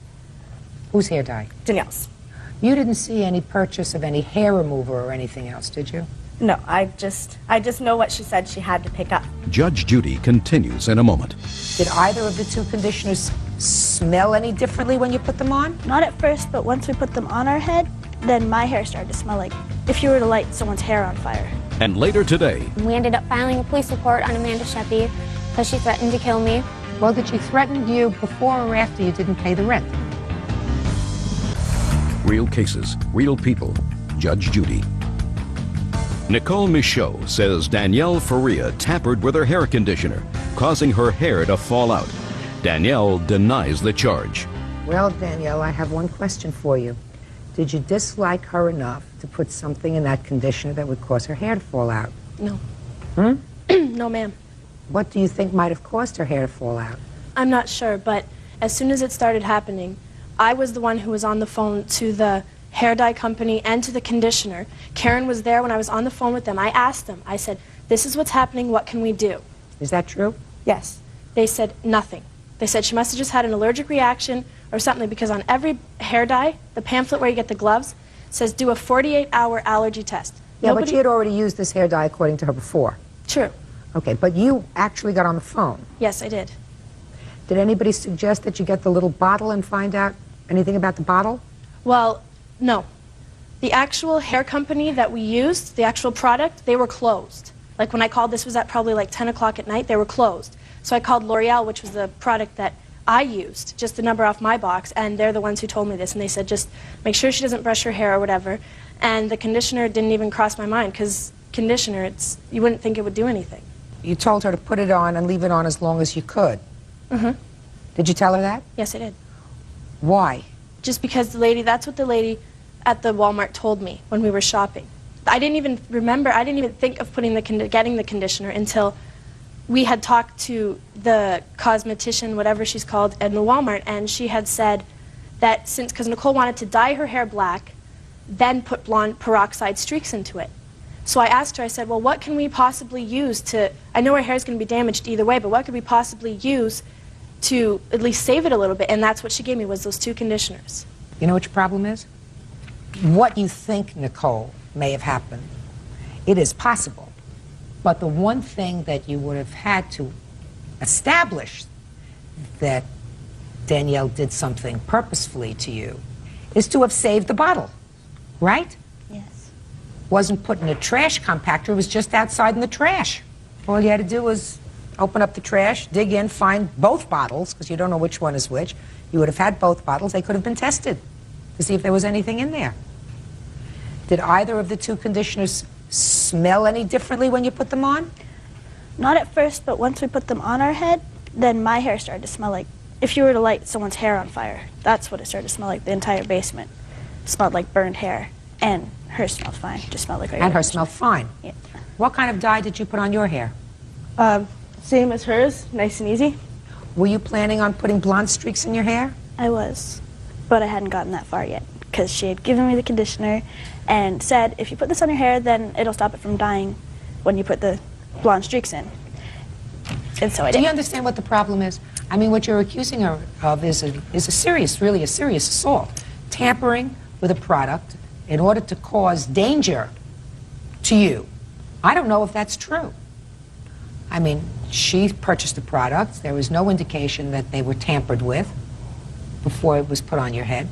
Whose hair dye? Danielle's. You didn't see any purchase of any hair remover or anything else, did you? No, I just know what she said she had to pick up. Judge Judy continues in a moment. Did either of the 2 conditioners smell any differently when you put them on? Not at first, but once we put them on our head, then my hair started to smell like if you were to light someone's hair on fire. And later today, we ended up filing a police report on Amanda Sheppy because she threatened to kill me. Well, did she threaten you before or after you didn't pay the rent? real cases, real people. Judge Judy. Nicole Michaud says Danielle Faria tampered with her hair conditioner, causing her hair to fall out. Danielle denies the charge. Well, Danielle, I have one question for you. Did you dislike her enough to put something in that conditioner that would cause her hair to fall out? No. No, ma'am. What do you think might have caused her hair to fall out? I'm not sure, but as soon as it started happening, I was the one who was on the phone to the hair dye company and to the conditioner. Karen was there when I was on the phone with them. I asked them, I said, this is what's happening, what can we do? Is that true? Yes. They said nothing. They said she must have just had an allergic reaction or something, because on every hair dye, the pamphlet where you get the gloves, says do a 48-hour allergy test. Yeah, but she had already used this hair dye according to her before. True. Okay, but you actually got on the phone. Yes, I did. Did anybody suggest that you get the little bottle and find out anything about the bottle? Well, no. The actual hair company that we used, the actual product, they were closed. Like when I called, this was at probably like 10 o'clock at night, they were closed. So I called L'Oreal, which was the product that I used, just the number off my box, and they're the ones who told me this, and they said just make sure she doesn't brush her hair or whatever. And the conditioner didn't even cross my mind, because conditioner, you wouldn't think it would do anything. You told her to put it on and leave it on as long as you could. Mm-hmm. Did you tell her that? Yes, I did. Why? Just because that's what the lady at the Walmart told me when we were shopping. I didn't even remember, I didn't even think of getting the conditioner until we had talked to the cosmetician, whatever she's called, in the Walmart, and she had said that because Nicole wanted to dye her hair black, then put blonde peroxide streaks into it. So I asked her, I said, well, what can we possibly use I know her hair is going to be damaged either way, but what could we possibly use to at least save it a little bit? And that's what she gave me, was those 2 conditioners. You know what your problem is? what you think, Nicole, may have happened. It is possible. But the one thing that you would have had to establish that Danielle did something purposefully to you is to have saved the bottle, right? Yes. Wasn't put in a trash compactor, it was just outside in the trash. All you had to do was open up the trash, dig in, find both bottles, because you don't know which one is which. You would have had both bottles. They could have been tested to see if there was anything in there. Did either of the two conditioners smell any differently when you put them on? Not at first, but once we put them on our head, then my hair started to smell like, if you were to light someone's hair on fire, that's what it started to smell like. The entire basement smelled like burned hair. And hers smelled fine, just smelled like regular. And hers smelled fine? Yeah. What kind of dye did you put on your hair? Same as hers, nice and easy. Were you planning on putting blonde streaks in your hair? I was, but I hadn't gotten that far yet, because she had given me the conditioner and said, if you put this on your hair, then it'll stop it from dyeing when you put the blonde streaks in. And so I did. Do you understand what the problem is? I mean, what you're accusing her of is a serious, really a serious assault. Tampering with a product in order to cause danger to you. I don't know if that's true. I mean, she purchased the product. There was no indication that they were tampered with before it was put on your head.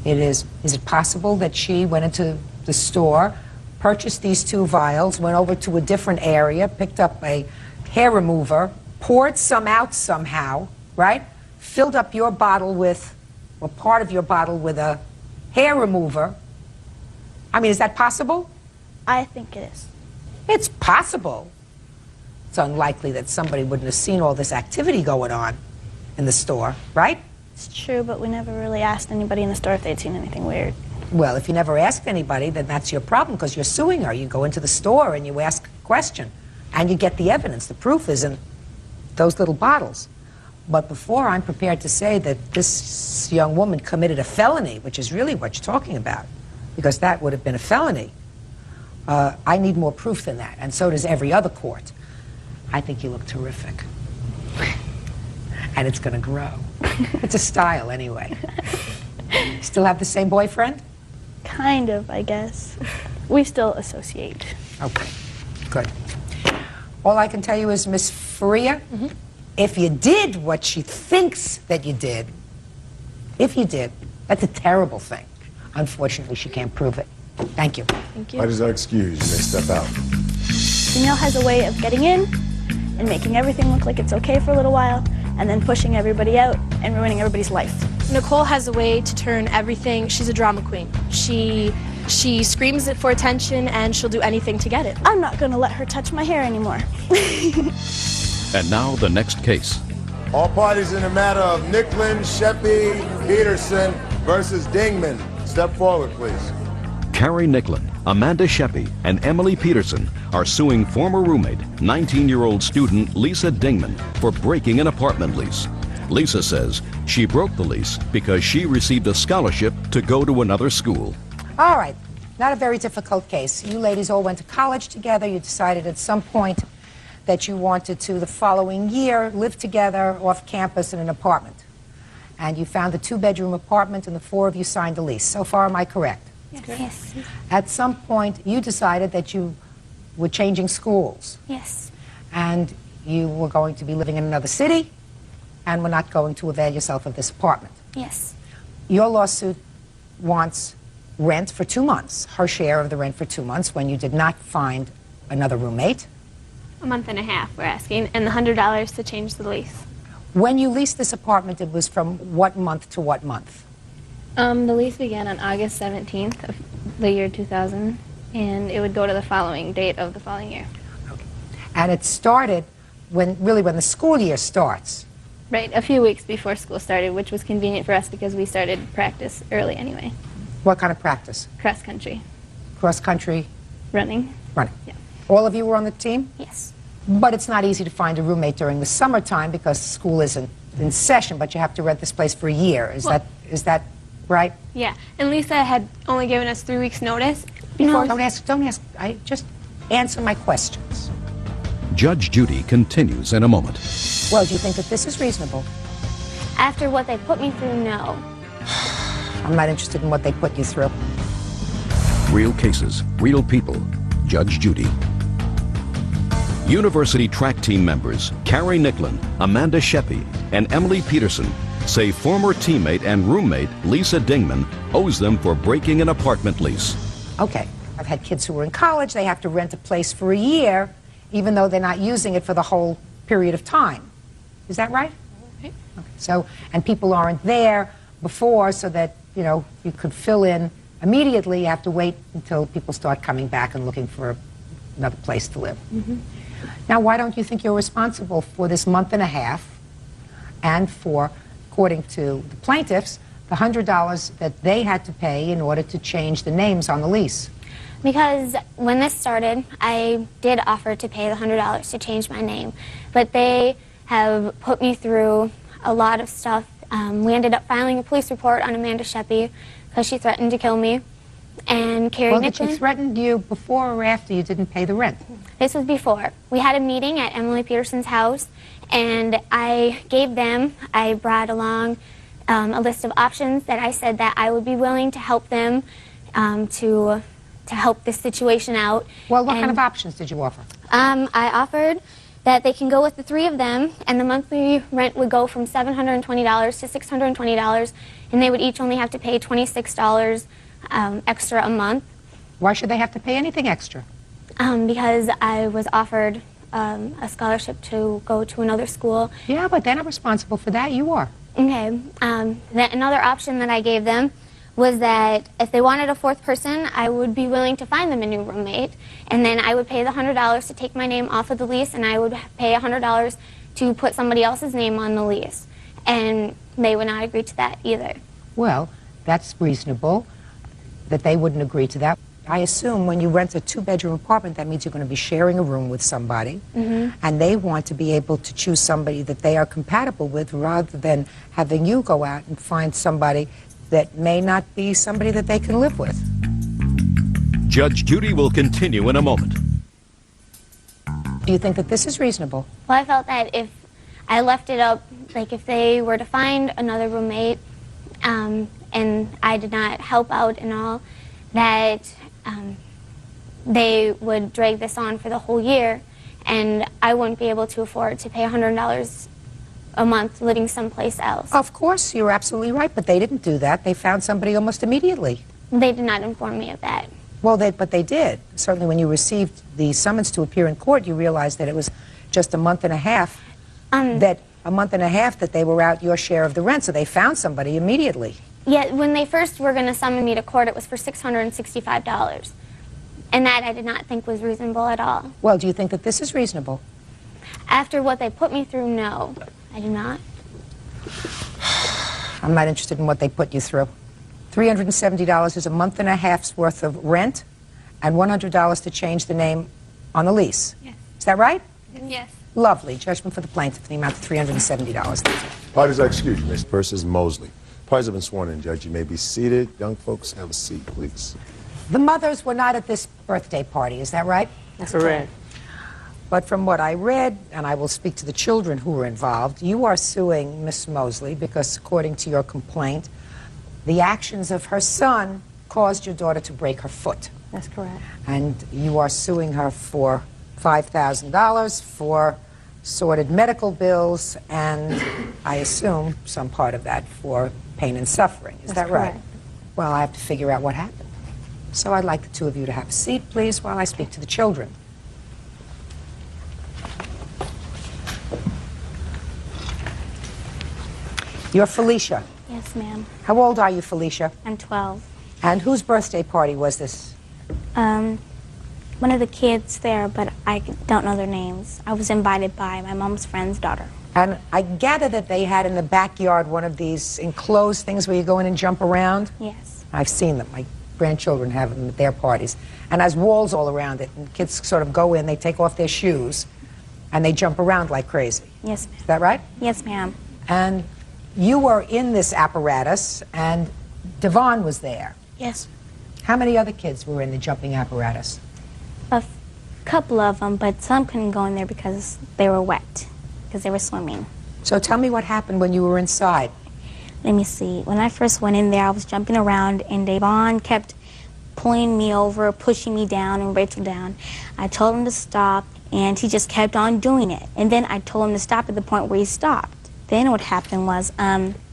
Is it possible that she went into the store, purchased these 2 vials, went over to a different area, picked up a hair remover, poured some out somehow, right? Filled up your bottle with, or part of your bottle with a hair remover. I mean, is that possible? I think it is. It's possible. It's unlikely that somebody wouldn't have seen all this activity going on in the store, right? It's true, but we never really asked anybody in the store if they'd seen anything weird. Well, if you never asked anybody, then that's your problem, because you're suing her. You go into the store and you ask a question, and you get the evidence. The proof is in those little bottles. But before I'm prepared to say that this young woman committed a felony, which is really what you're talking about, because that would have been a felony, I need more proof than that, and so does every other court. I think you look terrific. And it's going to grow. It's a style, anyway. Still have the same boyfriend? Kind of, I guess. We still associate. Okay, good. All I can tell you is, Miss Faria, if you did what she thinks that you did, if you did, that's a terrible thing. Unfortunately, she can't prove it. Thank you. Thank you. I just excuse you. You may step out. Danielle has a way of getting in and making everything look like it's okay for a little while, and then pushing everybody out and ruining everybody's life. Nicole has a way to turn everything. She's a drama queen. She screams it for attention, and she'll do anything to get it. I'm not going to let her touch my hair anymore. And now the next case. All parties in the matter of Nicklin, Sheppy, Peterson versus Dingman. Step forward, please. Carrie Nicklin, Amanda Sheppy, and Emily Peterson are suing former roommate, 19-year-old student Lisa Dingman, for breaking an apartment lease. Lisa says she broke the lease because she received a scholarship to go to another school. All right, not a very difficult case. You ladies all went to college together. You decided at some point that you wanted to, the following year, live together off campus in an apartment. And you found a 2-bedroom apartment, and the 4 of you signed a lease. So far, am I correct? Yes. At some point, you decided that you were changing schools. Yes. And you were going to be living in another city, and were not going to avail yourself of this apartment. Yes. Your lawsuit wants rent for 2 months, her share of the rent for 2 months, when you did not find another roommate. A month and a half, we're asking, and the $100 to change the lease. When you leased this apartment, it was from what month to what month? The lease began on August 17th of the year 2000, and it would go to the following date of the following year. And it started when the school year starts. Right, a few weeks before school started, which was convenient for us because we started practice early anyway. What kind of practice? Cross country. Cross country? Running. Running. Yeah. All of you were on the team? Yes. But it's not easy to find a roommate during the summertime because school isn't in session, but you have to rent this place for a year. Is that right? Yeah, and Lisa had only given us 3 weeks' notice. No, don't ask. I just answer my questions. Judge Judy continues in a moment. Well, do you think that this is reasonable? After what they put me through, no. I'm not interested in what they put you through. Real cases, real people. Judge Judy. University track team members Carrie Nicklin, Amanda Sheppy, and Emily Peterson say former teammate and roommate Lisa Dingman owes them for breaking an apartment lease. Okay, I've had kids who are in college, they have to rent a place for a year, even though they're not using it for the whole period of time. Is that right? Okay. So, and people aren't there before so that, you know, you could fill in immediately. You have to wait until people start coming back and looking for another place to live. Now, why don't you think you're responsible for this month and a half and for, according to the plaintiffs, the $100 that they had to pay in order to change the names on the lease? Because when this started, I did offer to pay the $100 to change my name, but they have put me through a lot of stuff. We ended up filing a police report on Amanda Sheppy because she threatened to kill me. And Carrie Well, Nicklin. she threatened you before or after you didn't pay the rent? This was before. We had a meeting at Emily Peterson's house, and I brought along a list of options that I said that I would be willing to help them to help this situation out. Well, what kind of options did you offer? I offered that they can go with the three of them, and the monthly rent would go from $720 to $620, and they would each only have to pay $26 extra a month. Why should they have to pay anything extra? Because I was offered a scholarship to go to another school. Yeah, but they're not responsible for that. You are. Okay. Another option that I gave them was that if they wanted a fourth person, I would be willing to find them a new roommate, and then I would pay the $100 to take my name off of the lease, and I would pay $100 to put somebody else's name on the lease. And they would not agree to that either. Well, that's reasonable that they wouldn't agree to that. I assume when you rent a two-bedroom apartment, that means you're going to be sharing a room with somebody, and they want to be able to choose somebody that they are compatible with rather than having you go out and find somebody that may not be somebody that they can live with. Judge Judy will continue in a moment. Do you think that this is reasonable? Well, I felt that if I left it up, like if they were to find another roommate, and I did not help out and all, that they would drag this on for the whole year, and I wouldn't be able to afford to pay $100 a month living someplace else. Of course, you're absolutely right, but they didn't do that. They found somebody almost immediately. They did not inform me of that. Well, but they did. Certainly when you received the summons to appear in court, you realized that it was just a month and a half, that they were out your share of the rent, so they found somebody immediately. Yeah, when they first were going to summon me to court, it was for $665. And that I did not think was reasonable at all. Well, do you think that this is reasonable? After what they put me through, no, I do not. I'm not interested in what they put you through. $370 is a month and a half's worth of rent and $100 to change the name on the lease. Yes. Is that right? Yes. Lovely. Judgment for the plaintiff in the amount of $370. Parties are excused. Miss versus Mosley. Parties have been sworn in, Judge. You may be seated. Young folks, have a seat, please. The mothers were not at this birthday party, is that right? That's correct. But from what I read, and I will speak to the children who were involved, you are suing Miss Mosley because, according to your complaint, the actions of her son caused your daughter to break her foot. That's correct. And you are suing her for $5,000 for sordid medical bills and, I assume, some part of that for pain and suffering. Is that right? Correct. Well, I have to figure out what happened. So I'd like the two of you to have a seat, please, while I speak to the children. You're Felicia. Yes, ma'am. How old are you, Felicia? I'm 12. And whose birthday party was this? One of the kids there, but I don't know their names. I was invited by my mom's friend's daughter. And I gather that they had in the backyard one of these enclosed things where you go in and jump around? Yes. I've seen them. My grandchildren have them at their parties. And there's walls all around it. And kids sort of go in, they take off their shoes, and they jump around like crazy. Yes, ma'am. Is that right? Yes, ma'am. And you were in this apparatus, and Devon was there. Yes. How many other kids were in the jumping apparatus? A couple of them, but some couldn't go in there because they were wet, because they were swimming. So tell me what happened when you were inside. Let me see. When I first went in there, I was jumping around, and Devon kept pulling me over, pushing me down and Rachel down. I told him to stop, and he just kept on doing it. And then I told him to stop at the point where he stopped. Then what happened was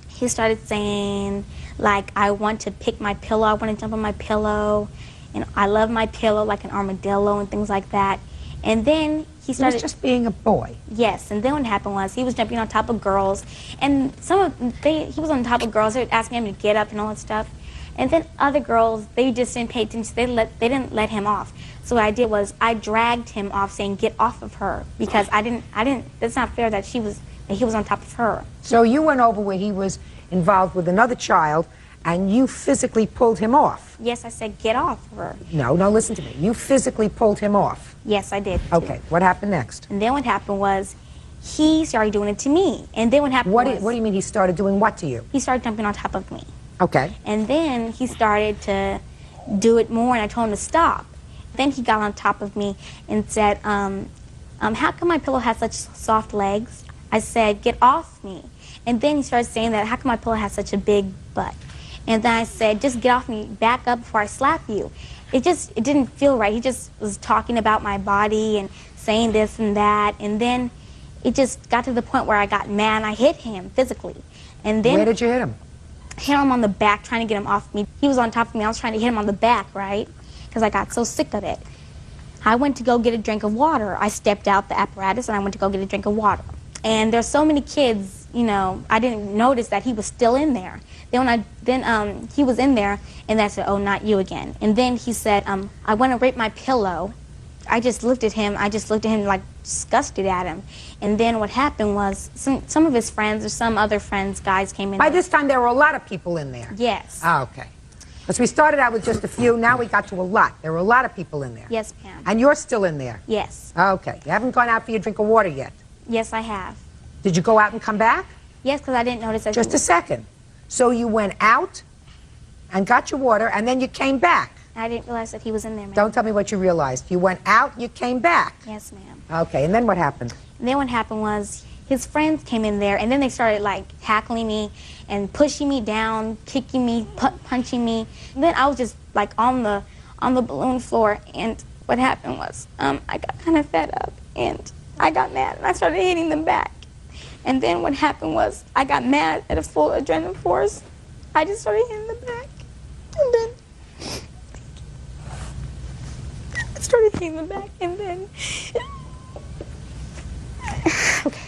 he started saying, like, I want to pick my pillow, I want to jump on my pillow, and I love my pillow like an armadillo and things like that. And then he started... He was just being a boy. Yes, and then what happened was he was jumping on top of girls, and he was on top of girls, they were asking him to get up and all that stuff. And then other girls, they just didn't pay attention, they didn't let him off. So what I did was I dragged him off saying, get off of her, because it's not fair that he was on top of her. So you went over where he was involved with another child, and you physically pulled him off. Yes, I said, get off of her. No, listen to me. You physically pulled him off. Yes, I did. Okay, what happened next? And then what happened was he started doing it to me. And then what happened was... What do you mean he started doing what to you? He started jumping on top of me. Okay. And then he started to do it more, and I told him to stop. Then he got on top of me and said, how come my pillow has such soft legs? I said, get off me. And then he started saying that, how come my pillow has such a big butt? And then I said, just get off me, back up before I slap you. It didn't feel right. He just was talking about my body and saying this and that. And then it just got to the point where I got mad and I hit him physically. And then... Where did you hit him? Hit him on the back, trying to get him off me. He was on top of me. I was trying to hit him on the back, right? Because I got so sick of it. I went to go get a drink of water. I stepped out the apparatus and I went to go get a drink of water. And there's so many kids, you know, I didn't notice that he was still in there. Then he was in there, and I said, oh, not you again. And then he said, I want to rape my pillow. I just looked at him like disgusted at him. And then what happened was some of his friends or some other friends, guys came in. By this time, there were a lot of people in there. Yes. Ah, okay. Because we started out with just a few, now we got to a lot. There were a lot of people in there. Yes, ma'am. And you're still in there? Yes. Okay. You haven't gone out for your drink of water yet? Yes, I have. Did you go out and come back? Yes, because I didn't notice that. Just a second. So you went out and got your water, and then you came back. I didn't realize that he was in there, ma'am. Don't tell me what you realized. You went out, you came back. Yes, ma'am. Okay, and then what happened? And then what happened was his friends came in there, and then they started, like, tackling me and pushing me down, kicking me, punching me. And then I was just, like, on the balloon floor, and what happened was I got kind of fed up, and I got mad, and I started hitting them back. And then what happened was I got mad at a full adrenaline force. I just started hitting them back. And then I started hitting them back. And then okay.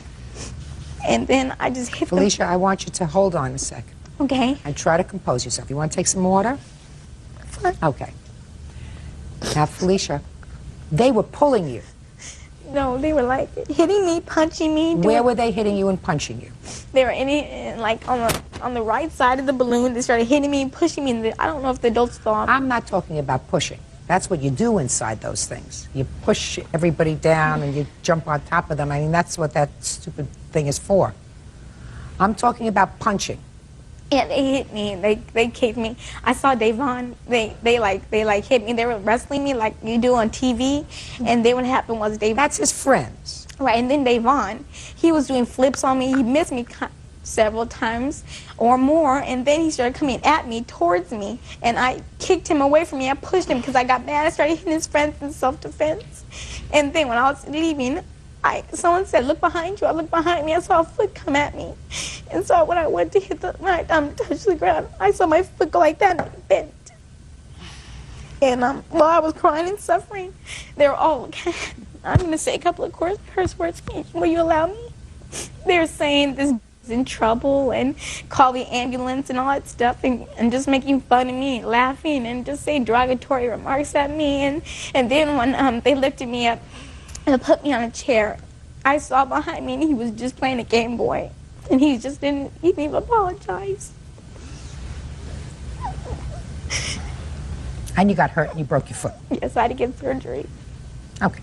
And then I just hit them. Felicia, I want you to hold on a second. Okay. And try to compose yourself. You want to take some water? Fine. Okay. Now, Felicia, they were pulling you. No, they were like hitting me, punching me. Where were they hitting you and punching you? They were like on the right side of the balloon. They started hitting me and pushing me. I don't know if the adults saw me. I'm not talking about pushing. That's what you do inside those things. You push everybody down and you jump on top of them. I mean, that's what that stupid thing is for. I'm talking about punching. Yeah, they hit me. They kicked me. I saw Davon. They hit me. They were wrestling me like you do on TV. And then what happened was Davon. That's his friends. Right. And then Davon, he was doing flips on me. He missed me several times or more. And then he started coming at me, towards me. And I kicked him away from me. I pushed him because I got mad. I started hitting his friends in self-defense. And then when I was leaving, someone said, look behind you. I looked behind me. I saw a foot come at me. And so when I went to when I touched the ground, I saw my foot go like that and it bent. And while I was crying and suffering, they were all, okay, I'm going to say a couple of curse words. Will you allow me? They were saying this is in trouble and call the ambulance and all that stuff and just making fun of me, laughing and just saying derogatory remarks at me. And then when they lifted me up, and put me on a chair, I saw behind me and he was just playing a Game Boy. And he didn't even apologize. And you got hurt and you broke your foot. Yes, I had to get surgery. Okay.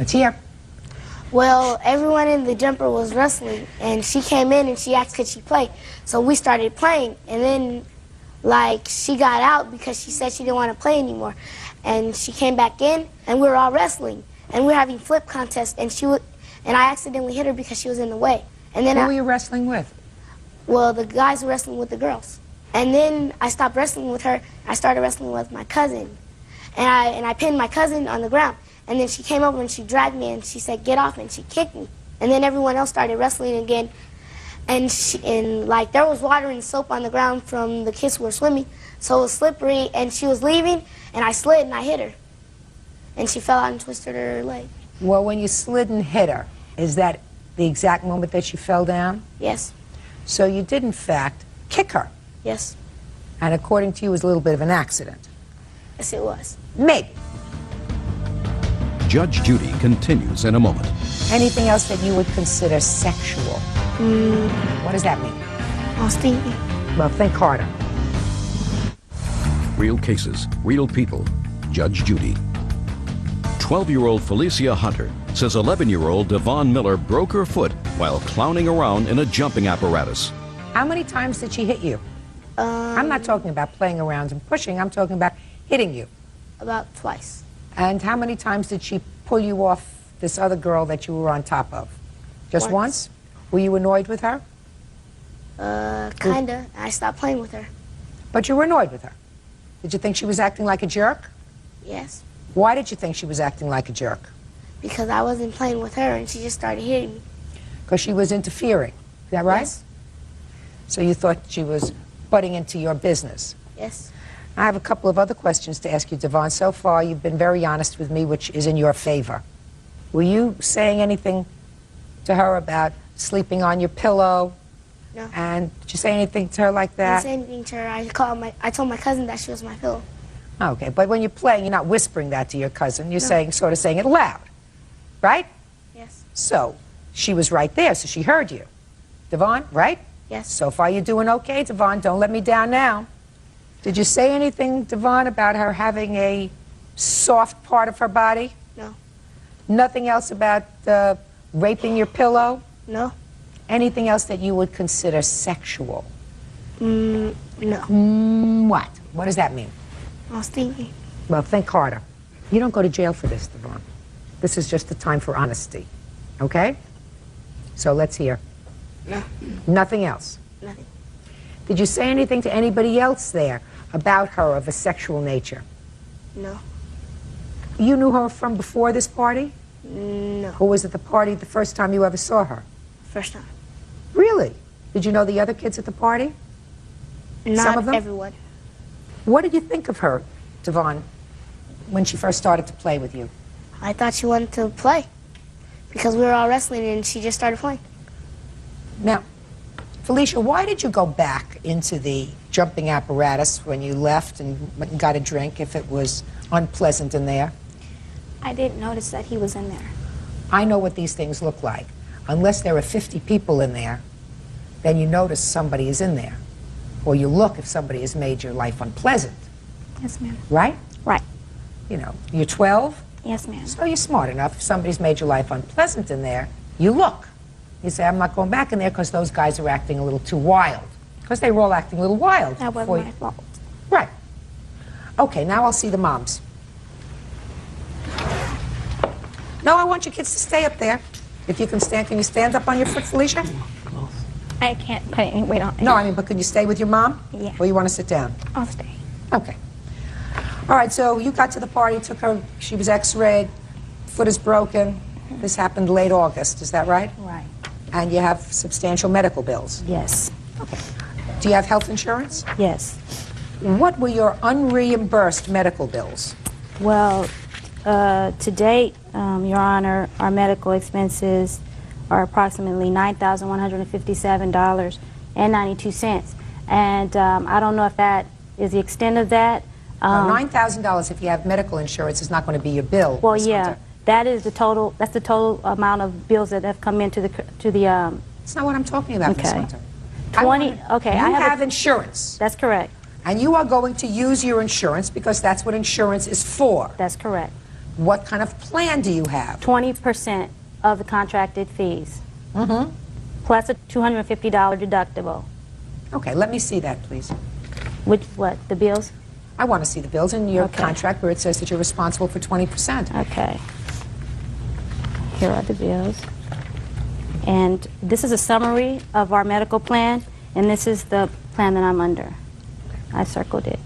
Let's hear. Well, everyone in the jumper was wrestling, and she came in and she asked could she play. So we started playing, and then, like, she got out because she said she didn't want to play anymore. And she came back in, and we were all wrestling, and we were having flip contests, and I accidentally hit her because she was in the way. And then Who were you wrestling with? Well, the guys were wrestling with the girls, And then I stopped wrestling with her. I started wrestling with my cousin. And I pinned my cousin on the ground. And then she came over and she dragged me and she said, get off, and she kicked me. And then everyone else started wrestling again. And like there was water and soap on the ground from the kids who were swimming. So it was slippery, and she was leaving, and I slid and I hit her. And she fell out and twisted her leg. Well, when you slid and hit her, is that the exact moment that she fell down? Yes. So you did, in fact, kick her. Yes. And according to you, it was a little bit of an accident. Yes, it was. Maybe. Judge Judy continues in a moment. Anything else that you would consider sexual? What does that mean? I was thinking. Well, think harder. Real cases, real people. Judge Judy. 12-year-old Felicia Hunter says 11-year-old Devon Miller broke her foot while clowning around in a jumping apparatus. How many times did she hit you? I'm not talking about playing around and pushing. I'm talking about hitting you. About twice. And how many times did she pull you off this other girl that you were on top of? Just once? Were you annoyed with her? Kinda. I stopped playing with her. But you were annoyed with her. Did you think she was acting like a jerk? Yes. Why did you think she was acting like a jerk? Because I wasn't playing with her and she just started hitting me. Because she was interfering. Is that right? Yes. So you thought she was butting into your business? Yes. I have a couple of other questions to ask you, Devon. So far, you've been very honest with me, which is in your favor. Were you saying anything to her about sleeping on your pillow? No. And did you say anything to her like I that? didn't say anything to her. I told my cousin that she was my pillow. Okay, but when you're playing, you're not whispering that to your cousin. You're sort of saying it loud, right? Yes. So she was right there, so she heard you. Devon, right? Yes. So far, you're doing okay, Devon. Don't let me down now. Did you say anything, Devon, about her having a soft part of her body? No. Nothing else about raping your pillow? No. Anything else that you would consider sexual? No. What? What does that mean? I was thinking. Well, think harder. You don't go to jail for this, Devon. This is just the time for honesty. Okay? So let's hear. No. Nothing else? Nothing. Did you say anything to anybody else there about her of a sexual nature? No. You knew her from before this party? No. Or was it the party the first time you ever saw her? First time. Really? Did you know the other kids at the party? Not Some of them? everyone. What did you think of her, Devon, when she first started to play with you? I thought she wanted to play because we were all wrestling and she just started playing. Now, Felicia, why did you go back into the jumping apparatus when you left and went and got a drink if it was unpleasant in there? I didn't notice that he was in there. I know what these things look like. Unless there are 50 people in there, then you notice somebody is in there. Or you look if somebody has made your life unpleasant. Yes, ma'am. Right? Right. You know, you're 12? Yes, ma'am. So you're smart enough. If somebody's made your life unpleasant in there, you look. You say, I'm not going back in there because those guys are acting a little too wild. Because they were all acting a little wild. That wasn't my fault. Right. Okay, now I'll see the moms. No, I want your kids to stay up there. If you can stand, can you stand up on your foot, Felicia? I can't put any weight on it. No, I mean, but can you stay with your mom? Yeah. Or you want to sit down? I'll stay. Okay. All right, so you got to the party, took her, she was x-rayed, foot is broken. This happened late August, is that right? Right. And you have substantial medical bills? Yes. Okay. Do you have health insurance? Yes. What were your unreimbursed medical bills? Well, to date, Your Honor, our medical expenses are approximately $9,157.92. And I don't know if that is the extent of that. $9,000 if you have medical insurance is not going to be your bill. Well, yeah, that is the total. That's the total amount of bills that have come into the It's not what I'm talking about, Ms. Okay. Hunter. 20. Okay, You I have insurance. That's correct. And you are going to use your insurance because that's what insurance is for. That's correct. What kind of plan do you have? 20% of the contracted fees. Mm-hmm. Plus a $250 deductible. Okay, let me see that, please. Which, what, the bills? I want to see the bills in your contract where it says that you're responsible for 20%. Okay. Here are the bills. And this is a summary of our medical plan, and this is the plan that I'm under. I circled it.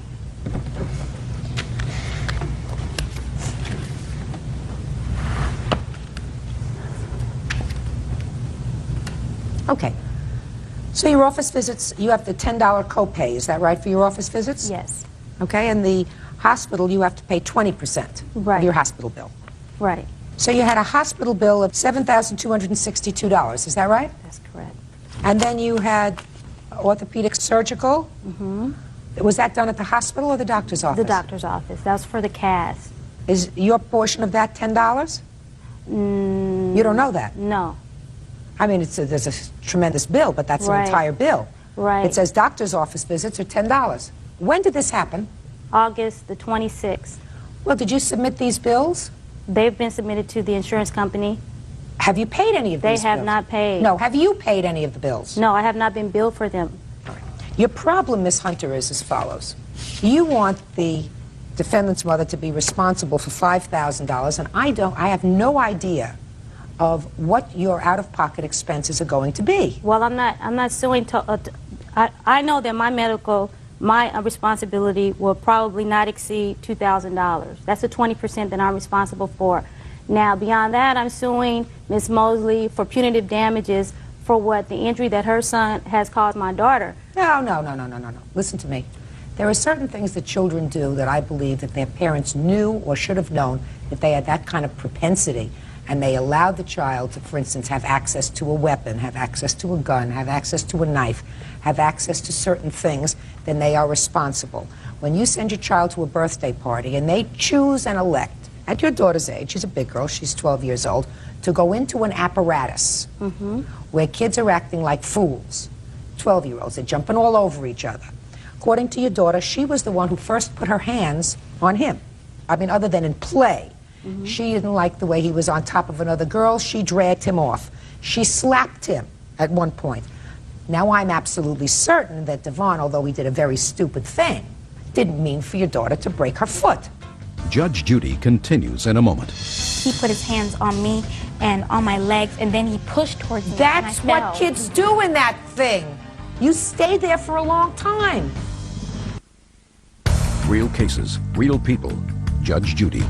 Okay. So your office visits, you have the $10 copay, is that right, for your office visits? Yes. Okay, and the hospital, you have to pay 20% of your hospital bill. Right. So you had a hospital bill of $7,262, is that right? That's correct. And then you had orthopedic surgical? Mm-hmm. Was that done at the hospital or the doctor's office? The doctor's office. That was for the cast. Is your portion of that $10? You don't know that? No. I mean, there's a tremendous bill, but that's an entire bill. Right. It says doctor's office visits are $10. When did this happen? August the 26th. Well, did you submit these bills? They've been submitted to the insurance company. Have you paid any of these bills? They have not paid. No, have you paid any of the bills? No, I have not been billed for them. Your problem, Ms. Hunter, is as follows. You want the defendant's mother to be responsible for $5,000, and I have no idea of what your out-of-pocket expenses are going to be. Well, I'm not suing. I know that my responsibility will probably not exceed $2,000. That's the 20% that I'm responsible for. Now, beyond that, I'm suing Ms. Mosley for punitive damages for what the injury that her son has caused my daughter. No. Listen to me. There are certain things that children do that I believe that their parents knew or should have known that they had that kind of propensity, and they allowed the child to, for instance, have access to a weapon, have access to a gun, have access to a knife, have access to certain things, then they are responsible. When you send your child to a birthday party and they choose and elect, at your daughter's age, she's a big girl, she's 12 years old, to go into an apparatus where kids are acting like fools, 12-year-olds, they're jumping all over each other. According to your daughter, she was the one who first put her hands on him. I mean, other than in play. She didn't like the way he was on top of another girl. She dragged him off. She slapped him at one point. Now, I'm absolutely certain that Devon, although he did a very stupid thing, didn't mean for your daughter to break her foot. Judge Judy continues in a moment. He put his hands on me and on my legs, and then he pushed towards me. That's and I fell. what kids do in that thing. You stay there for a long time. Real cases, real people. Judge Judy.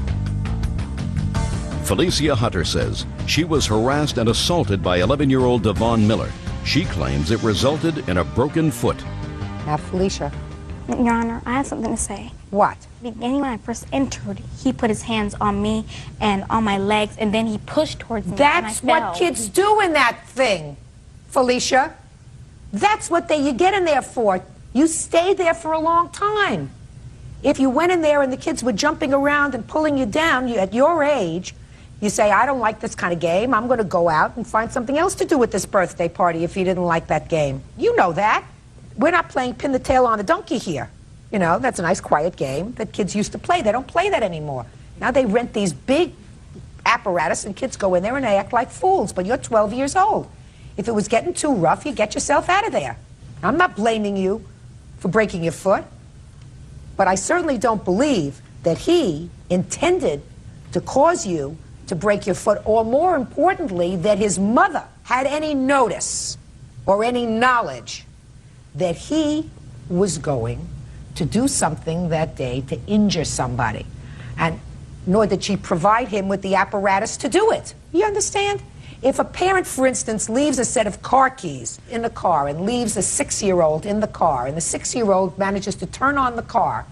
Felicia Hunter says she was harassed and assaulted by 11-year-old Devon Miller. She claims it resulted in a broken foot. Now, Felicia. Your Honor, I have something to say. What? Beginning when I first entered, he put his hands on me and on my legs, and then he pushed towards me. That's and I what fell. kids do in that thing, Felicia. That's what you get in there for. You stay there for a long time. If you went in there and the kids were jumping around and pulling you down, at your age, you say, I don't like this kind of game. I'm going to go out and find something else to do at this birthday party if you didn't like that game. You know that. We're not playing pin the tail on a donkey here. You know, that's a nice quiet game that kids used to play. They don't play that anymore. Now they rent these big apparatus and kids go in there and they act like fools, but you're 12 years old. If it was getting too rough, you get yourself out of there. I'm not blaming you for breaking your foot, but I certainly don't believe that he intended to cause you to break your foot, or more importantly, that his mother had any notice or any knowledge that he was going to do something that day to injure somebody, and nor did she provide him with the apparatus to do it. You understand? If a parent, for instance, leaves a set of car keys in the car and leaves a 6-year-old in the car, and the 6-year-old manages to turn on the car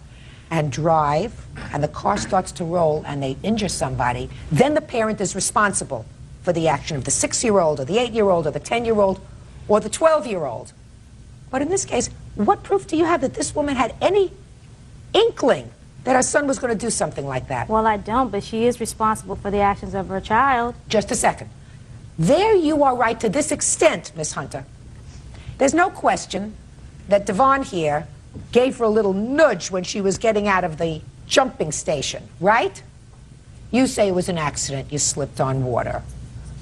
and drive, and the car starts to roll and they injure somebody, then the parent is responsible for the action of the 6-year-old or the 8-year-old or the 10-year-old or the 12-year-old. But in this case, what proof do you have that this woman had any inkling that her son was going to do something like that? Well, I don't, but she is responsible for the actions of her child. Just a second. There you are right to this extent, Miss Hunter. There's no question that Devon here gave her a little nudge when she was getting out of the jumping station, right? You say it was an accident, you slipped on water.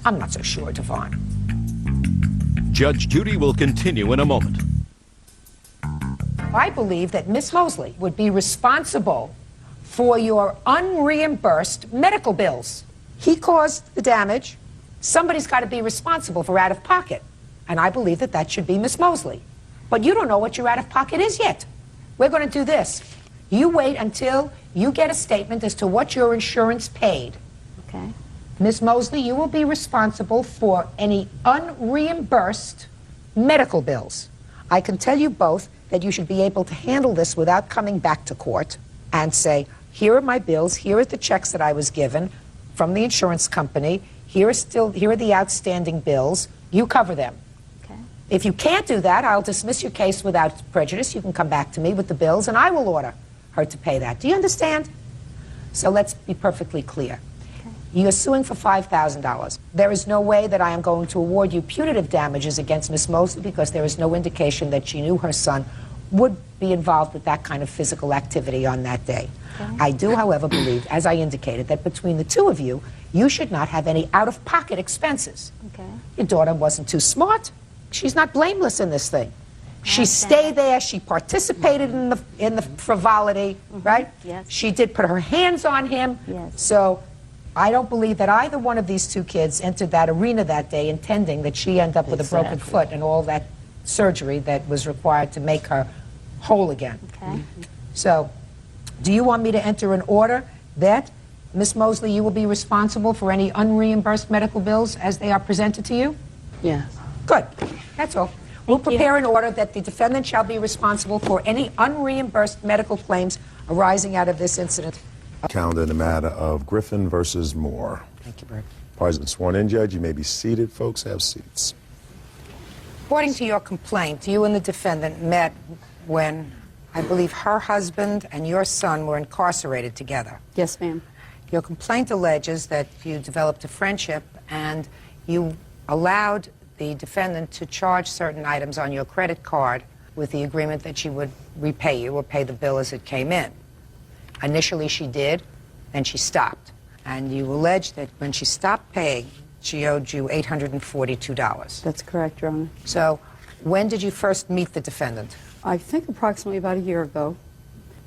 I'm not so sure, Devon. Judge Judy will continue in a moment. I believe that Miss Mosley would be responsible for your unreimbursed medical bills. He caused the damage. Somebody's got to be responsible for out-of-pocket. And I believe that that should be Miss Mosley. But you don't know what your out-of-pocket is yet. We're going to do this. You wait until you get a statement as to what your insurance paid. Okay. Ms. Mosley, you will be responsible for any unreimbursed medical bills. I can tell you both that you should be able to handle this without coming back to court and say, here are my bills, here are the checks that I was given from the insurance company, here are the outstanding bills, you cover them. Okay. If you can't do that, I'll dismiss your case without prejudice. You can come back to me with the bills and I will order her to pay that. Do you understand? So let's be perfectly clear. You're suing for $5,000. There is no way that I am going to award you punitive damages against Miss Mosley because there is no indication that she knew her son would be involved with that kind of physical activity on that day. Okay. I do, however, believe, as I indicated, that between the two of you, you should not have any out-of-pocket expenses. Okay. Your daughter wasn't too smart. She's not blameless in this thing. She stayed there. She participated in the frivolity, right? Yes. She did put her hands on him. Yes. So I don't believe that either one of these two kids entered that arena that day intending that she end up with a broken foot and all that surgery that was required to make her whole again. Okay. So do you want me to enter an order that, Miss Mosley, you will be responsible for any unreimbursed medical bills as they are presented to you? Yes. Good. That's all. We'll prepare an order that the defendant shall be responsible for any unreimbursed medical claims arising out of this incident. Calendar in the matter of Griffin versus Moore. Thank you, Bert. Parties have been sworn in, Judge. You may be seated. Folks, have seats. According to your complaint, you and the defendant met when I believe her husband and your son were incarcerated together. Yes, ma'am. Your complaint alleges that you developed a friendship and you allowed the defendant to charge certain items on your credit card with the agreement that she would repay you or pay the bill as it came in. Initially she did, and she stopped. And you allege that when she stopped paying, she owed you $842. That's correct, Your Honor. So when did you first meet the defendant? I think approximately about a year ago.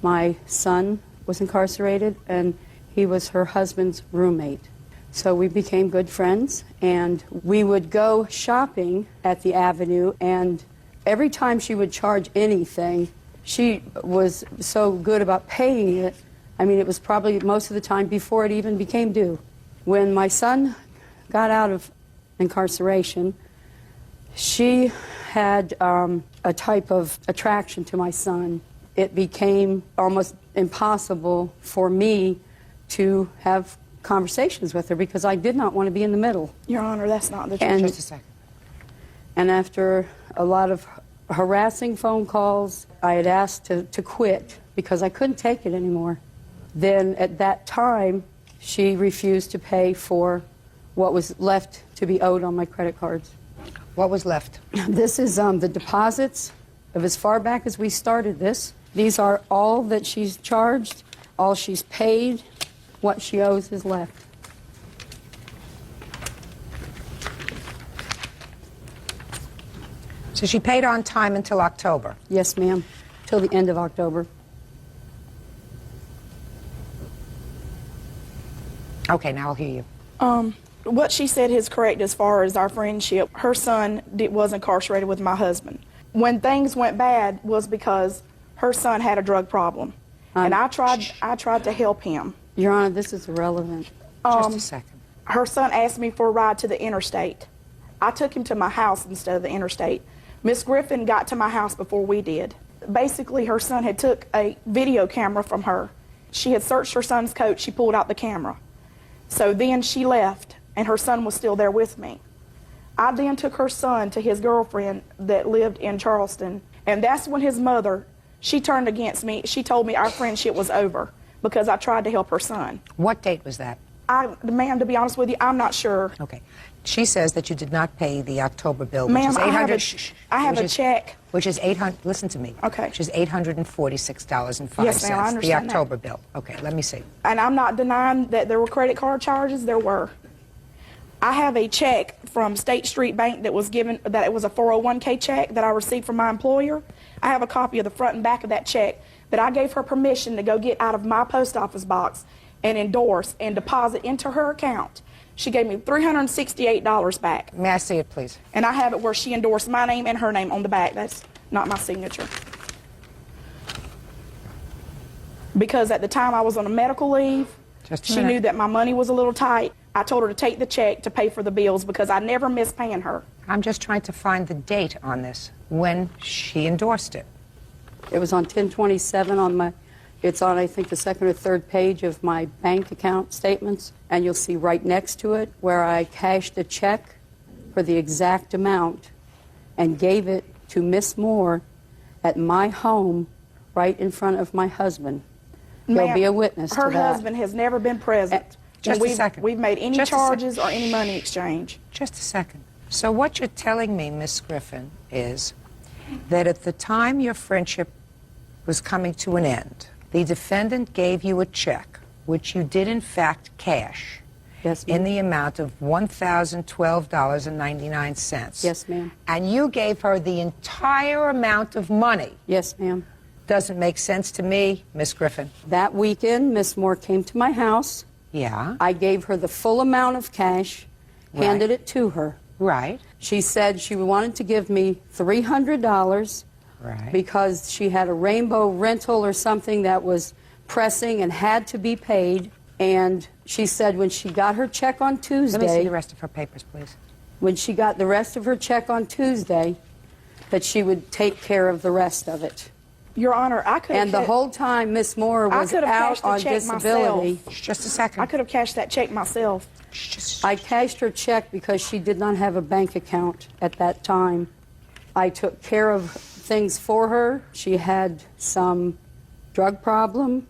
My son was incarcerated, and he was her husband's roommate. So we became good friends, and we would go shopping at the Avenue, and every time she would charge anything, she was so good about paying it. I mean, it was probably most of the time before it even became due. When my son got out of incarceration, she had a type of attraction to my son. It became almost impossible for me to have conversations with her because I did not want to be in the middle. Your Honor, that's not the truth. Just a second. And after a lot of harassing phone calls, I had asked to quit because I couldn't take it anymore. Then at that time, she refused to pay for what was left to be owed on my credit cards. What was left? This is the deposits of as far back as we started this. These are all that she's charged, all she's paid. What she owes is left. So she paid on time until October? Yes, ma'am. Till the end of October. Okay, now I'll hear you. What she said is correct as far as our friendship. Her son was incarcerated with my husband. When things went bad was because her son had a drug problem. And I tried to help him. Your Honor, this is irrelevant. Just a second. Her son asked me for a ride to the interstate. I took him to my house instead of the interstate. Miss Griffin got to my house before we did. Basically, her son had took a video camera from her. She had searched her son's coat. She pulled out the camera. So then she left, and her son was still there with me. I then took her son to his girlfriend that lived in Charleston, and that's when his mother, she turned against me. She told me our friendship was over because I tried to help her son. What date was that? Ma'am, to be honest with you, I'm not sure. Okay. She says that you did not pay the October bill, which Ma'am, is $800. I have a check. Which is $800. Listen to me. Okay. Which is $846.05. Yes, ma'am, I understand the October bill. Okay, let me see. And I'm not denying that there were credit card charges. There were. I have a check from State Street Bank that was given, that it was a 401k check that I received from my employer. I have a copy of the front and back of that check that I gave her permission to go get out of my post office box and endorse and deposit into her account. She gave me $368 back. May I see it, please? And I have it where she endorsed my name and her name on the back. That's not my signature. Because at the time I was on a medical leave, she knew that my money was a little tight. I told her to take the check to pay for the bills because I never missed paying her. I'm just trying to find the date on this, when she endorsed it. It was on 10/27 on my, it's on I think the second or third page of my bank account statements, and you'll see right next to it where I cashed a check for the exact amount and gave it to Miss Moore at my home right in front of my husband. There'll be a witness to that. Her husband has never been present. Just a second. We've made any charges or any money exchange. Just a second. So what you're telling me, Miss Griffin, is that at the time your friendship was coming to an end, the defendant gave you a check, which you did in fact cash, in the amount of $1,012.99. Yes, ma'am. And you gave her the entire amount of money. Yes, ma'am. Doesn't make sense to me, Miss Griffin. That weekend, Miss Moore came to my house. Yeah. I gave her the full amount of cash, handed it to her. Right. She said she wanted to give me $300 because she had a rainbow rental or something that was pressing and had to be paid. And she said when she got her check on Tuesday... Let me see the rest of her papers, please. When she got the rest of her check on Tuesday, that she would take care of the rest of it. Your Honor, I could have... And the whole time Miss Moore was out on disability... Just a second. I could have cashed that check myself. I cashed her check because she did not have a bank account at that time. I took care of things for her. She had some drug problem,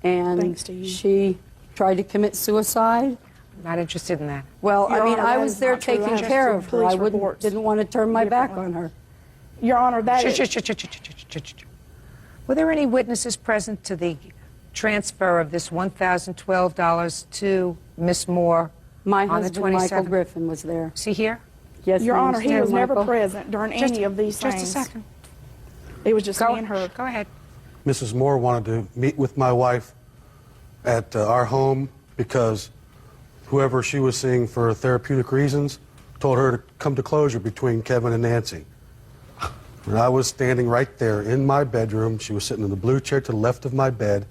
and she tried to commit suicide. Not interested in that. Well, Your I mean, Honor, I that was is there not true. taking I care just of her. I police reports didn't want to turn my back differently. on her. Your Honor, that is... Were there any witnesses present to the transfer of this $1,012 to Miss Moore My on the husband, 27th? Michael Griffin, was there. See here? Yes, Your ma'am. Honor, he There, was never Michael. present during any of these things. Just a second. It was just me and her. Go ahead. Mrs. Moore wanted to meet with my wife at our home because whoever she was seeing for therapeutic reasons told her to come to closure between Kevin and Nancy. And I was standing right there in my bedroom. She was sitting in the blue chair to the left of my bed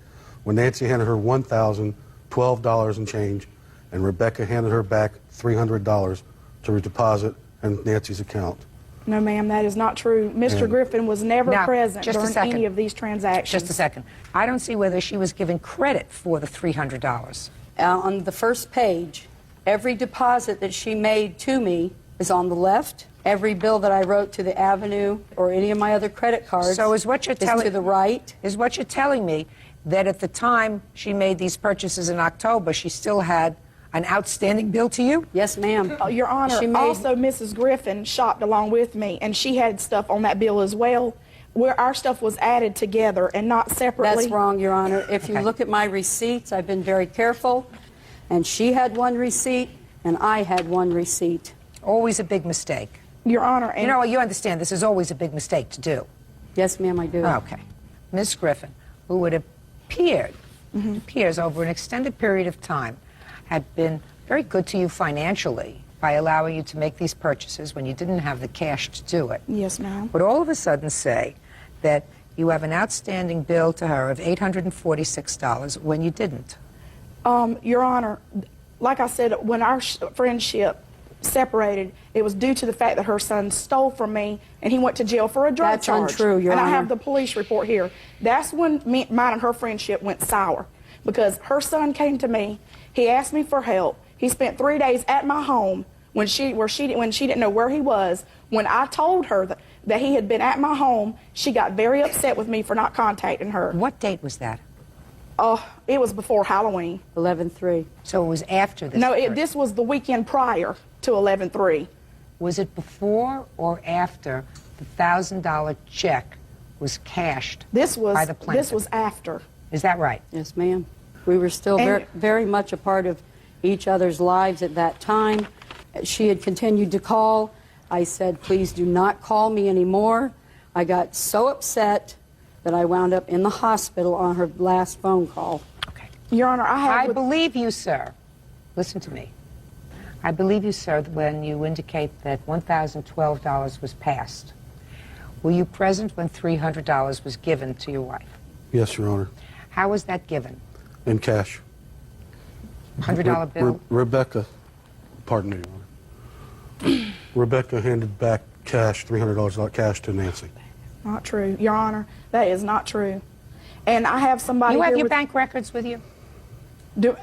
when Nancy handed her $1,012 and change, and Rebecca handed her back $300 to deposit in Nancy's account. No, ma'am, that is not true. Mr. Griffin was never Now, present just a during second. any of these transactions. Just a second. I don't see whether she was given credit for the $300. On the first page, every deposit that she made to me is on the left. Every bill that I wrote to the Avenue or any of my other credit cards So is what you're telling to the right. Is what you're telling me that at the time she made these purchases in October, she still had an outstanding bill to you? Yes, ma'am. Your Honor, She made- also Mrs. Griffin shopped along with me, and she had stuff on that bill as well, where our stuff was added together and not separately. That's wrong, Your Honor. If you look at my receipts, I've been very careful, and she had one receipt, and I had one receipt. Always a big mistake. Your Honor, and You know, you understand this is always a big mistake to do. Yes, ma'am, I do. Okay. Miss Griffin, who it appears over an extended period of time, had been very good to you financially by allowing you to make these purchases when you didn't have the cash to do it. Yes, ma'am. Would all of a sudden say that you have an outstanding bill to her of $846 when you didn't? Your Honor, like I said, when our friendship separated, it was due to the fact that her son stole from me and he went to jail for a drug That's charge. untrue, Your And I Honor. have the police report here. That's when mine and her friendship went sour, because her son came to me. He asked me for help. He spent 3 days at my home when she didn't know where he was. When I told her that he had been at my home, she got very upset with me for not contacting her. What date was that? It was before Halloween. 11/3. So it was after this? No, this was the weekend prior to 11/3. Was it before or after the $1,000 check was cashed by the plaintiff? This was after. Is that right? Yes, ma'am. We were still very much a part of each other's lives at that time. She had continued to call. I said, please do not call me anymore. I got so upset that I wound up in the hospital on her last phone call. Okay. Your Honor, I believe you, sir. Listen to me. I believe you, sir, when you indicate that $1,012 was passed. Were you present when $300 was given to your wife? Yes, Your Honor. How was that given? In cash. $100 bill? Rebecca, pardon me, Your Honor. Rebecca handed back cash, $300 cash to Nancy. Not true, Your Honor. That is not true. And I have somebody You have here your with- bank records with you?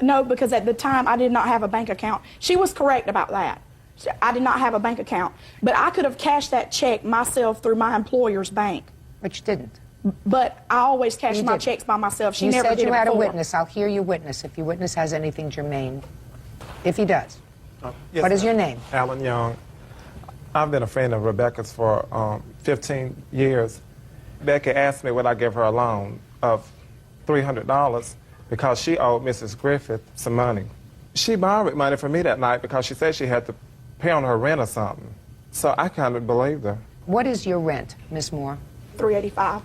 No, because at the time I did not have a bank account. She was correct about that. I did not have a bank account. But I could have cashed that check myself through my employer's bank. But you didn't. But I always cash You my didn't. checks by myself. She You never said did you it had a before. witness. I'll hear your witness if your witness has anything germane. If he does. Yes, What is ma'am. your name? Alan Young. I've been a friend of Rebecca's for 15 years. Rebecca asked me would I give her a loan of $300 because she owed Mrs. Griffith some money. She borrowed money from me that night because she said she had to pay on her rent or something. So I kind of believed her. What is your rent, Miss Moore? $385.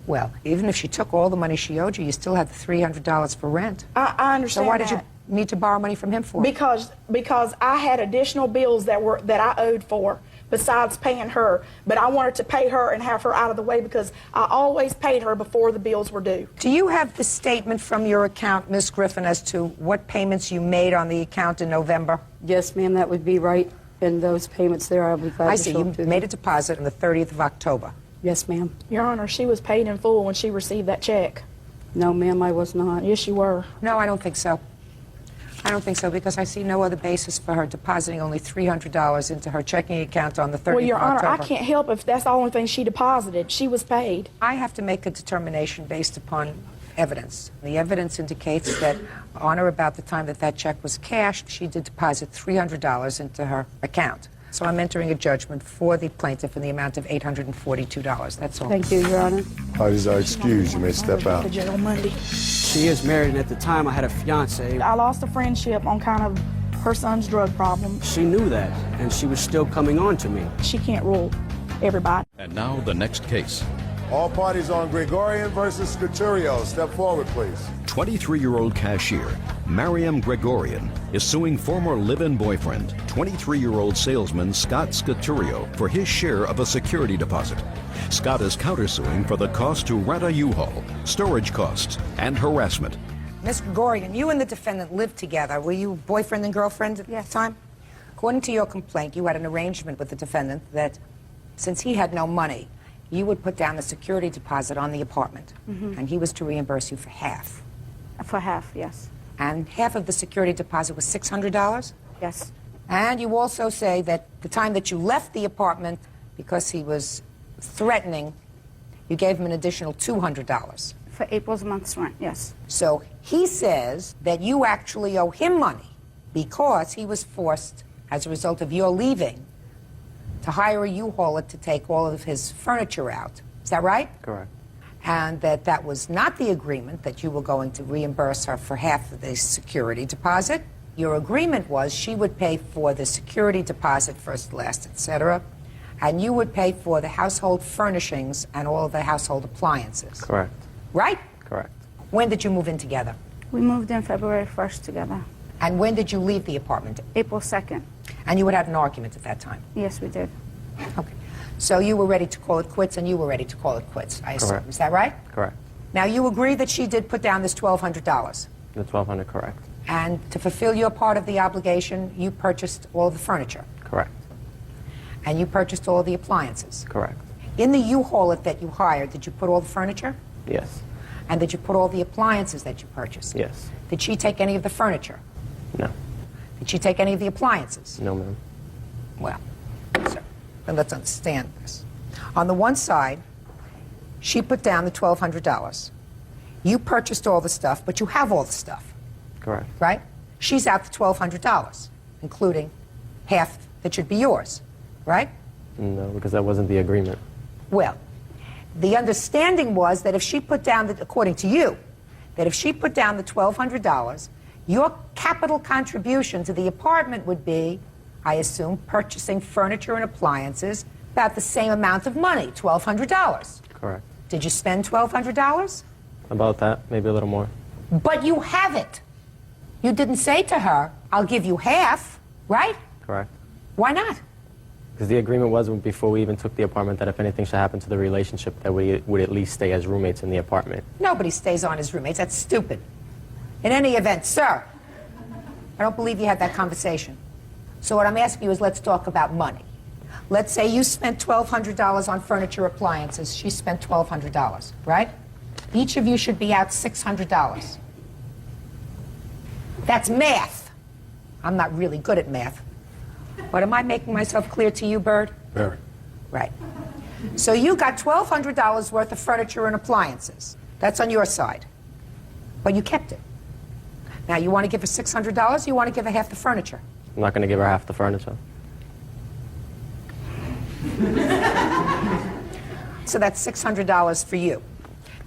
Well, even if she took all the money she owed you, you still had the $300 for rent. I understand So why did that. you need to borrow money from him for? Because I had additional bills that I owed for besides paying her. But I wanted to pay her and have her out of the way because I always paid her before the bills were due. Do you have the statement from your account, Miss Griffin, as to what payments you made on the account in November? Yes, ma'am, that would be right in those payments there. I'll be glad I to see. show You them to made a deposit on the 30th of October. Yes, ma'am. Your Honor, she was paid in full when she received that check. No, ma'am, I was not. Yes, you were. No, I don't think so. I don't think so because I see no other basis for her depositing only $300 into her checking account on the 30th Well, Your of Honor, October. I can't help if that's the only thing she deposited. She was paid. I have to make a determination based upon evidence. The evidence indicates that on or about the time that that check was cashed, she did deposit $300 into her account. So I'm entering a judgment for the plaintiff in the amount of $842. That's all. Thank you, Your Honor. Parties are excused. You may step out. The jail Monday. She is married, and at the time I had a fiance. I lost a friendship on kind of her son's drug problem. She knew that, and she was still coming on to me. She can't rule everybody. And now the next case. All parties on Gregorian versus Scoturio. Step forward, please. 23-year-old cashier Mariam Gregorian is suing former live-in boyfriend, 23-year-old salesman Scott Scoturio, for his share of a security deposit. Scott is countersuing for the cost to rent a U-Haul, storage costs, and harassment. Miss Gregorian, you and the defendant lived together. Were you boyfriend and girlfriend at the time? According to your complaint, you had an arrangement with the defendant that since he had no money, you would put down the security deposit on the apartment, and he was to reimburse you for half. For half, yes. And half of the security deposit was $600? Yes. And you also say that the time that you left the apartment, because he was threatening, you gave him an additional $200. For April's month's rent, yes. So he says that you actually owe him money because he was forced, as a result of your leaving, to hire a U-Hauler to take all of his furniture out. Is that right? Correct. And that was not the agreement, that you were going to reimburse her for half of the security deposit. Your agreement was she would pay for the security deposit, first, last, etc., and you would pay for the household furnishings and all of the household appliances. Correct. Right? Correct. When did you move in together? We moved in February 1st together. And when did you leave the apartment? April 2nd. And you had had an argument at that time? Yes, we did. Okay. So you were ready to call it quits, and you were ready to call it quits, I assume. Correct. Is that right? Correct. Now, you agree that she did put down this $1,200. The $1,200, correct. And to fulfill your part of the obligation, you purchased all the furniture. Correct. And you purchased all the appliances. Correct. In the U-Haul that you hired, did you put all the furniture? Yes. And did you put all the appliances that you purchased? Yes. Did she take any of the furniture? No. Did she take any of the appliances? No, ma'am. Well, so then let's understand this. On the one side, she put down the $1,200. You purchased all the stuff, but you have all the stuff, Correct. right? She's out the $1,200, including half that should be yours, right? No, because that wasn't the agreement. Well, the understanding was that if she put down, according to you, that if she put down the $1,200, your capital contribution to the apartment would be, I assume, purchasing furniture and appliances about the same amount of money, $1,200. Correct. Did you spend $1,200? About that, maybe a little more. But you have it. You didn't say to her, I'll give you half, right? Correct. Why not? Because the agreement was before we even took the apartment that if anything should happen to the relationship, that we would at least stay as roommates in the apartment. Nobody stays on as roommates. That's stupid. In any event, sir, I don't believe you had that conversation. So what I'm asking you is let's talk about money. Let's say you spent $1,200 on furniture appliances. She spent $1,200, right? Each of you should be out $600. That's math. I'm not really good at math. But am I making myself clear to you, Bird? Very. Right. So you got $1,200 worth of furniture and appliances. That's on your side. But you kept it. Now, you want to give her $600, or you want to give her half the furniture? I'm not going to give her half the furniture. So that's $600 for you.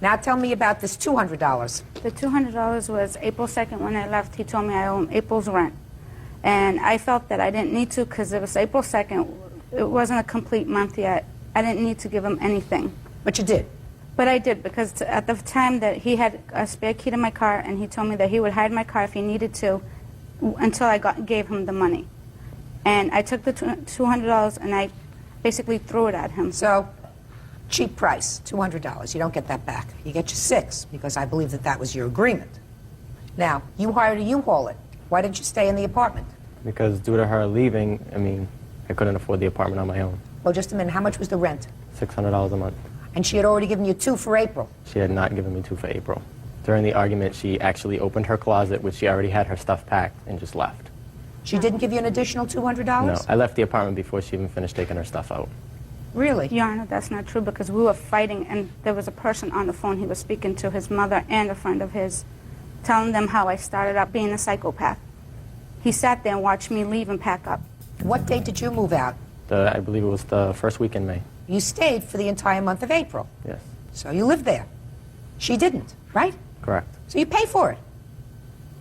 Now tell me about this $200. The $200 was April 2nd when I left. He told me I owe him April's rent. And I felt that I didn't need to because it was April 2nd. It wasn't a complete month yet. I didn't need to give him anything. But you did? But I did because at the time that he had a spare key to my car and he told me that he would hide my car if he needed to until I gave him the money. And I took the $200 and I basically threw it at him. So, cheap price, $200. You don't get that back. You get your $6 because I believe that that was your agreement. Now, you hired a U-Haul it. Why didn't you stay in the apartment? Because due to her leaving, I couldn't afford the apartment on my own. Well, just a minute. How much was the rent? $600 a month. And she had already given you $2 for April. She had not given me $2 for April. During the argument, she actually opened her closet, which she already had her stuff packed, and just left. She didn't give you an additional $200? No, I left the apartment before she even finished taking her stuff out. Really? Your Honor, that's not true because we were fighting and there was a person on the phone. He was speaking to his mother and a friend of his, telling them how I started out being a psychopath. He sat there and watched me leave and pack up. What date did you move out? I believe it was the first week in May. You stayed for the entire month of April. Yes. So you lived there. She didn't, right? Correct. So you pay for it.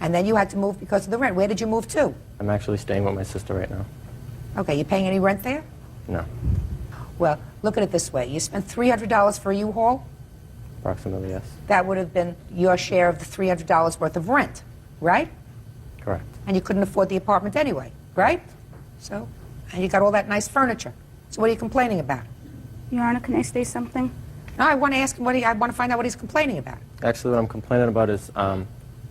And then you had to move because of the rent. Where did you move to? I'm actually staying with my sister right now. Okay, you paying any rent there? No. Well, look at it this way. You spent $300 for a U-Haul? Approximately, yes. That would have been your share of the $300 worth of rent, right? Correct. And you couldn't afford the apartment anyway, right? So, and you got all that nice furniture. So what are you complaining about? Your Honor, can I say something? No, I want to ask him I want to find out what he's complaining about. Actually, what I'm complaining about is,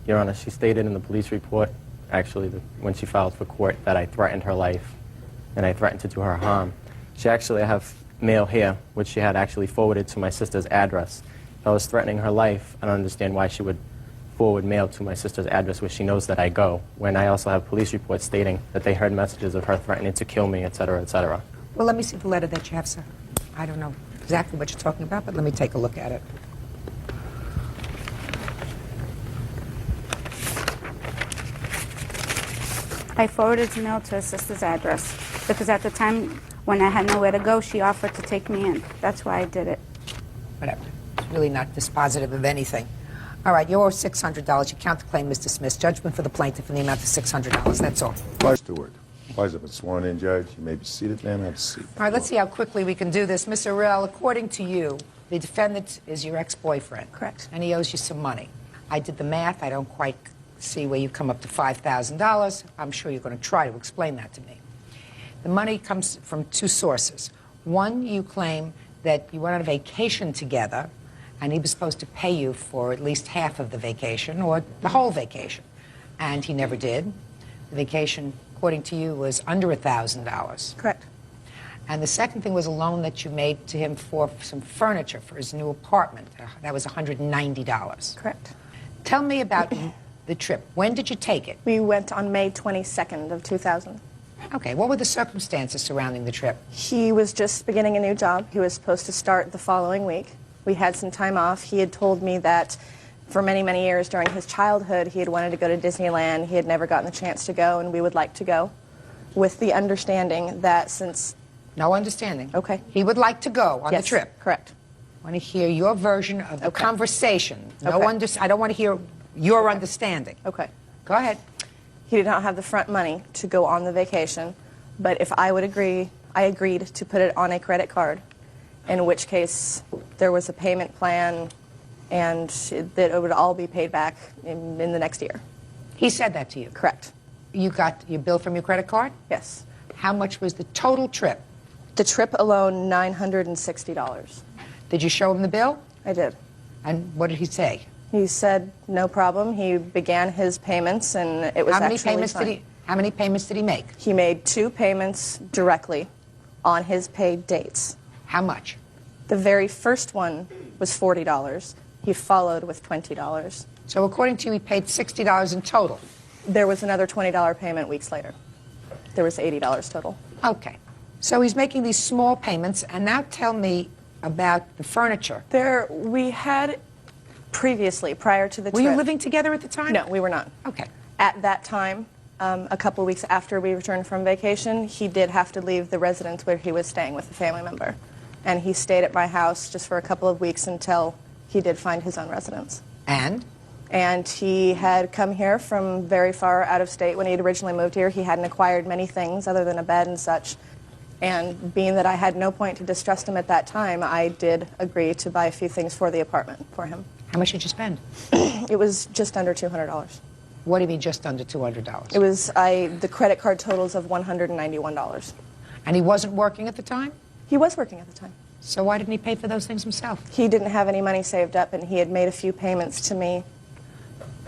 Your Honor, she stated in the police report, actually, when she filed for court, that I threatened her life and I threatened to do her harm. I have mail here, which she had actually forwarded to my sister's address. If I was threatening her life, I don't understand why she would forward mail to my sister's address where she knows that I go, when I also have police reports stating that they heard messages of her threatening to kill me, etc., etc. Well, let me see the letter that you have, sir. I don't know exactly what you're talking about, but let me take a look at it. I forwarded mail to her sister's address because at the time when I had nowhere to go, she offered to take me in. That's why I did it. Whatever. It's really not dispositive of anything. All right, you owe $600. You count the claim, Mr. Smith. Judgment for the plaintiff in the amount of $600. That's all. Vice Stewart. Vice have been sworn in, Judge. You may be seated, ma'am. Have a seat. All right, let's see how quickly we can do this. Ms. Arell, according to you, the defendant is your ex-boyfriend. Correct. And he owes you some money. I did the math. I don't quite see where you come up to $5,000. I'm sure you're going to try to explain that to me. The money comes from two sources. One, you claim that you went on a vacation together, and he was supposed to pay you for at least half of the vacation, or the whole vacation. And he never did. The vacation, according to you, was under $1,000. Correct. And the second thing was a loan that you made to him for some furniture for his new apartment. That was $190. Correct. Tell me about the trip. When did you take it? We went on May 22nd of 2000. Okay, what were the circumstances surrounding the trip? He was just beginning a new job. He was supposed to start the following week. We had some time off. He had told me that for many, many years during his childhood, he had wanted to go to Disneyland. He had never gotten the chance to go, and we would like to go, with the understanding that since... No understanding. Okay. He would like to go on the trip. Correct. I want to hear your version of the conversation. No Okay. I don't want to hear your understanding. Okay. Go ahead. He did not have the front money to go on the vacation, but if I would agree, I agreed to put it on a credit card, in which case there was a payment plan and that it would all be paid back in the next year. He said that to you? Correct. You got your bill from your credit card? Yes. How much was the total trip? The trip alone, $960. Did you show him the bill? I did. And what did he say? He said no problem. He began his payments, and it was How many actually payments fine. did he? How many payments did he make? He made 2 payments directly on his paid dates. How much? The very first one was $40. He followed with $20. So according to you, he paid $60 in total. There was another $20 payment weeks later. There was $80 total. Okay. So he's making these small payments, and now tell me about the furniture. We had previously, prior to the trip. Were you living together at the time? No, we were not. Okay. At that time, a couple of weeks after we returned from vacation, he did have to leave the residence where he was staying with a family member. And he stayed at my house just for a couple of weeks until he did find his own residence. And? And he had come here from very far out of state when he had originally moved here. He hadn't acquired many things other than a bed and such. And being that I had no point to distrust him at that time, I did agree to buy a few things for the apartment for him. How much did you spend? It was just under $200. What do you mean just under $200? It was the credit card totals of $191. And he wasn't working at the time? He was working at the time. So why didn't he pay for those things himself? He didn't have any money saved up, and he had made a few payments to me.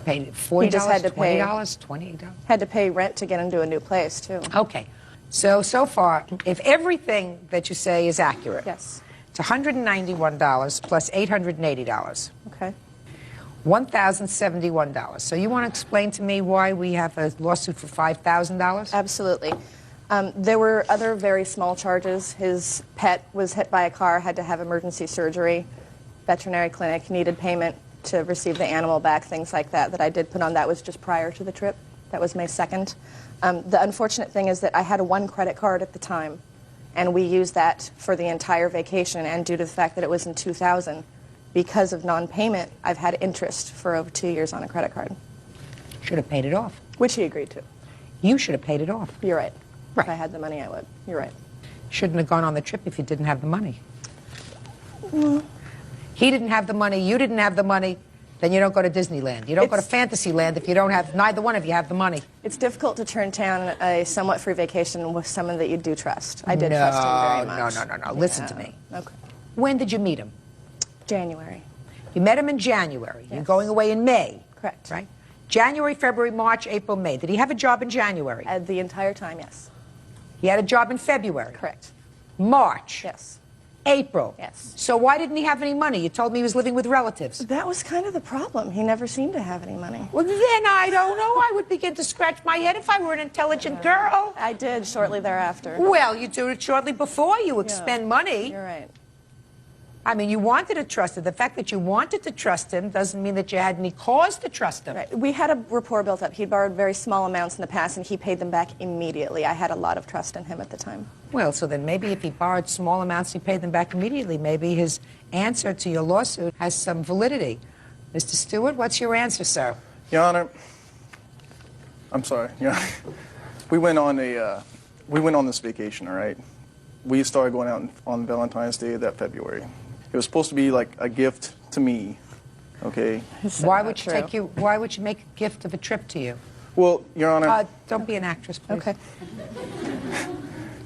Paid $40, He just had to pay $20, $28? Had to pay rent to get into a new place, too. Okay. So far, if everything that you say is accurate, yes, it's $191 plus $880. Okay. $1,071. So you want to explain to me why we have a lawsuit for $5,000? Absolutely. There were other very small charges. His pet was hit by a car, had to have emergency surgery, veterinary clinic, needed payment to receive the animal back, things like that I did put on. That was just prior to the trip. That was May 2nd. The unfortunate thing is that I had one credit card at the time, and we used that for the entire vacation, and due to the fact that it was in 2000, because of non-payment, I've had interest for over 2 years on a credit card. Should have paid it off. Which he agreed to. You should have paid it off. You're right. Right. If I had the money, I would. You're right. Shouldn't have gone on the trip if you didn't have the money. He didn't have the money, you didn't have the money, then you don't go to Disneyland. You don't go to Fantasyland if you don't have, neither one of you have the money. It's difficult to turn down a somewhat free vacation with someone that you do trust. I did trust him very much. No. Listen to me. Okay. When did you meet him? January. You met him in January. Yes. You're going away in May. Correct. Right? January, February, March, April, May. Did he have a job in January? The entire time, yes. He had a job in February? Correct. March? Yes. April? Yes. So why didn't he have any money? You told me he was living with relatives. That was kind of the problem. He never seemed to have any money. Well, then I don't know. I would begin to scratch my head if I were an intelligent girl. I did shortly thereafter. Well, you do it shortly before you expend money. You're right. I mean, you wanted to trust him. The fact that you wanted to trust him doesn't mean that you had any cause to trust him. Right. We had a rapport built up. He'd borrowed very small amounts in the past, and he paid them back immediately. I had a lot of trust in him at the time. Well, so then maybe if he borrowed small amounts, he paid them back immediately. Maybe his answer to your lawsuit has some validity. Mr. Stewart, what's your answer, sir? Your Honor, I'm sorry. Your Honor, we went on this vacation, all right? We started going out on Valentine's Day that February. It was supposed to be like a gift to me, okay? Why would you make a gift of a trip to you? Well, Your Honor. Don't be an actress, please. Okay.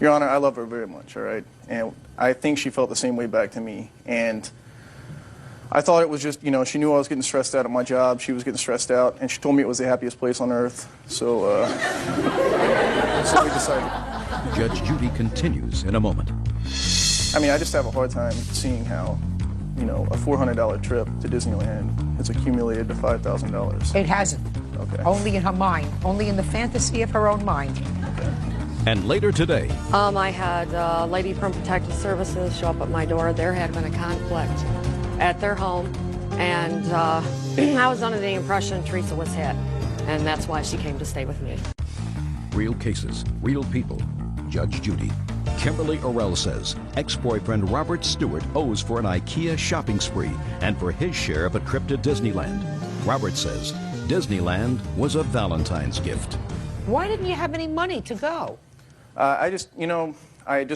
Your Honor, I love her very much, all right? And I think she felt the same way back to me. And I thought it was just, you know, she knew I was getting stressed out at my job. She was getting stressed out, and she told me it was the happiest place on earth. So, so we decided. Judge Judy continues in a moment. I mean, I just have a hard time seeing how, you know, a $400 trip to Disneyland has accumulated to $5,000. It hasn't. Okay. Only in her mind. Only in the fantasy of her own mind. And later today. I had a lady from Protective Services show up at my door. There had been a conflict at their home, and I was under the impression Teresa was hit, and that's why she came to stay with me. Real cases, real people. Judge Judy. Kimberly Orell says ex-boyfriend Robert Stewart owes for an IKEA shopping spree and for his share of a trip to Disneyland. Robert says Disneyland was a Valentine's gift. Why didn't you have any money to go? I just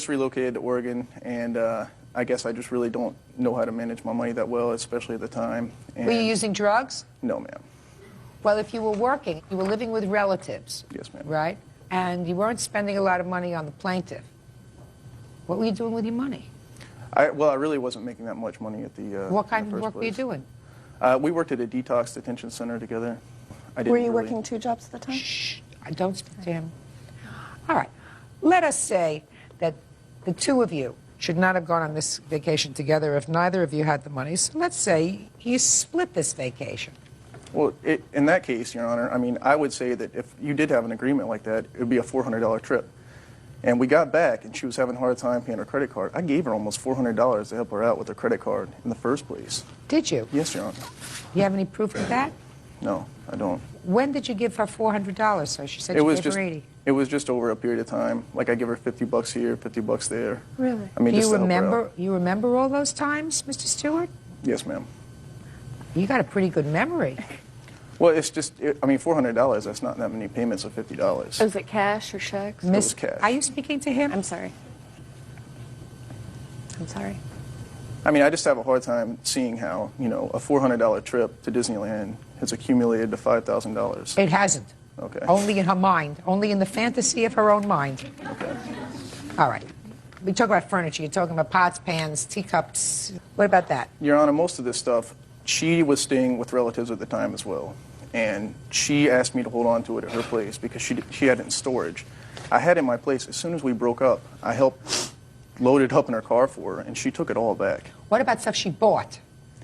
relocated to Oregon, and I guess I just really don't know how to manage my money that well, especially at the time. And were you using drugs? No, ma'am. Well, if you were working, you were living with relatives. Yes, ma'am. Right? And you weren't spending a lot of money on the plaintiff. What were you doing with your money? Well, I really wasn't making that much money at the What kind in the of first work were you place. doing? We worked at a detox detention center together. I didn't Were you really- working 2 jobs at the time? Shh, I don't speak to him. All right. Let us say that the two of you should not have gone on this vacation together if neither of you had the money. So let's say you split this vacation. Well, in that case, Your Honor, I mean, I would say that if you did have an agreement like that, it would be a $400 trip. And we got back, and she was having a hard time paying her credit card. I gave her almost $400 to help her out with her credit card in the first place. Did you? Yes, Your Honor. You have any proof of that? No, I don't. When did you give her $400, sir? She said you gave her 80. It was just over a period of time. Like I give her $50 here, $50 there. Really? I mean, Do just you to help her remember? out. You remember all those times, Mr. Stewart? Yes, ma'am. You got a pretty good memory. Well, it's just, I mean, $400, that's not that many payments of $50. Was it cash or checks? It was cash. Are you speaking to him? I'm sorry. I'm sorry. I mean, I just have a hard time seeing how, you know, a $400 trip to Disneyland has accumulated to $5,000. It hasn't. Okay. Only in her mind. Only in the fantasy of her own mind. Okay. All right. We talk about furniture. You're talking about pots, pans, teacups. What about that? Your Honor, most of this stuff, she was staying with relatives at the time as well. And she asked me to hold on to it at her place because she had it in storage. I had it in my place. As soon as we broke up, I helped load it up in her car for her, and she took it all back. What about stuff she bought?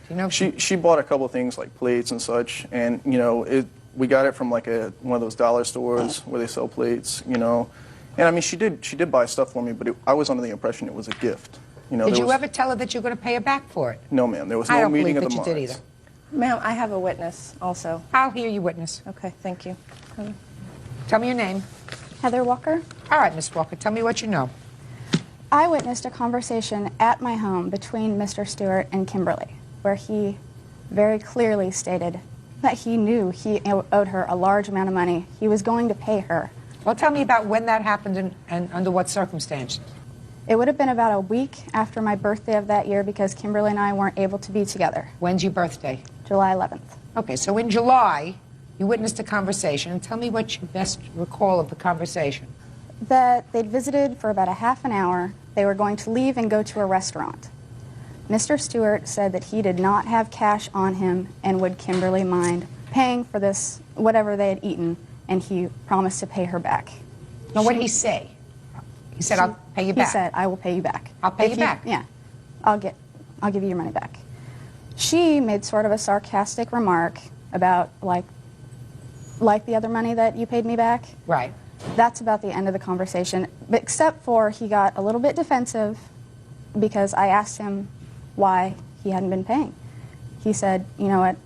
Do you know? She bought a couple things like plates and such, and, you know, we got it from like one of those dollar stores where they sell plates, you know. And I mean, she did buy stuff for me, but I was under the impression it was a gift. You know, Did you ever tell her that you're going to pay her back for it? No, ma'am. There was I no don't meeting believe of that the you did minds. either. Ma'am, I have a witness also. I'll hear you witness. Okay, thank you. Tell me your name. Heather Walker. All right, Miss Walker, tell me what you know. I witnessed a conversation at my home between Mr. Stewart and Kimberly, where he very clearly stated that he knew he owed her a large amount of money. He was going to pay her. Well, tell me about when that happened and under what circumstances. It would have been about a week after my birthday of that year because Kimberly and I weren't able to be together. When's your birthday? July 11th. Okay, so in July, you witnessed a conversation. Tell me what you best recall of the conversation. That they'd visited for about a half an hour. They were going to leave and go to a restaurant. Mr. Stewart said that he did not have cash on him and would Kimberly mind paying for this, whatever they had eaten, and he promised to pay her back. Now, what did he say? He said, I'll pay you back. He said, I will pay you back. I'll pay you back. Yeah. I'll give you your money back. She made sort of a sarcastic remark about, like the other money that you paid me back. Right. That's about the end of the conversation, but except for he got a little bit defensive because I asked him why he hadn't been paying. He said, you know what,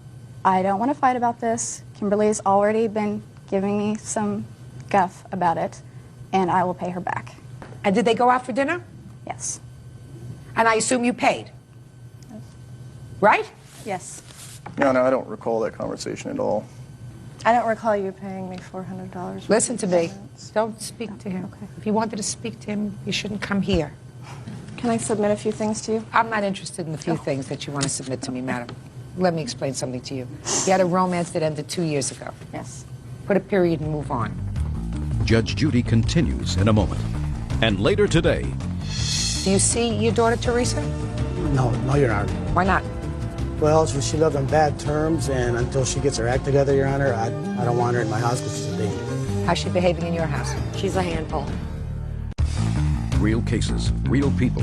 I don't want to fight about this. Kimberly's already been giving me some guff about it, and I will pay her back. And did they go out for dinner? Yes. And I assume you paid. Right? Yes. No, I don't recall that conversation at all. I don't recall you paying me $400. Listen to me. Don't speak to him. Okay. If you wanted to speak to him, you shouldn't come here. Can I submit a few things to you? I'm not interested in the few things that you want to submit to me, madam. Let me explain something to you. You had a romance that ended 2 years ago. Yes. Put a period and move on. Judge Judy continues in a moment. And later today, Do you see your daughter, Teresa? No, Your Honor. Why not? Well, she lived on bad terms, and until she gets her act together, Your Honor, I don't want her in my house because she's a danger. How's she behaving in your house? She's a handful. real cases, real people.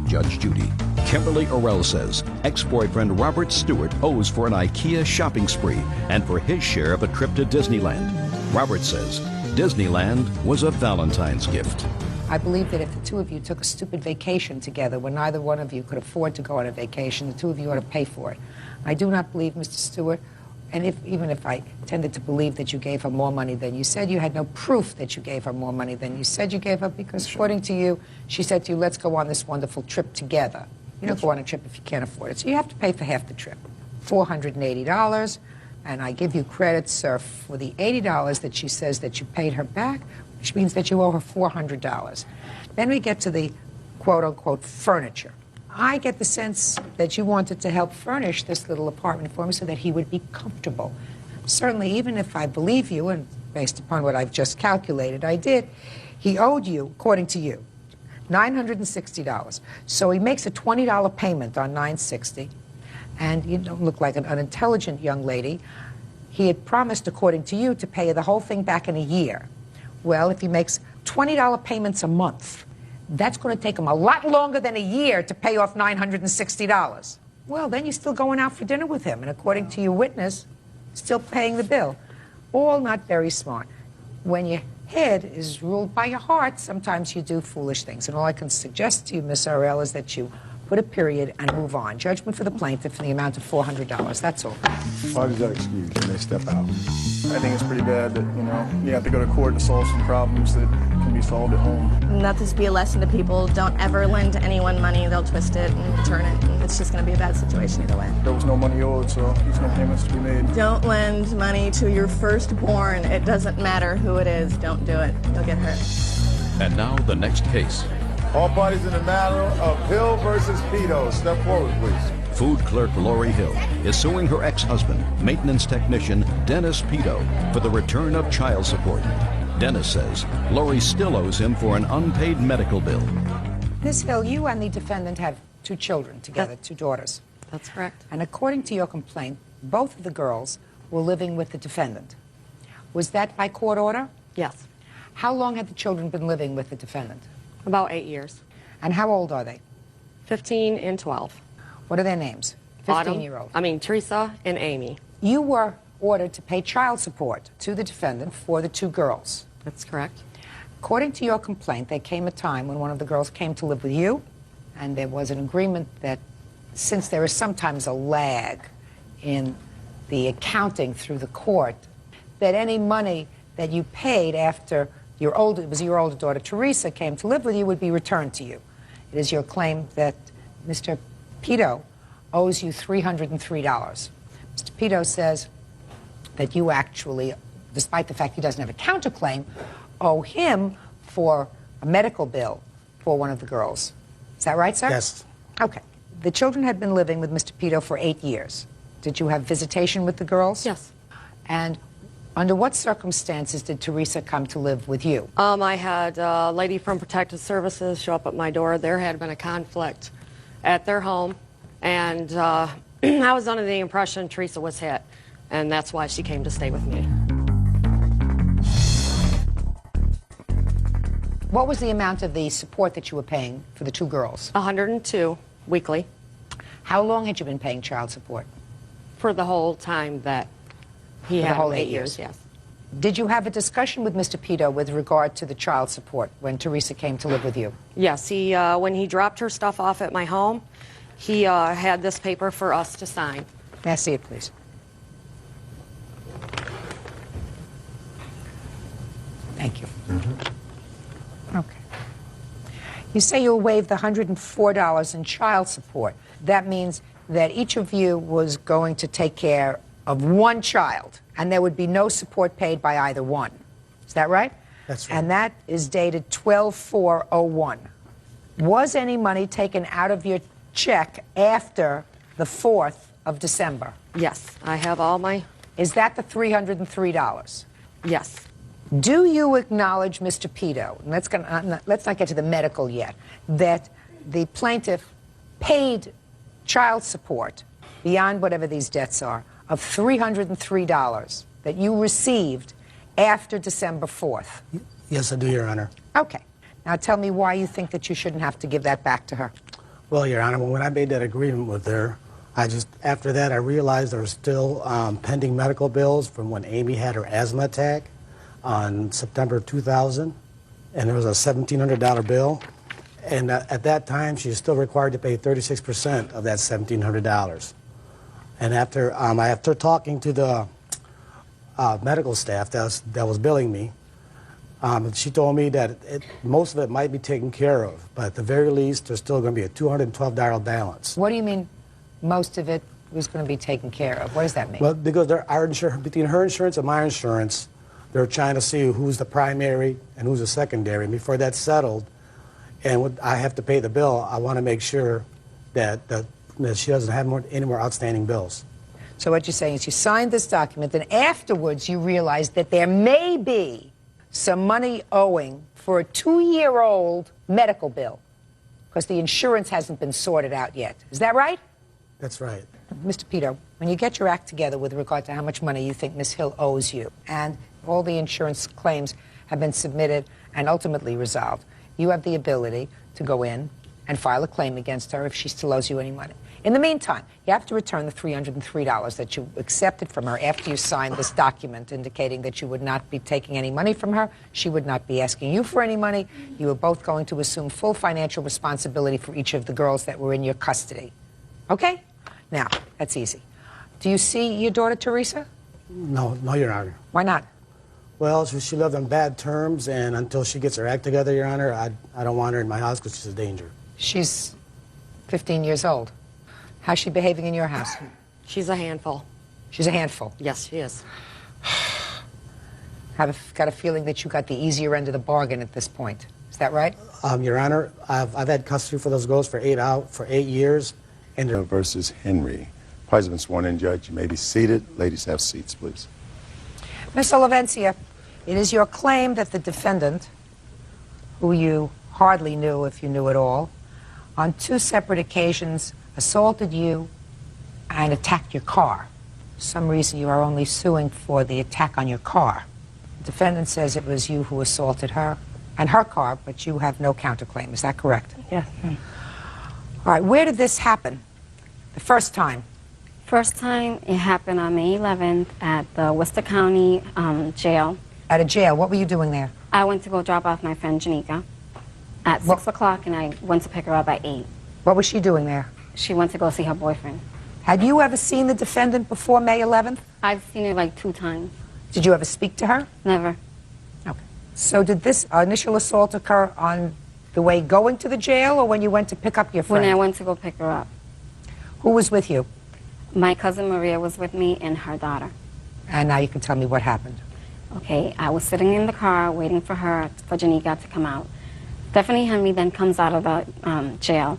Judge Judy. Kimberly Orell says ex-boyfriend Robert Stewart owes for an IKEA shopping spree and for his share of a trip to Disneyland. Robert says Disneyland was a Valentine's gift. I believe that if the two of you took a stupid vacation together when neither one of you could afford to go on a vacation, the two of you ought to pay for it. I do not believe, Mr. Stewart, and even if I tended to believe that you gave her more money than you said, you had no proof that you gave her more money than you said you gave her because, according to you, she said to you, let's go on this wonderful trip together. You don't go on a trip if you can't afford it, so you have to pay for half the trip, $480, and I give you credit, sir, for the $80 that she says that you paid her back, which means that you owe her $400. Then we get to the quote-unquote furniture. I get the sense that you wanted to help furnish this little apartment for him so that he would be comfortable. Certainly, even if I believe you, and based upon what I've just calculated, I did, he owed you, according to you, $960. So he makes a $20 payment on $960, and you don't look like an unintelligent young lady. He had promised, according to you, to pay the whole thing back in a year. Well, if he makes $20 payments a month, that's going to take him a lot longer than a year to pay off $960. Well, then you're still going out for dinner with him, and according to your witness, still paying the bill. All not very smart. When your head is ruled by your heart, sometimes you do foolish things. And all I can suggest to you, Miss RL, is that you put a period and move on. Judgment for the plaintiff in the amount of $400. That's all. Parties are excused and they step out. I think it's pretty bad that, you have to go to court to solve some problems that can be solved at home. Let this be a lesson to people. Don't ever lend anyone money. They'll twist it and return it. And it's just going to be a bad situation either way. There was no money owed, so there's no payments to be made. Don't lend money to your firstborn. It doesn't matter who it is. Don't do it. You'll get hurt. And now the next case. All parties in the matter of Hill versus Pedo. Step forward, please. Food clerk Lori Hill is suing her ex-husband, maintenance technician Dennis Pedo, for the return of child support. Dennis says Lori still owes him for an unpaid medical bill. Ms. Hill, you and the defendant have 2 children together, 2 daughters. That's correct. And according to your complaint, both of the girls were living with the defendant. Was that by court order? Yes. How long had the children been living with the defendant? About 8 years. And how old are they? 15 and 12. What are their names? 15-year-old. Teresa and Amy. You were ordered to pay child support to the defendant for the 2 girls. That's correct. According to your complaint, there came a time when one of the girls came to live with you, and there was an agreement that since there is sometimes a lag in the accounting through the court, that any money that you paid after your older daughter Teresa came to live with you would be returned to you. It is your claim that Mr. Pedo owes you $303. Mr. Pedo says that you actually, despite the fact he doesn't have a counterclaim, owe him for a medical bill for one of the girls. Is that right, sir? Yes. Okay. The children had been living with Mr. Pedo for 8 years. Did you have visitation with the girls? Yes. And under what circumstances did Teresa come to live with you? I had a lady from Protective Services show up at my door. There had been a conflict at their home, and I was under the impression Teresa was hit, and that's why she came to stay with me. What was the amount of the support that you were paying for the 2 girls? $102 weekly. How long had you been paying child support? For the whole time that he had, the whole 8 8 years, yes. Did you have a discussion with Mr. Pedo with regard to the child support when Teresa came to live with you? Yes, he, when he dropped her stuff off at my home, he had this paper for us to sign. May I see it, please? Thank you. Okay. You say you'll waive the $104 in child support. That means that each of you was going to take care of 1 child, and there would be no support paid by either one. Is that right? That's right. And that is dated 12/4/01. Was any money taken out of your check after the 4th of December? Yes, I have all my... Is that the $303? Yes. Do you acknowledge, Mr. Pedo, and let's not get to the medical yet, that the plaintiff paid child support beyond whatever these debts are of $303 that you received after December 4th? Yes, I do, Your Honor. Okay. Now tell me why you think that you shouldn't have to give that back to her. Well, Your Honor, when I made that agreement with her, after that I realized there were still pending medical bills from when Amy had her asthma attack on September 2000, and there was a $1,700 bill. And at that time, she was still required to pay 36% of that $1,700. And after talking to the medical staff that was billing me, she told me that most of it might be taken care of, but at the very least, there's still going to be a $212 balance. What do you mean most of it was going to be taken care of? What does that mean? Well, because between her insurance and my insurance, they're trying to see who's the primary and who's the secondary. And before that's settled, and when I have to pay the bill, I want to make sure that she doesn't have any more outstanding bills. So what you're saying is you signed this document, and afterwards you realized that there may be some money owing for a 2-year-old medical bill because the insurance hasn't been sorted out yet. Is that right? That's right. Mr. Peter, when you get your act together with regard to how much money you think Ms. Hill owes you, and all the insurance claims have been submitted and ultimately resolved, you have the ability to go in and file a claim against her if she still owes you any money. In the meantime, you have to return the $303 that you accepted from her after you signed this document indicating that you would not be taking any money from her, she would not be asking you for any money, you were both going to assume full financial responsibility for each of the girls that were in your custody. Okay? Now, that's easy. Do you see your daughter, Teresa? No, Your Honor. Why not? Well, she lived on bad terms, and until she gets her act together, Your Honor, I don't want her in my house because she's a danger. She's 15 years old. How's she behaving in your house? She's a handful. She's a handful? Yes, she is. Got a feeling that you got the easier end of the bargain at this point. Is that right? Your Honor, I've had custody for those girls for 8 years. And versus Henry. Parties have been sworn in, Judge. You may be seated. Ladies, have seats, please. Ms. Olivencia, it is your claim that the defendant, who you hardly knew if you knew at all, on 2 separate occasions assaulted you and attacked your car. For some reason you are only suing for the attack on your car. The defendant says it was you who assaulted her and her car, but you have no counterclaim. Is that correct? Yes. All right, where did this happen? The first time? First time it happened on May 11th at the Worcester County jail. At a jail. What were you doing there? I went to go drop off my friend Janika at 6 o'clock, and I went to pick her up at 8. What was she doing there? She went to go see her boyfriend. Had you ever seen the defendant before May 11th? I've seen her like 2 times. Did you ever speak to her? Never. Okay. So did this initial assault occur on the way going to the jail or when you went to pick up your friend? When I went to go pick her up. Who was with you? My cousin Maria was with me and her daughter. And now you can tell me what happened. Okay, I was sitting in the car waiting for her, for Janika to come out. Stephanie Henry then comes out of the jail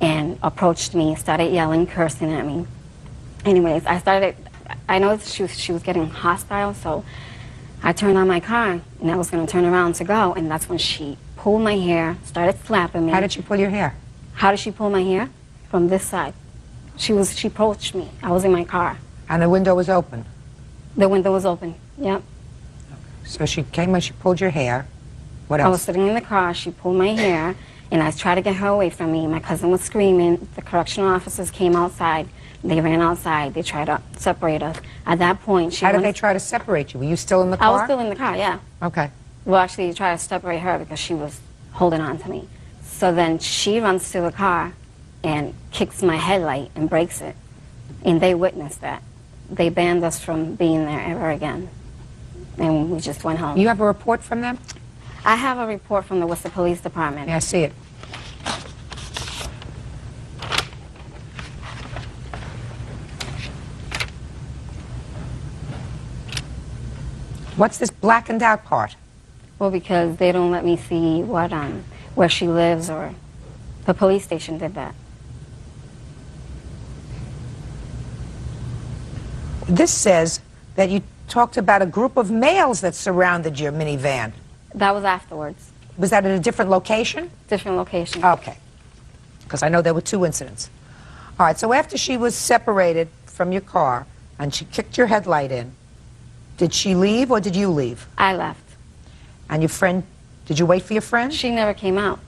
and approached me, started yelling, cursing at me. Anyways, I noticed she was getting hostile, so I turned on my car and I was going to turn around to go, and that's when she pulled my hair, started slapping me. How did she pull your hair? How did she pull my hair? From this side. She approached me. I was in my car. And the window was open? The window was open, yep. So she came and she pulled your hair. What else? I was sitting in the car, she pulled my hair, and I tried to get her away from me. My cousin was screaming. The correctional officers came outside. They ran outside. They tried to separate us. At that point, How did they try to separate you? Were you still in the car? I was still in the car, yeah. Okay. Well, actually, they tried to separate her because she was holding on to me. So then she runs to the car and kicks my headlight and breaks it. And they witnessed that. They banned us from being there ever again. And we just went home. You have a report from them? I have a report from the Worcester Police Department. Yeah, I see it. What's this blackened out part? Well, because they don't let me see what where she lives, or the police station did that. This says that you talked about a group of males that surrounded your minivan. That was afterwards. Was that at a different location? Different location. Okay. Because I know there were 2 incidents. All right, so after she was separated from your car and she kicked your headlight in, did she leave or did you leave? I left. And your friend, did you wait for your friend? She never came out.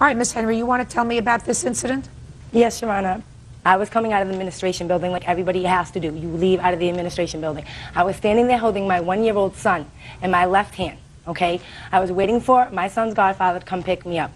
All right, Miss Henry, you want to tell me about this incident? Yes, Your Honor. I was coming out of the administration building like everybody has to do. You leave out of the administration building. I was standing there holding my 1-year-old son in my left hand, okay? I was waiting for my son's godfather to come pick me up.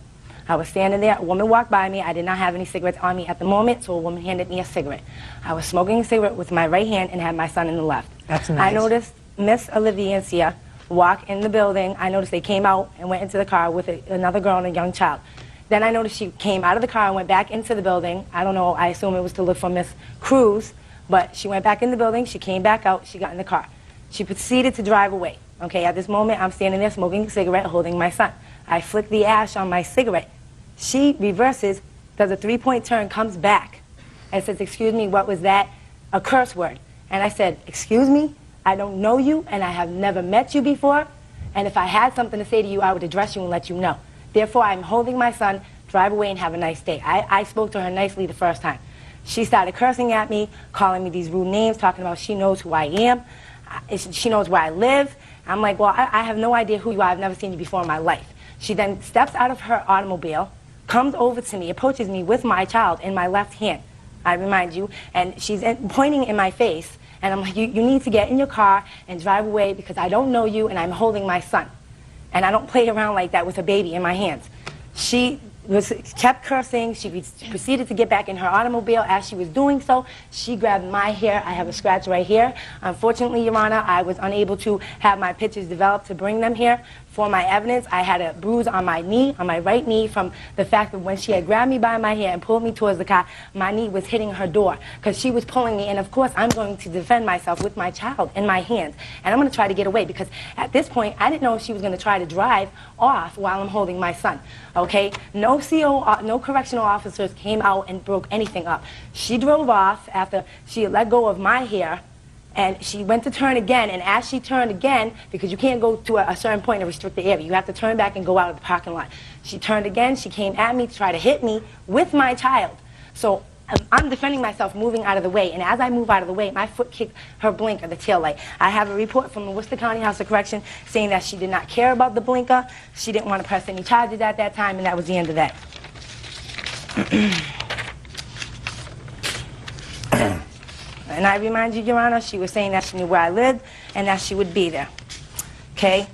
I was standing there. A woman walked by me. I did not have any cigarettes on me at the moment, so a woman handed me a cigarette. I was smoking a cigarette with my right hand and had my son in the left. That's nice. I noticed Miss Olivencia walk in the building. I noticed they came out and went into the car with another girl and a young child. Then I noticed she came out of the car and went back into the building. I don't know, I assume it was to look for Miss Cruz, but she went back in the building, she came back out, she got in the car. She proceeded to drive away. Okay, at this moment, I'm standing there smoking a cigarette, holding my son. I flick the ash on my cigarette. She reverses, does a 3-point turn, comes back, and says, "Excuse me, what was that?" A curse word. And I said, "Excuse me, I don't know you, and I have never met you before, and if I had something to say to you, I would address you and let you know." Therefore, I'm holding my son, drive away and have a nice day. I spoke to her nicely the first time. She started cursing at me, calling me these rude names, talking about she knows who I am, she knows where I live. I'm like, well, I have no idea who you are. I've never seen you before in my life. She then steps out of her automobile, comes over to me, approaches me with my child in my left hand, I remind you, and she's pointing in my face, and I'm like, you need to get in your car and drive away because I don't know you and I'm holding my son. And I don't play around like that with a baby in my hands. She kept cursing. She proceeded to get back in her automobile. As she was doing so, she grabbed my hair. I have a scratch right here. Unfortunately, Your Honor, I was unable to have my pictures developed to bring them here. For my evidence, I had a bruise on my knee, on my right knee, from the fact that when she had grabbed me by my hair and pulled me towards the car, my knee was hitting her door because she was pulling me. And of course, I'm going to defend myself with my child in my hands. And I'm going to try to get away because at this point, I didn't know if she was going to try to drive off while I'm holding my son. Okay? No correctional officers came out and broke anything up. She drove off after she let go of my hair. And she went to turn again, and as she turned again, because you can't go to a certain point and restrict the area, you have to turn back and go out of the parking lot. She turned again, she came at me to try to hit me with my child. So I'm defending myself, moving out of the way, and as I move out of the way, my foot kicked her blinker, the tail light. I have a report from the Worcester County House of Correction saying that she did not care about the blinker, she didn't want to press any charges at that time, and that was the end of that. And I remind you, Your Honor, she was saying that she knew where I lived and that she would be there. Okay?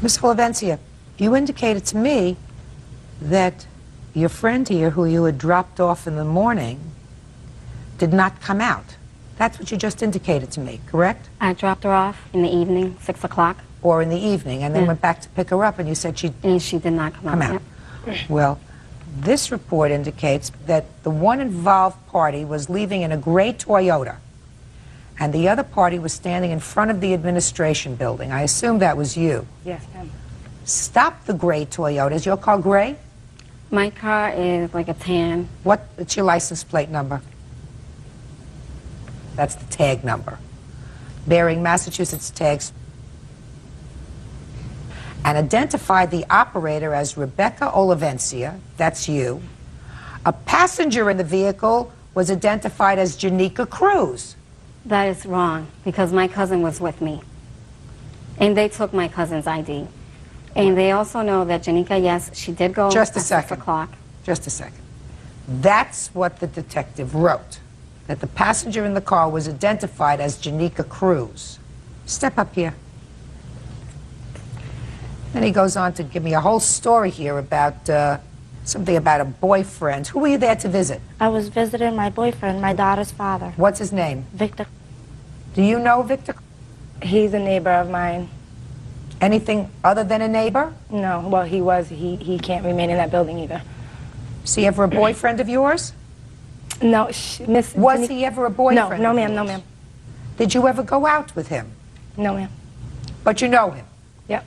Ms. Olivencia, you indicated to me that your friend here, who you had dropped off in the morning, did not come out. That's what you just indicated to me, correct? I dropped her off in the evening, 6 o'clock. Or in the evening, and then went back to pick her up, and you said she did not come out. Yep. Well, this report indicates that the one involved party was leaving in a gray Toyota, and the other party was standing in front of the administration building. I assume that was you. Yes, ma'am. Stop the gray Toyota. Is your car gray? My car is like a tan. What's your license plate number? That's the tag number. Bearing Massachusetts tags. And identified the operator as Rebecca Olivencia, that's you. A passenger in the vehicle was identified as Janika Cruz. That is wrong, because my cousin was with me. And they took my cousin's ID. And they also know that Janika, yes, she did go Just a at second. 6 o'clock. Just a second. That's what the detective wrote, that the passenger in the car was identified as Janika Cruz. Step up here. Then he goes on to give me a whole story here about something about a boyfriend. Who were you there to visit? I was visiting my boyfriend, my daughter's father. What's his name? Victor. Do you know Victor? He's a neighbor of mine. Anything other than a neighbor? No, well, he was. He can't remain in that building either. Was he ever a boyfriend of yours? No, Miss. Was he ever a boyfriend? No, of ma'am, yours? no, ma'am. Did you ever go out with him? No, ma'am. But you know him? Yep.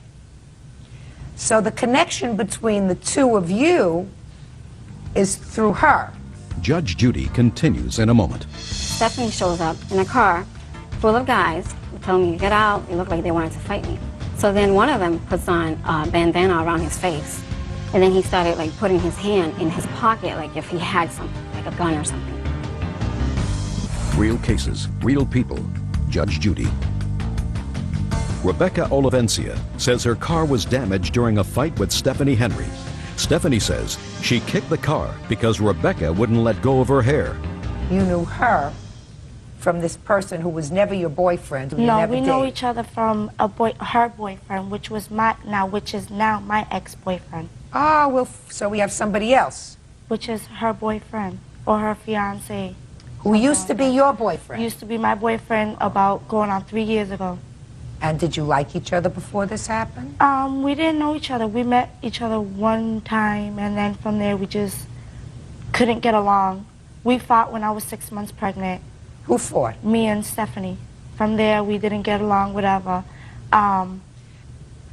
So the connection between the two of you is through her. Judge Judy continues in a moment. Stephanie shows up in a car full of guys who tell me to get out. It looked like they wanted to fight me. So then one of them puts on a bandana around his face. And then he started like putting his hand in his pocket like if he had something, like a gun or something. Real cases, real people. Judge Judy. Rebecca Olivencia says her car was damaged during a fight with Stephanie Henry. Stephanie says she kicked the car because Rebecca wouldn't let go of her hair. You knew her from this person who was never your boyfriend, who you No, never we know dated. each other from her boyfriend, which is now my ex-boyfriend. Ah, well, so we have somebody else. Which is her boyfriend or her fiance. Who used to be your boyfriend? Used to be my boyfriend about going on 3 years ago. And did you like each other before this happened? We didn't know each other. We met each other one time, and then from there we just couldn't get along. We fought when I was 6 months pregnant. Who fought? Me and Stephanie. From there we didn't get along, whatever.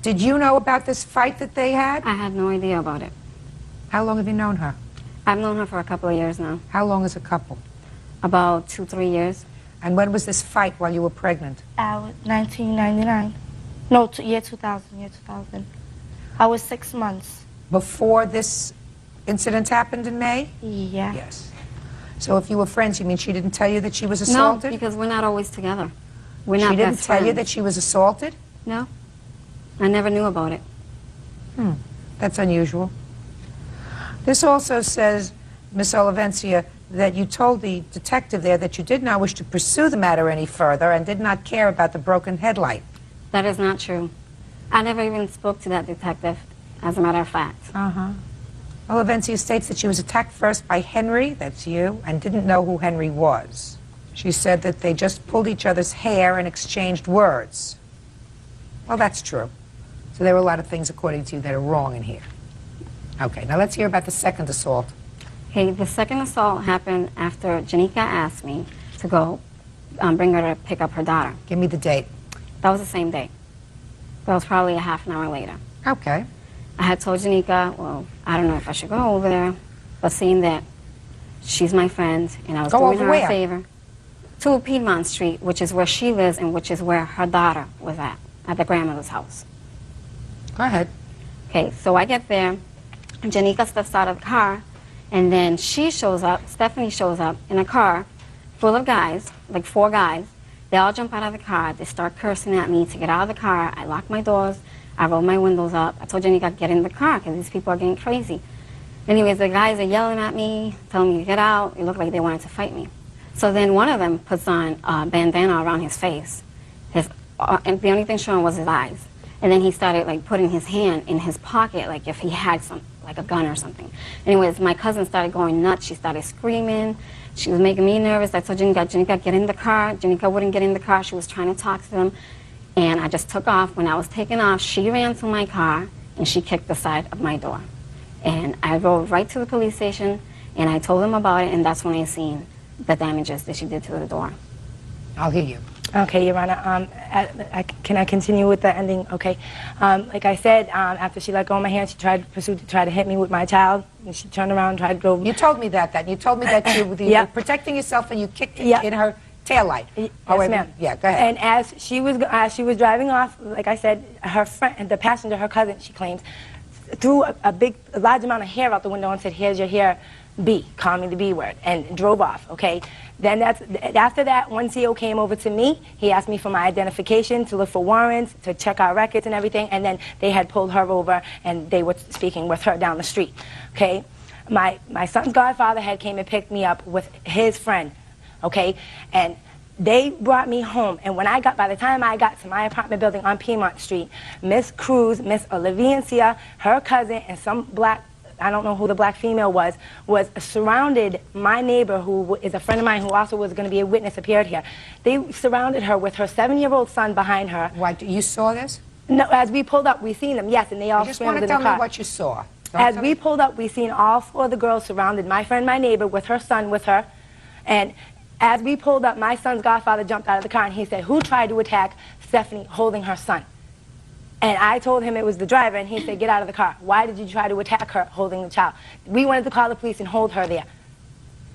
Did you know about this fight that they had? I had no idea about it. How long have you known her? I've known her for a couple of years now. How long is a couple? About 2-3 years. And when was this fight while you were pregnant? 1999. No, year 2000, year 2000. I was 6 months. Before this incident happened in May? Yeah. Yes. So if you were friends, you mean she didn't tell you that she was assaulted? No, because we're not always together. We're not She didn't best tell you friends. that she was assaulted? No. I never knew about it. That's unusual. This also says, Miss Olivencia, that you told the detective there that you did not wish to pursue the matter any further and did not care about the broken headlight. That is not true. I never even spoke to that detective, as a matter of fact. Olivencia states that she was attacked first by Henry, that's you, and didn't know who Henry was. She said that they just pulled each other's hair and exchanged words. Well, that's true. So there were a lot of things, according to you, that are wrong in here. Okay, now let's hear about the second assault. Okay, the second assault happened after Janika asked me to go bring her to pick up her daughter. Give me the date. That was the same day. That was probably a half an hour later. Okay. I had told Janika, well, I don't know if I should go over there, but seeing that she's my friend and I was Go doing over her where? a favor, to Piedmont Street, which is where she lives and which is where her daughter was at the grandmother's house. Go ahead. Okay, so I get there, Janika steps out of the car, and then she shows up, Stephanie shows up in a car full of guys, like 4 guys. They all jump out of the car. They start cursing at me to get out of the car. I lock my doors. I roll my windows up. I told Janika, get in the car because these people are getting crazy. Anyways, the guys are yelling at me, telling me to get out. It looked like they wanted to fight me. So then one of them puts on a bandana around his face. And the only thing showing was his eyes. And then he started like putting his hand in his pocket like if he had like a gun or something. Anyways, my cousin started going nuts. She started screaming. She was making me nervous. I told Janika, get in the car. Janika wouldn't get in the car. She was trying to talk to them. And I just took off. When I was taking off, she ran to my car and she kicked the side of my door. And I rode right to the police station and I told them about it, and that's when I seen the damages that she did to the door. I'll hear you. Okay, Your Honor. Can I continue with the ending? Okay. Like I said, after she let go of my hand, she tried to hit me with my child. And she turned around and tried to go. You told me that. You told me that you were protecting yourself and you kicked it in her taillight. Yes, wait, ma'am. Yeah, go ahead. And as she was driving off, like I said, her friend, the passenger, her cousin, she claims, threw a large amount of hair out the window and said, "Here's your hair, B," call me the B word, and drove off. Okay. Then after that, one CO came over to me. He asked me for my identification, to look for warrants, to check our records and everything, and then they had pulled her over and they were speaking with her down the street. Okay. My son's godfather had came and picked me up with his friend. Okay. And they brought me home, and by the time I got to my apartment building on Piedmont Street, Miss Cruz, Miss Olivencia, her cousin, and some black, I don't know who the black female was surrounded my neighbor, who is a friend of mine who also was going to be a witness, appeared here. They surrounded her with her 7-year-old son behind her. Why, you saw this? No, as we pulled up, we seen them, yes, and they all I just want scrambled to in the tell car. me what you saw. As we pulled up, we seen all 4 of the girls surrounded my friend, my neighbor, with her son with her. And as we pulled up, my son's godfather jumped out of the car and he said, "Who tried to attack Stephanie holding her son?" And I told him it was the driver, and he said, "Get out of the car. Why did you try to attack her holding the child?" We wanted to call the police and hold her there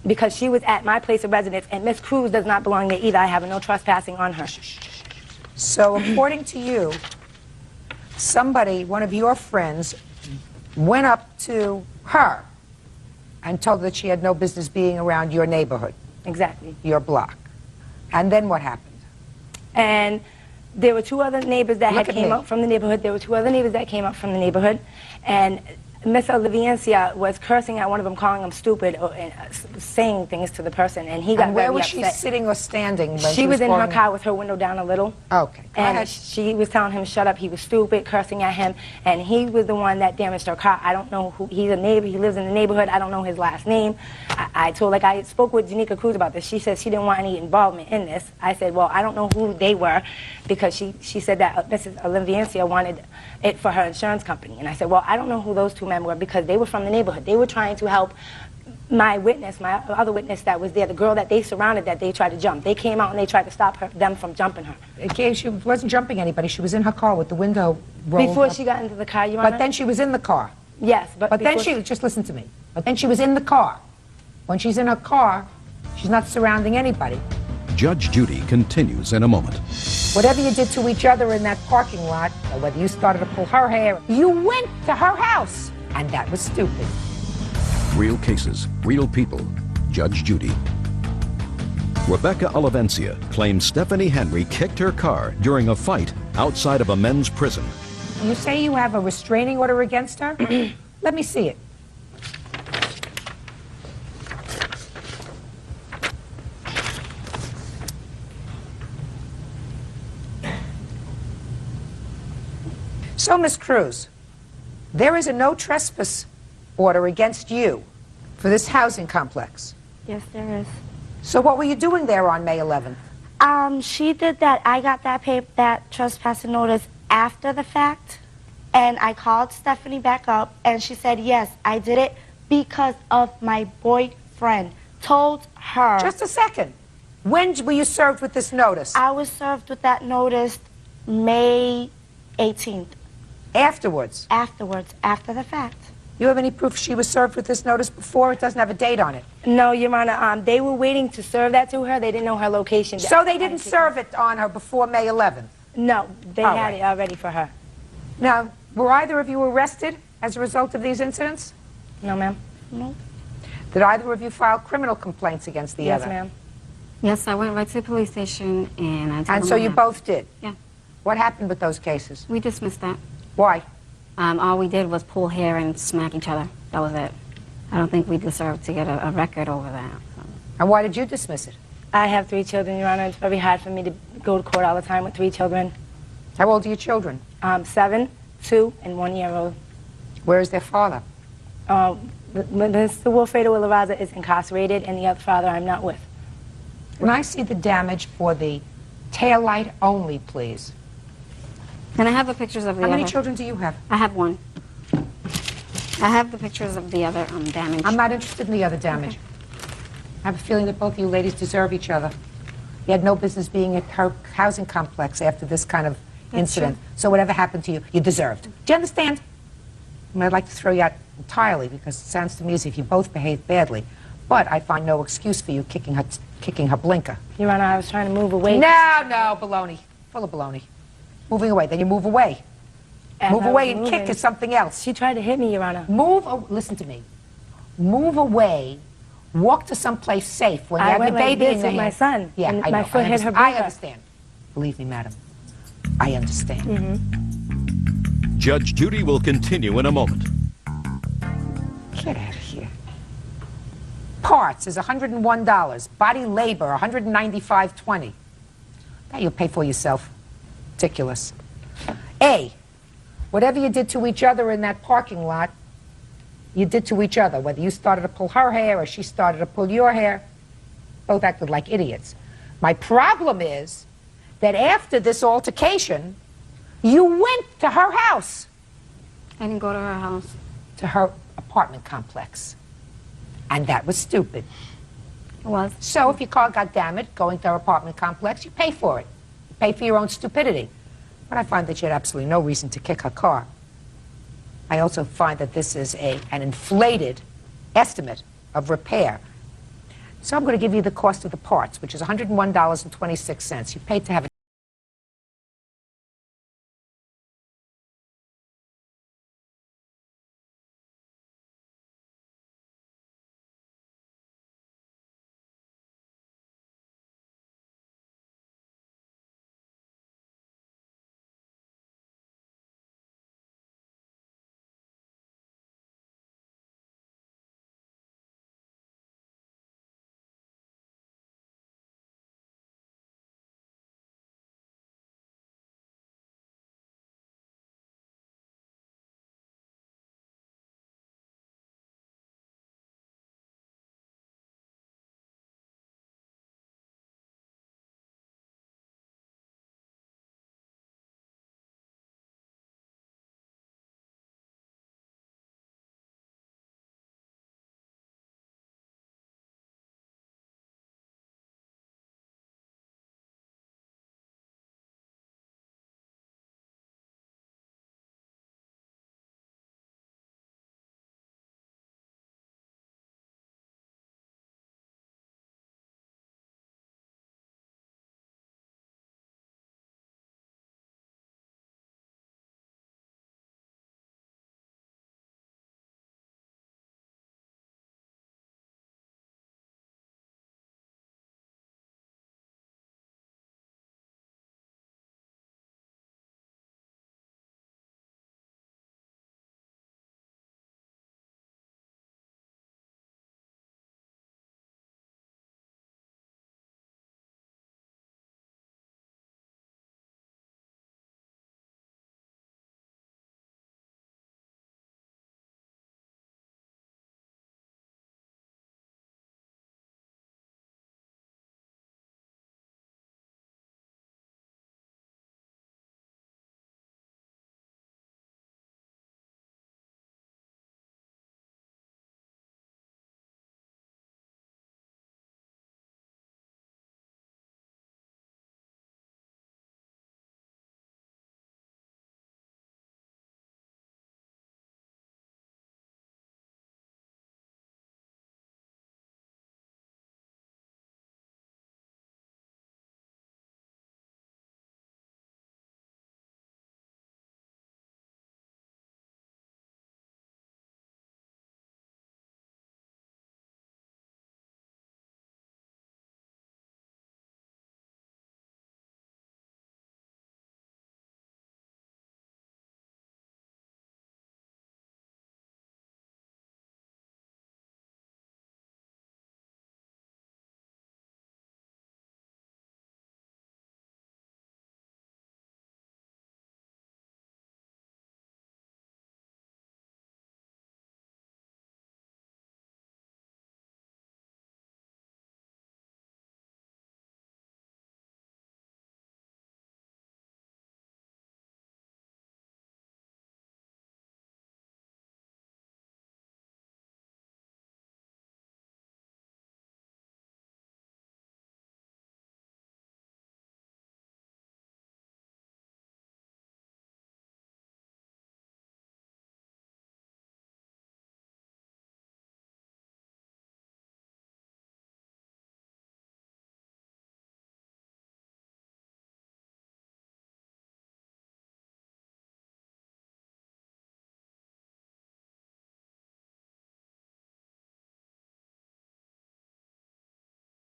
because she was at my place of residence, and Miss Cruz does not belong there either. I have no trespassing on her. So according to you, somebody, one of your friends, went up to her and told her that she had no business being around your neighborhood. Exactly. Your block. And then what happened? And there were 2 other neighbors that Look had at came me. up from the neighborhood. There were 2 other neighbors that came up from the neighborhood. And Miss Olivencia was cursing at one of them, calling him stupid, or saying things to the person. And he got And where very was she upset. sitting or standing? When She was in her calling- car with her window down a little. Okay. Go And ahead. she was telling him, shut up, he was stupid, cursing at him, and he was the one that damaged her car. I don't know who, he's a neighbor, he lives in the neighborhood, I don't know his last name. I spoke with Janika Cruz about this. She says she didn't want any involvement in this. I said, well, I don't know who they were, because she said that Mrs. Olivencia wanted it for her insurance company. And I said, well, I don't know who those 2 men were, because they were from the neighborhood. They were trying to help my other witness that was there, the girl that they surrounded that they tried to jump. They came out and they tried to stop them from jumping her. Okay, she wasn't jumping anybody. She was in her car with the window rolled Before up. she got into the car, Your Honor. But then she was in the car. Yes, but then before- she, just listen to me, but then she was in the car. When she's in her car, she's not surrounding anybody. Judge Judy continues in a moment. Whatever you did to each other in that parking lot, or whether you started to pull her hair, you went to her house, and that was stupid. Real cases, real people. Judge Judy. Rebecca Olivencia claims Stephanie Henry kicked her car during a fight outside of a men's prison. You say you have a restraining order against her? Let me see it. So, Miss Cruz, there is a no trespass order against you for this housing complex. Yes, there is. So what were you doing there on May 11th? She did that. I got that trespassing notice after the fact, and I called Stephanie back up, and she said, yes, I did it because of my boyfriend. Told her. Just a second. When were you served with this notice? I was served with that notice May 18th. Afterwards? Afterwards, after the fact. You have any proof she was served with this notice before? It doesn't have a date on it. No, Your Honor, they were waiting to serve that to her. They didn't know her location. So they didn't serve it on her before May 11th? No, they All had right. it already for her. Now, were either of you arrested as a result of these incidents? No, ma'am. No. Did either of you file criminal complaints against the Yes, other? ma'am. Yes, I went right to the police station and I told And them so what you happened. both did? Yeah. What happened with those cases? We dismissed that. Why? All we did was pull hair and smack each other. That was it. I don't think we deserved to get a record over that. So. And why did you dismiss it? I have 3 children, Your Honor. It's very hard for me to go to court all the time with 3 children. How old are your children? 7, 2, and 1-year-old. Where is their father? Mr. Wilfredo Ilaraza is incarcerated, and the other father I'm not with. When I see the damage for the taillight only, please. Can I have the pictures of the How other? many children do you have? I have 1. I have the pictures of the other damage. I'm not interested in the other damage. Okay. I have a feeling that both of you ladies deserve each other. You had no business being at her housing complex after this kind of incident. true. So whatever happened to you, you deserved. Do you understand? I mean, I'd like to throw you out entirely because it sounds to me as if you both behaved badly. But I find no excuse for you kicking her blinker. Your Honor, I was trying to move away. No, baloney. Full of baloney. Moving away. Then you move away. As Move I away was and moving, kick is something else. She tried to hit me, Your Honor. Listen to me. Move away. Walk to someplace safe when you I have went your like baby this in your with my hand. son, Yeah, and I my know. foot I hit her understand. I blinker. understand. Believe me, madam. I understand. Mm-hmm. Judge Judy will continue in a moment. Get out of here. Parts is $101. Body labor, $195.20. That you'll pay for yourself. Ridiculous. A, whatever you did to each other in that parking lot, you did to each other. Whether you started to pull her hair or she started to pull your hair, both acted like idiots. My problem is that after this altercation, you went to her house. I didn't go to her house. To her apartment complex. And that was stupid. It was. So if your car got damaged going to her apartment complex, you pay for it. You pay for your own stupidity. But I find that you had absolutely no reason to kick her car. I also find that this is an inflated estimate of repair. So I'm going to give you the cost of the parts, which is $101.26. You paid to have it